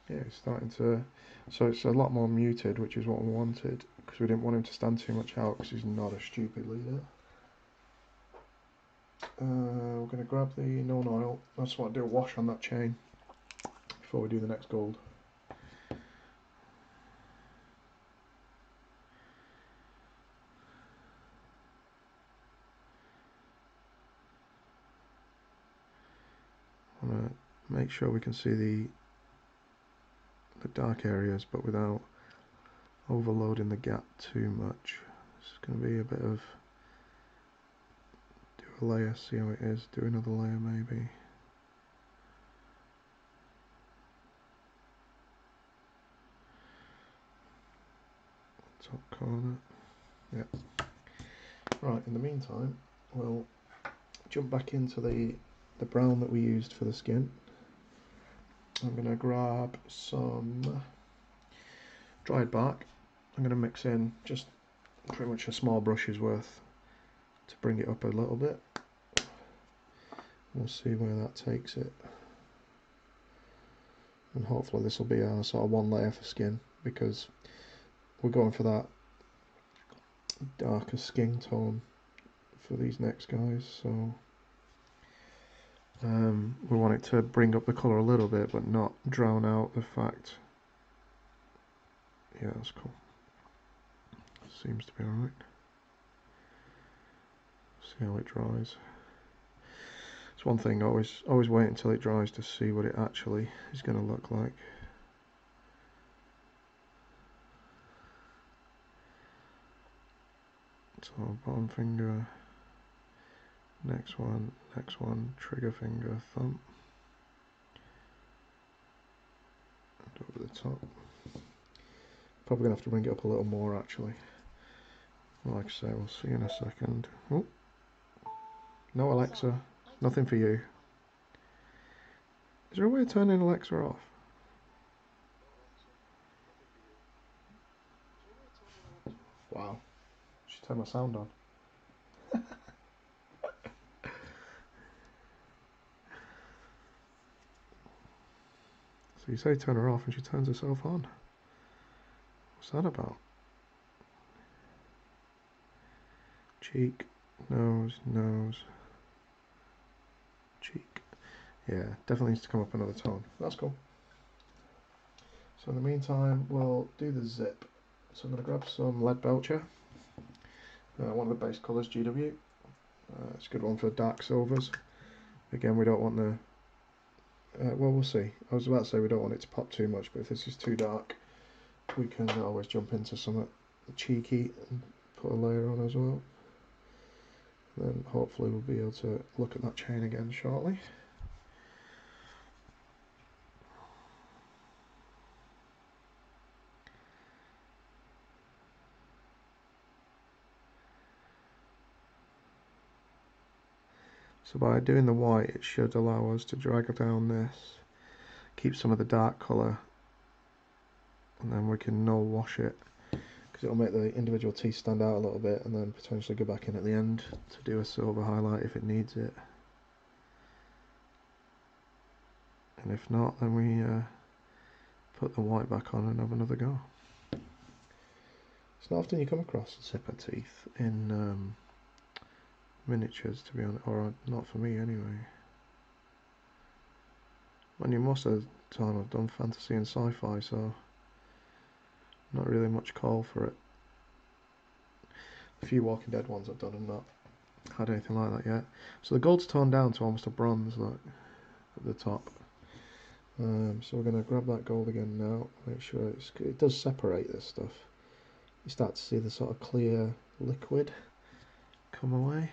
Yeah, it's starting to, so it's a lot more muted, which is what we wanted, because we didn't want him to stand too much out, because he's not a stupid leader. We're going to grab the known oil. I just want to do a wash on that chain before we do the next gold. I want to make sure we can see the dark areas, but without overloading the gap too much. It's going to be a bit of do a layer, see how it is, do another layer maybe. Top corner. Yeah. Right, in the meantime, we'll jump back into the brown that we used for the skin. I'm going to grab some dried bark. I'm going to mix in just pretty much a small brush's worth to bring it up a little bit. We'll see where that takes it. And hopefully this will be our sort of one layer for skin, because we're going for that darker skin tone for these next guys, so we want it to bring up the colour a little bit but not drown out the fact. Yeah, that's cool. Seems to be alright. See how it dries. It's one thing, always wait until it dries to see what it actually is going to look like. So bottom finger, next one, trigger finger, thumb. over the top. Probably gonna have to bring it up a little more actually. Like I say, we'll see in a second. Oh, no Alexa, nothing for you. Is there a way of turning Alexa off? Wow, she turned my sound on. So you say turn her off and she turns herself on. What's that about? Cheek, nose, nose, cheek. Yeah, definitely needs to come up another tone. That's cool. So in the meantime, we'll do the zip. So I'm going to grab some lead belcher. One of the base colours, GW. It's a good one for dark silvers. Again, we don't want the... well, we'll see. I was about to say we don't want it to pop too much, but if this is too dark, we can always jump into something cheeky and put a layer on as well. Then hopefully we'll be able to look at that chain again shortly. So by doing the white, it should allow us to drag down this, keep some of the dark colour, and then we can null wash it, because it'll make the individual teeth stand out a little bit, and then potentially go back in at the end to do a silver highlight if it needs it. And if not, then we put the white back on and have another go. It's not often you come across zipper teeth in miniatures, to be honest, or not for me anyway. I mean, most of the time I've done fantasy and sci-fi, so not really much call for it. A few Walking Dead ones I've done and not had anything like that yet. So the gold's toned down to almost a bronze, like at the top. So we're going to grab that gold again now, make sure it does separate this stuff. You start to see the sort of clear liquid come away.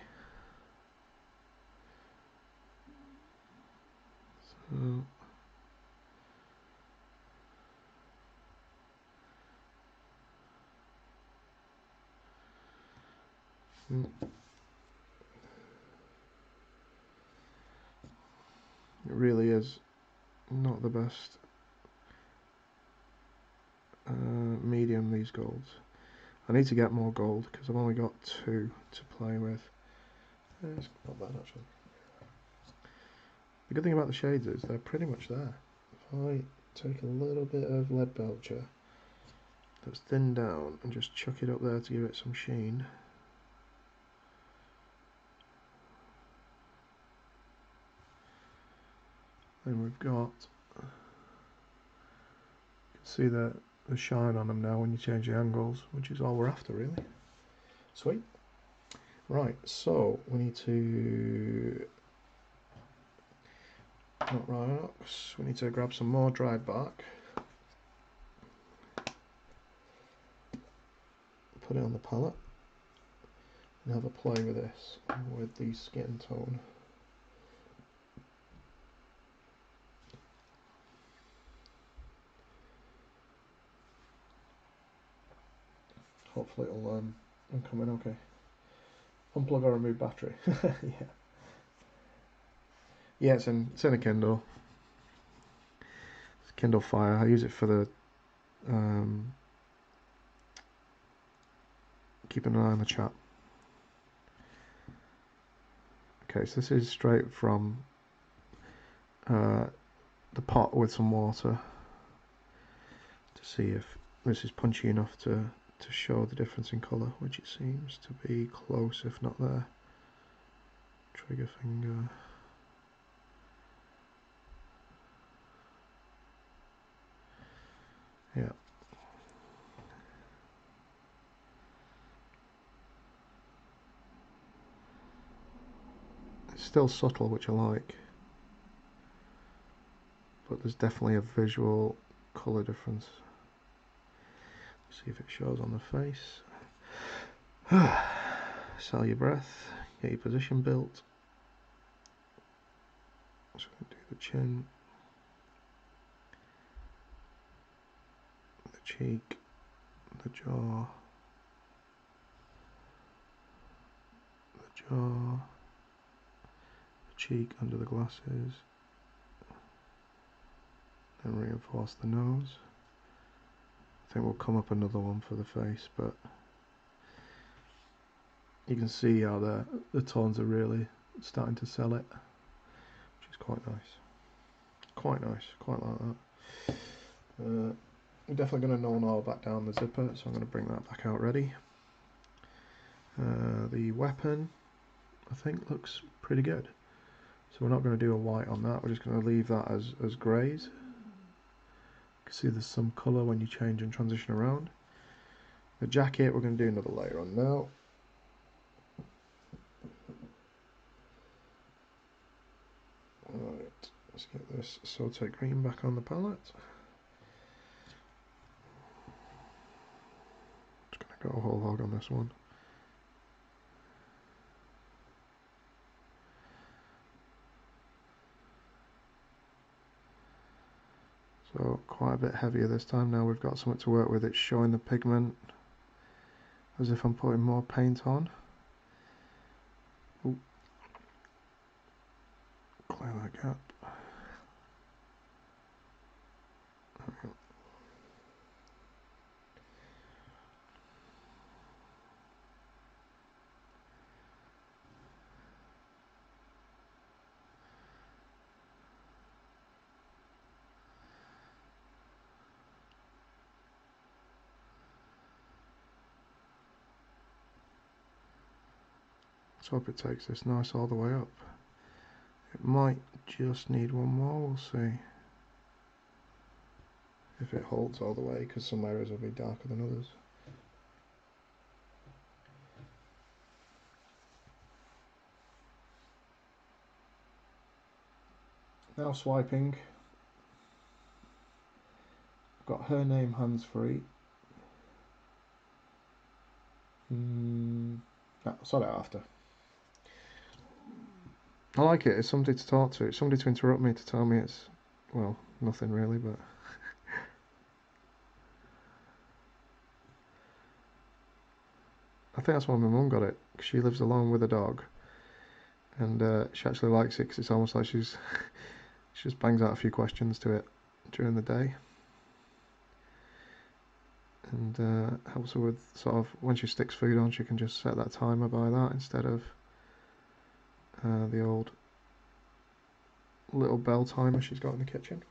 So it really is not the best medium, these golds. I need to get more gold because I've only got 2 to play with. It's not bad actually. The good thing about the shades is they're pretty much there. If I take a little bit of lead belcher that's thinned down and just chuck it up there to give it some sheen. Then we've got, you can see the shine on them now when you change the angles, which is all we're after really. Sweet. Right, so we need to, not rocks, we need to grab some more dried bark. Put it on the palette and have a play with this, with the skin tone. Hopefully it'll come in okay. Unplug or remove battery. Yeah. Yeah, it's in a Kindle. It's Kindle Fire. I use it for the keeping an eye on the chat. Okay, so this is straight from the pot with some water to see if this is punchy enough to show the difference in colour, which it seems to be close, if not there. Trigger finger. Yeah. It's still subtle, which I like, but there's definitely a visual colour difference. See if it shows on the face. Sell your breath, get your position built. So do the chin. cheek, the jaw, the cheek under the glasses, then reinforce the nose. I think we'll come up another one for the face, but you can see how the tones are really starting to sell it, which is quite nice. Quite nice, quite like that. I'm definitely going to null back down the zipper, so I'm going to bring that back out ready. The weapon, I think, looks pretty good. So we're not going to do a white on that, we're just going to leave that as greys. You can see there's some colour when you change and transition around. The jacket, we're going to do another layer on now. Alright, let's get this saute green back on the palette. Just going to go whole hog on this one. So quite a bit heavier this time. Now we've got something to work with. It's showing the pigment as if I'm putting more paint on. Ooh. Clear that gap. There we go. Let's hope it takes this nice all the way up. It might just need one more, we'll see. If it holds all the way, because some areas will be darker than others. Now swiping. I've got her name hands free. No, sort it out after. I like it. It's somebody to talk to. It's somebody to interrupt me to tell me it's, well, nothing really, but I think that's why my mum got it, because she lives alone with a dog, and she actually likes it because it's almost like she just bangs out a few questions to it during the day, and helps her with sort of when she sticks food on, she can just set that timer by that instead of the old little bell timer she's got in the kitchen.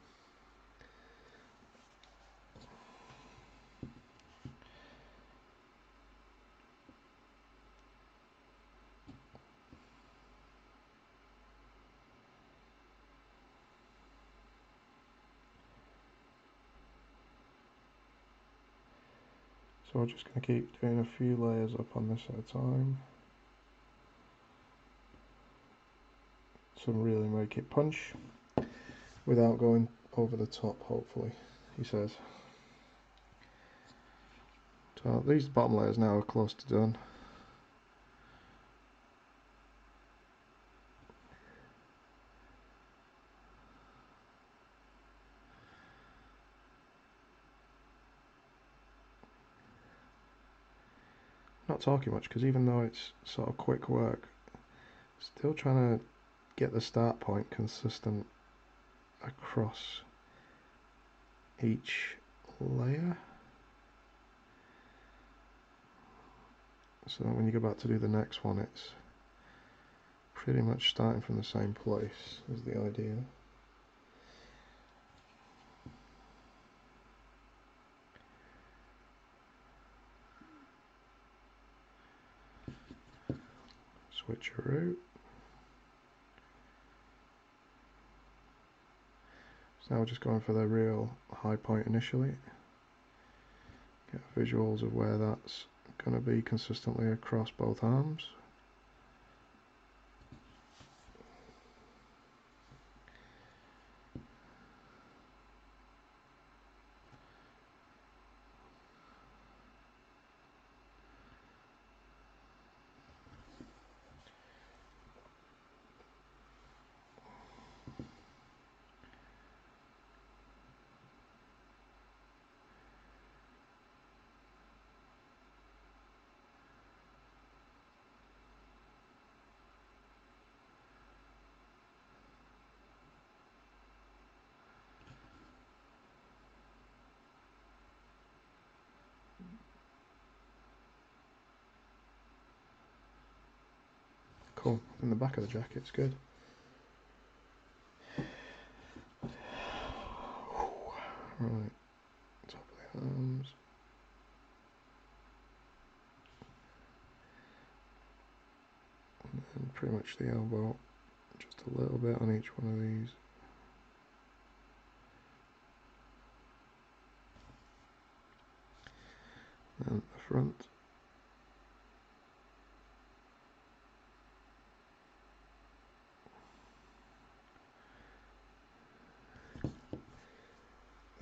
So we're just going to keep doing a few layers up on this at a time. So really make it punch without going over the top, hopefully, he says. So these bottom layers now are close to done. Not talking much because even though it's sort of quick work, still trying to get the start point consistent across each layer, so that when you go back to do the next one, it's pretty much starting from the same place is the idea. Switcheroo. So now we're just going for the real high point initially. Get visuals of where that's going to be consistently across both arms. cool. In the back of the jacket's good. Right, top of the arms. And pretty much the elbow, just a little bit on each one of these. And the front.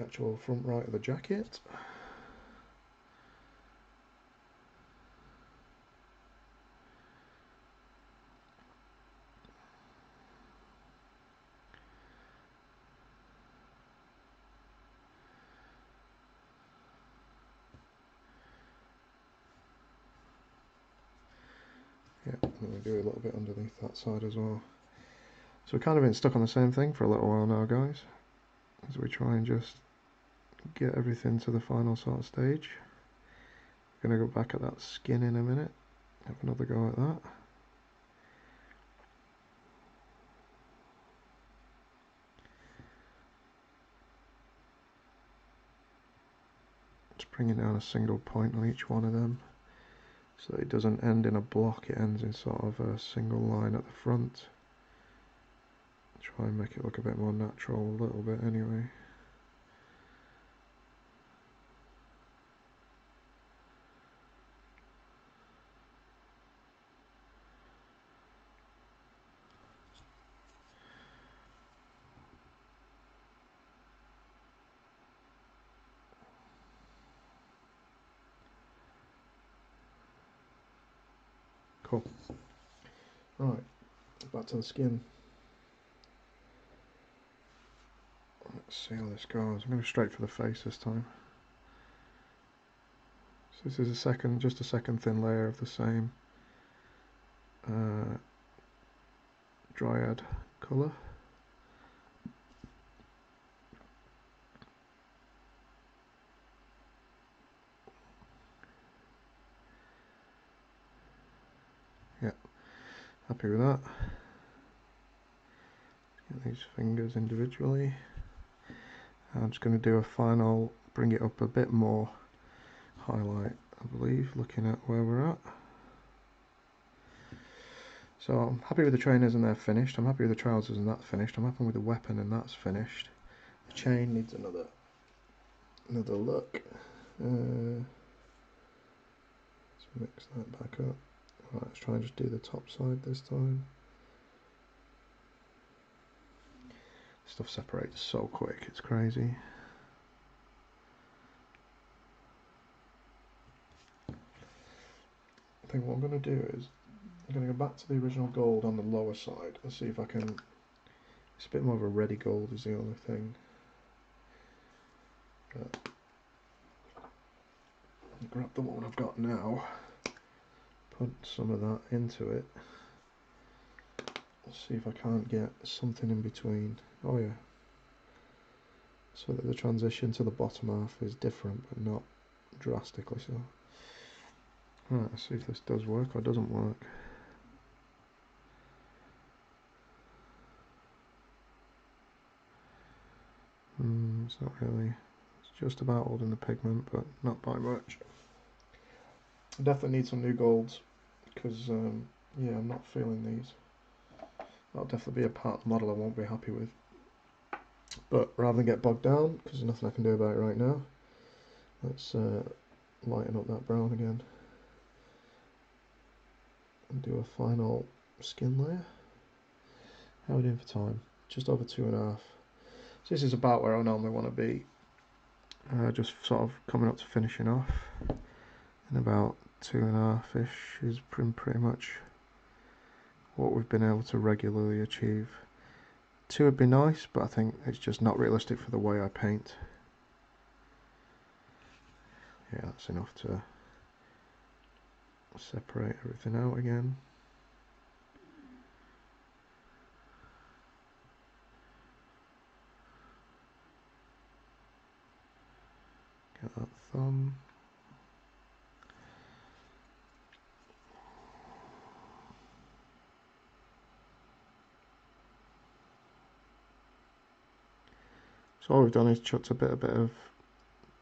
Actual front right of the jacket. Yeah, and then we do a little bit underneath that side as well. So we've kind of been stuck on the same thing for a little while now, guys, as we try and just get everything to the final sort of stage. We're going to go back at that skin in a minute, have another go at that. Just bringing down a single point on each one of them, so that it doesn't end in a block, it ends in sort of a single line at the front. Try and make it look a bit more natural, a little bit anyway. Cool. Right, back to the skin. Let's see how this goes. I'm going straight for the face this time. So this is just a second thin layer of the same dryad colour. Yeah, happy with that. Get these fingers individually. I'm just going to do a final, bring it up a bit more, highlight, I believe, looking at where we're at. So I'm happy with the trainers and they're finished. I'm happy with the trousers and that's finished. I'm happy with the weapon and that's finished. The chain needs another look. Let's mix that back up. Right, let's try and just do the top side this time. Stuff separates so quick, it's crazy. I think what I'm going to do is I'm going to go back to the original gold on the lower side and see if I can. It's a bit more of a ready gold is the only thing. Grab the one I've got now, put some of that into it. Let's see if I can't get something in between. Oh yeah. So that the transition to the bottom half is different but not drastically so. Right, let's see if this does work or doesn't work. It's not really. It's just about holding the pigment, but not by much. I definitely need some new golds because yeah, I'm not feeling these. That'll definitely be a part of the model I won't be happy with. But rather than get bogged down, because there's nothing I can do about it right now, let's lighten up that brown again and do a final skin layer. How are we doing for time? Just over 2.5. So this is about where I normally want to be. Just sort of coming up to finishing off. And about 2.5-ish is pretty much what we've been able to regularly achieve. 2 would be nice, but I think it's just not realistic for the way I paint. Yeah, that's enough to separate everything out again. Get that thumb. So all we've done is chucked a bit of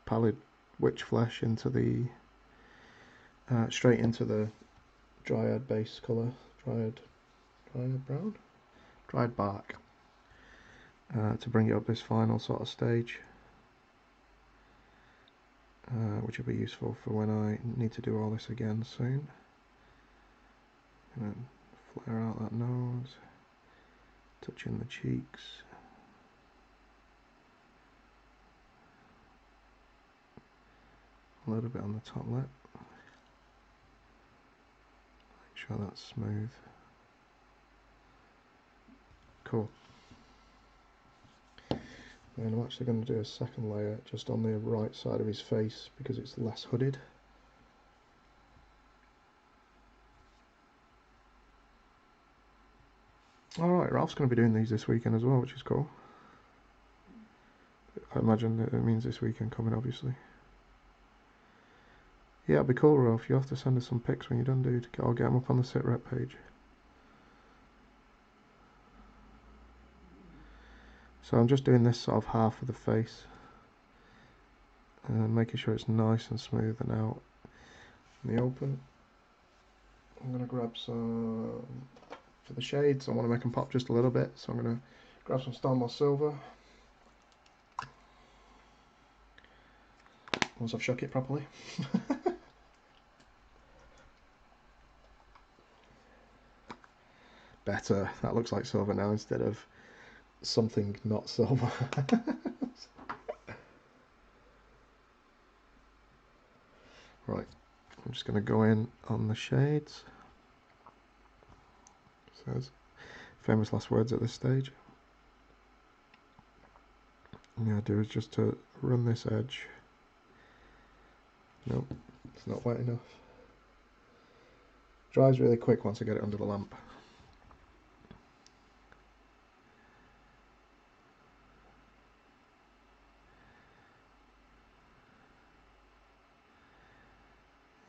pallid witch flesh into the straight into the dryad base colour, dryad brown, dried bark, to bring it up this final sort of stage, which will be useful for when I need to do all this again soon. And then flare out that nose, touching the cheeks. A little bit on the top lip. Make sure that's smooth. Cool. And I'm actually going to do a second layer just on the right side of his face because it's less hooded. Alright, Ralph's going to be doing these this weekend as well, which is cool. I imagine that it means this weekend coming, obviously. Yeah, it'd be cool, Ralph. You'll have to send us some pics when you're done, dude. I'll get them up on the SitRep page. So I'm just doing this sort of half of the face, and making sure it's nice and smooth and out in the open. I'm going to grab some, for the shades, I want to make them pop just a little bit, so I'm going to grab some Stonewall Silver. Once I've shook it properly. Better. That looks like silver now instead of something not silver. Right, I'm just going to go in on the shades. Says famous last words at this stage. And the idea is just to run this edge. Nope, it's not wet enough. Dries really quick once I get it under the lamp.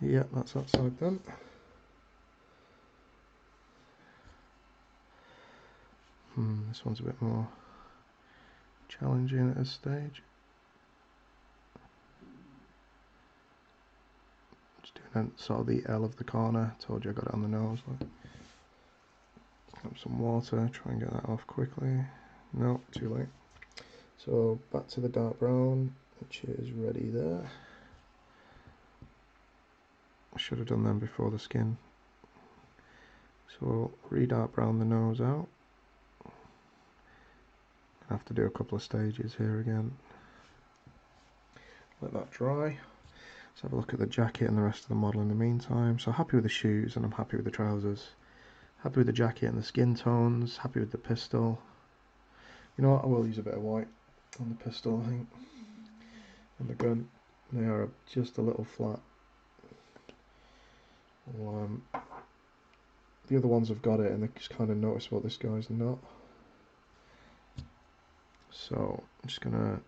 Yeah, that's that side done. This one's a bit more challenging at this stage. Just doing sort of the L of the corner. Told you I got it on the nose. Grab some water, try and get that off quickly. No, too late. So back to the dark brown, which is ready there. I should have done them before the skin. So re-dark brown the nose out. I have to do a couple of stages here again. Let that dry. Let's have a look at the jacket and the rest of the model in the meantime. So happy with the shoes and I'm happy with the trousers. Happy with the jacket and the skin tones. Happy with the pistol. You know what, I will use a bit of white on the pistol, I think. And the gun, they are just a little flat. Well, the other ones have got it and it's kind of noticeable, this guy's not. So I'm just going to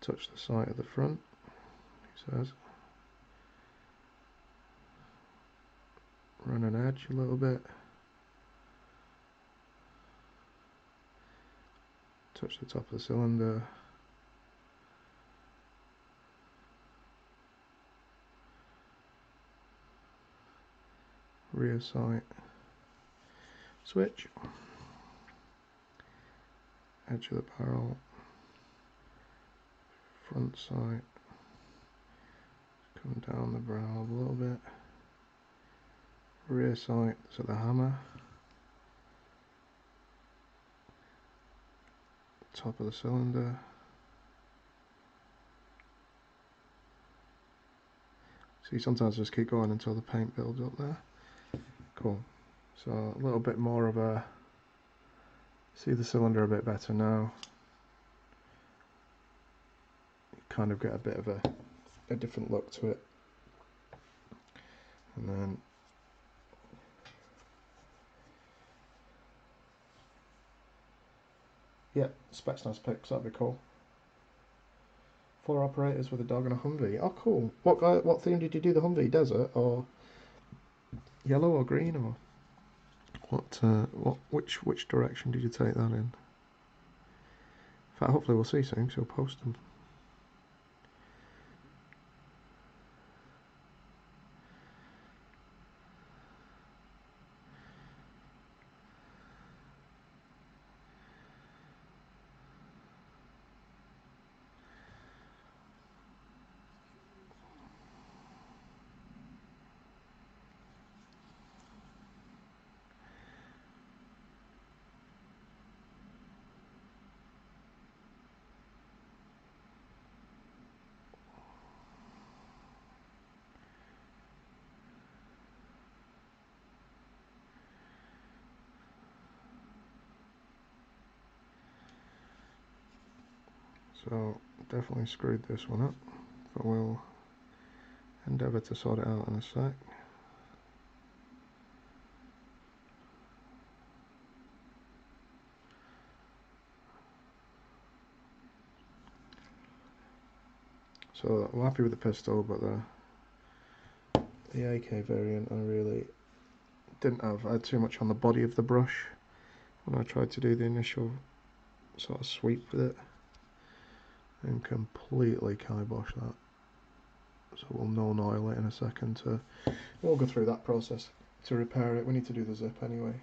touch the side of the front, he says. Run an edge a little bit. Touch the top of the cylinder. Rear sight. Switch. Edge of the barrel. Front sight. Come down the barrel a little bit. Rear sight, so the hammer. Top of the cylinder. See, sometimes I just keep going until the paint builds up there. Cool. So a little bit more of a, see the cylinder a bit better now. You kind of get a bit of a different look to it. And then yeah, specs nice pics, that'd be cool. 4 operators with a dog and a Humvee. Oh, cool. What theme did you do the Humvee? Desert or yellow or green or what? Which direction did you take that in? fact, hopefully we'll see soon, so we'll post them. So definitely screwed this one up, but we'll endeavour to sort it out in a sec. So I'm happy with the pistol, but the AK variant I really didn't have. I had too much on the body of the brush when I tried to do the initial sort of sweep with it, and completely kibosh that. So we'll non-oil it in a second. We'll go through that process to repair it. We need to do the zip anyway.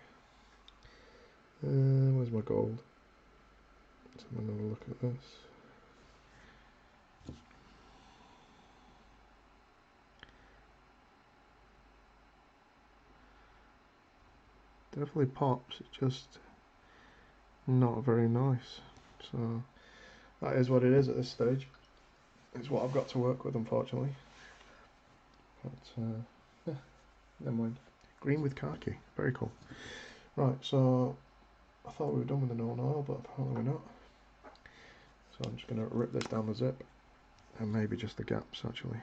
Where's my gold? Let's have another look at this. Definitely pops, it's just not very nice. So that is what it is at this stage. It's what I've got to work with, unfortunately. But yeah, never mind. Green with khaki, very cool. Right, so I thought we were done with the non-oil, but apparently we're not. So I'm just going to rip this down the zip, and maybe just the gaps actually.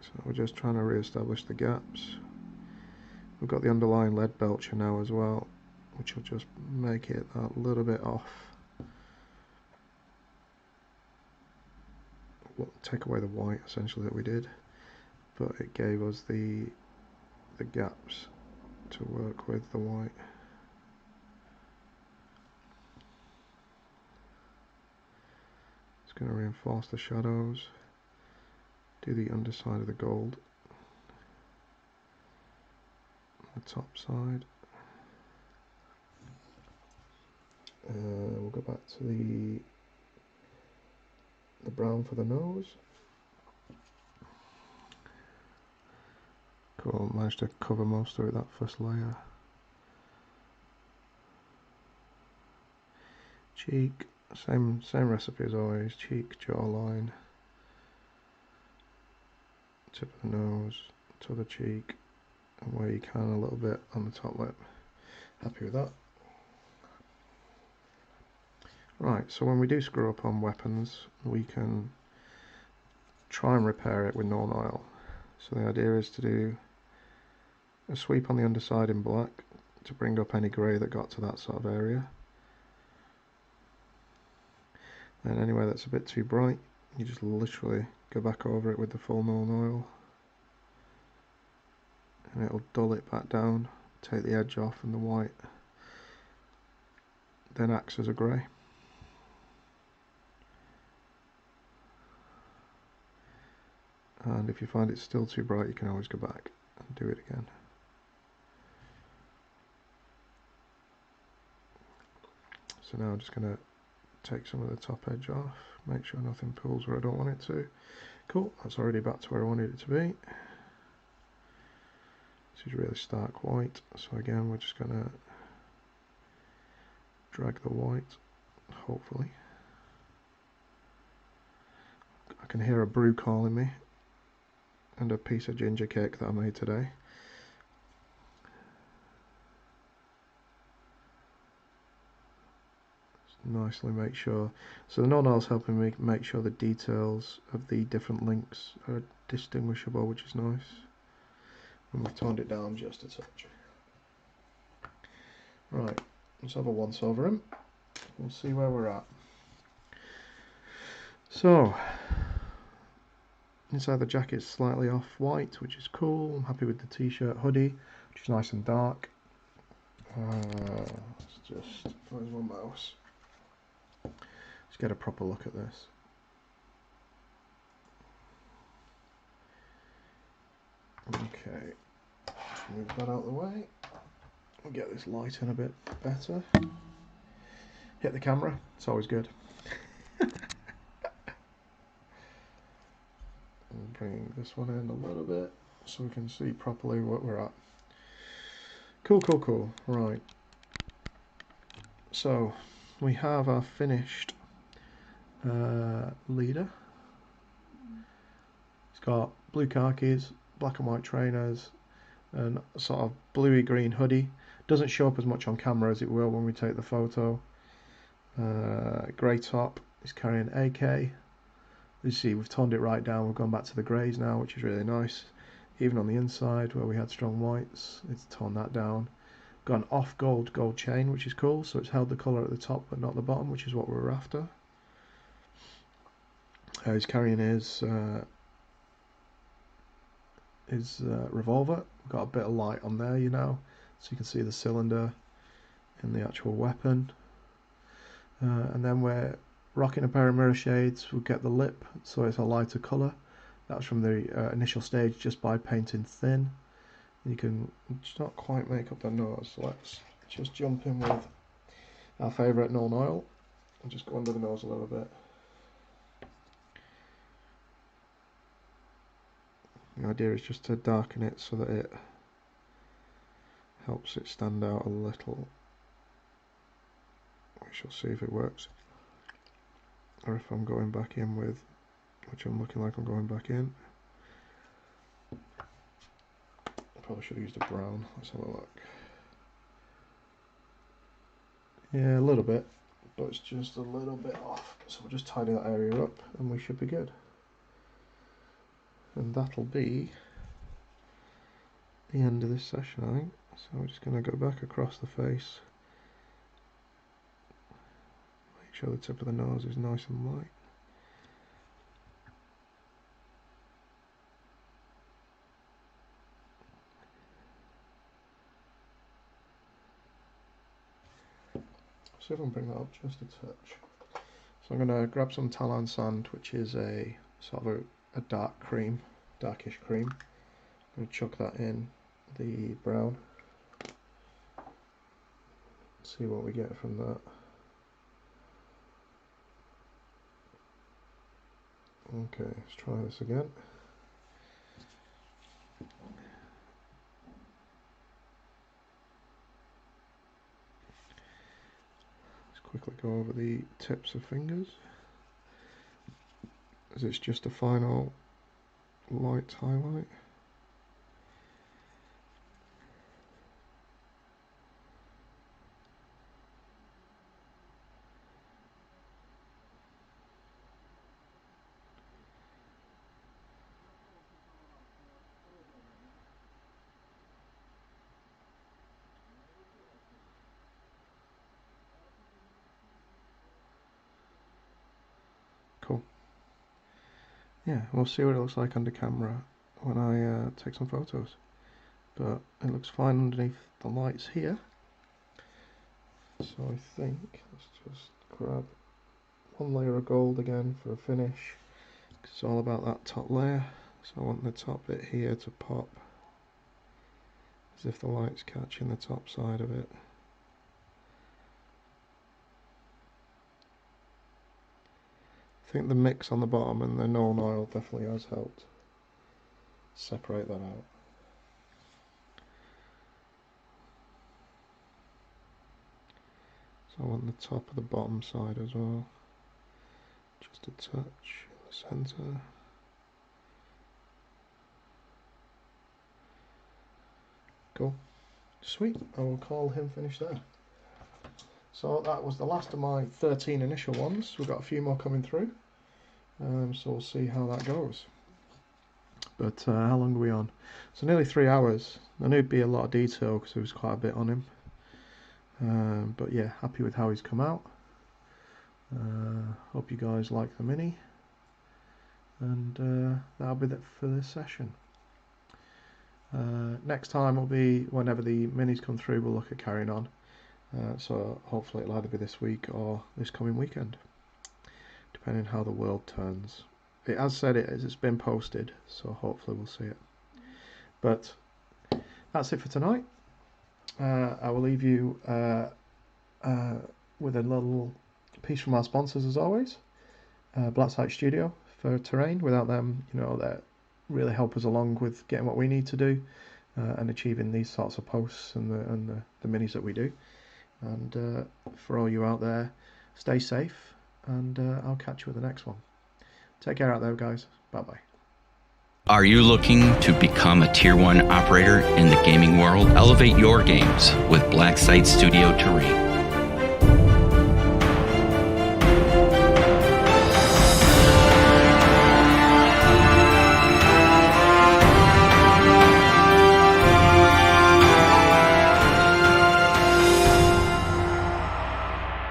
So we're just trying to re-establish the gaps. We've got the underlying lead belcher now as well, which will just make it a little bit off. We'll take away the white essentially that we did, but it gave us the gaps to work with the white. It's going to reinforce the shadows, do the underside of the gold, the top side. We'll go back to the brown for the nose. Cool, managed to cover most of it, that first layer. Cheek, same recipe as always, cheek, jawline, tip of the nose, to the cheek, and where you can a little bit on the top lip. Happy with that. Right, so when we do screw up on weapons, we can try and repair it with non-oil. So the idea is to do a sweep on the underside in black to bring up any grey that got to that sort of area. And anywhere that's a bit too bright, you just literally go back over it with the full non-oil, and it'll dull it back down, take the edge off, and the white then acts as a grey. And if you find it's still too bright, you can always go back and do it again. So now I'm just going to take some of the top edge off, make sure nothing pulls where I don't want it to. Cool, that's already back to where I wanted it to be. This is really stark white, so again we're just going to drag the white, hopefully. I can hear a Brew calling me, and a piece of ginger cake that I made today. Nicely make sure, so the non-oil's helping me make sure the details of the different links are distinguishable, which is nice, and we've toned it down just a touch. Right, let's have a once over him, we'll see where we're at. So Inside the jacket's slightly off white, which is cool. I'm happy with the t-shirt, hoodie, which is nice and dark. Where's my mouse? Let's get a proper look at this. Okay, move that out of the way. We'll get this light in a bit better. Hit the camera, it's always good. And bring this one in a little bit so we can see properly what we're at. Cool. Right. So we have our finished leader. It's got blue khakis, black and white trainers, and a sort of bluey green hoodie. Doesn't show up as much on camera as it will when we take the photo. Grey top. He's carrying AK. You see, we've toned it right down. We've gone back to the greys now, which is really nice. Even on the inside, where we had strong whites, it's toned that down. Got an off gold chain, which is cool. So it's held the colour at the top, but not the bottom, which is what we're after. He's carrying his revolver. Got a bit of light on there, you know, so you can see the cylinder and the actual weapon. And then we're rocking a pair of mirror shades. We'll get the lip so it's a lighter colour. That's from the initial stage, just by painting thin. You can just not quite make up the nose. So let's just jump in with our favourite Null Oil and just go under the nose a little bit. The idea is just to darken it so that it helps it stand out a little. We shall see if it works, or if I'm going back in with, which I'm looking like I'm going back in. I probably should have used a brown. Let's have a look. Yeah, a little bit, but it's just a little bit off. So we'll just tidy that area up and we should be good. And that'll be the end of this session, I think. So we're just going to go back across the face. Make sure the tip of the nose is nice and light. See if I can bring that up just a touch. So I'm going to grab some Talon Sand, which is a sort of a dark cream, darkish cream. I'm going to chuck that in the brown. See what we get from that. Okay, let's try this again. Let's quickly go over the tips of fingers, as it's just a final light highlight. Cool. Yeah, we'll see what it looks like under camera when I take some photos. But it looks fine underneath the lights here. So I think let's just grab one layer of gold again for a finish. It's all about that top layer. So I want the top bit here to pop, as if the light's catching the top side of it. I think the mix on the bottom and the Null Oil definitely has helped separate that out. So I want the top of the bottom side as well. Just a touch in the centre. Cool. Sweet. I will call him finished there. So that was the last of my 13 initial ones. We've got a few more coming through. So we'll see how that goes. But how long are we on? So nearly 3 hours. I knew it'd be a lot of detail because there was quite a bit on him. But yeah, happy with how he's come out. Hope you guys like the mini. And that'll be it for this session. Next time will be whenever the minis come through. We'll look at carrying on. So hopefully it'll either be this week or this coming weekend, depending how the world turns. It has said it's been posted, so hopefully we'll see it. But that's it for tonight. I will leave you with a little piece from our sponsors as always. Blacksite Studio for terrain. Without them, that really help us along with getting what we need to do and achieving these sorts of posts and the minis that we do. And for all you out there, stay safe, and I'll catch you with the next one. Take care out there, guys. Bye-bye. Are you looking to become a Tier 1 operator in the gaming world? Elevate your games with Blacksite Studio Terrain.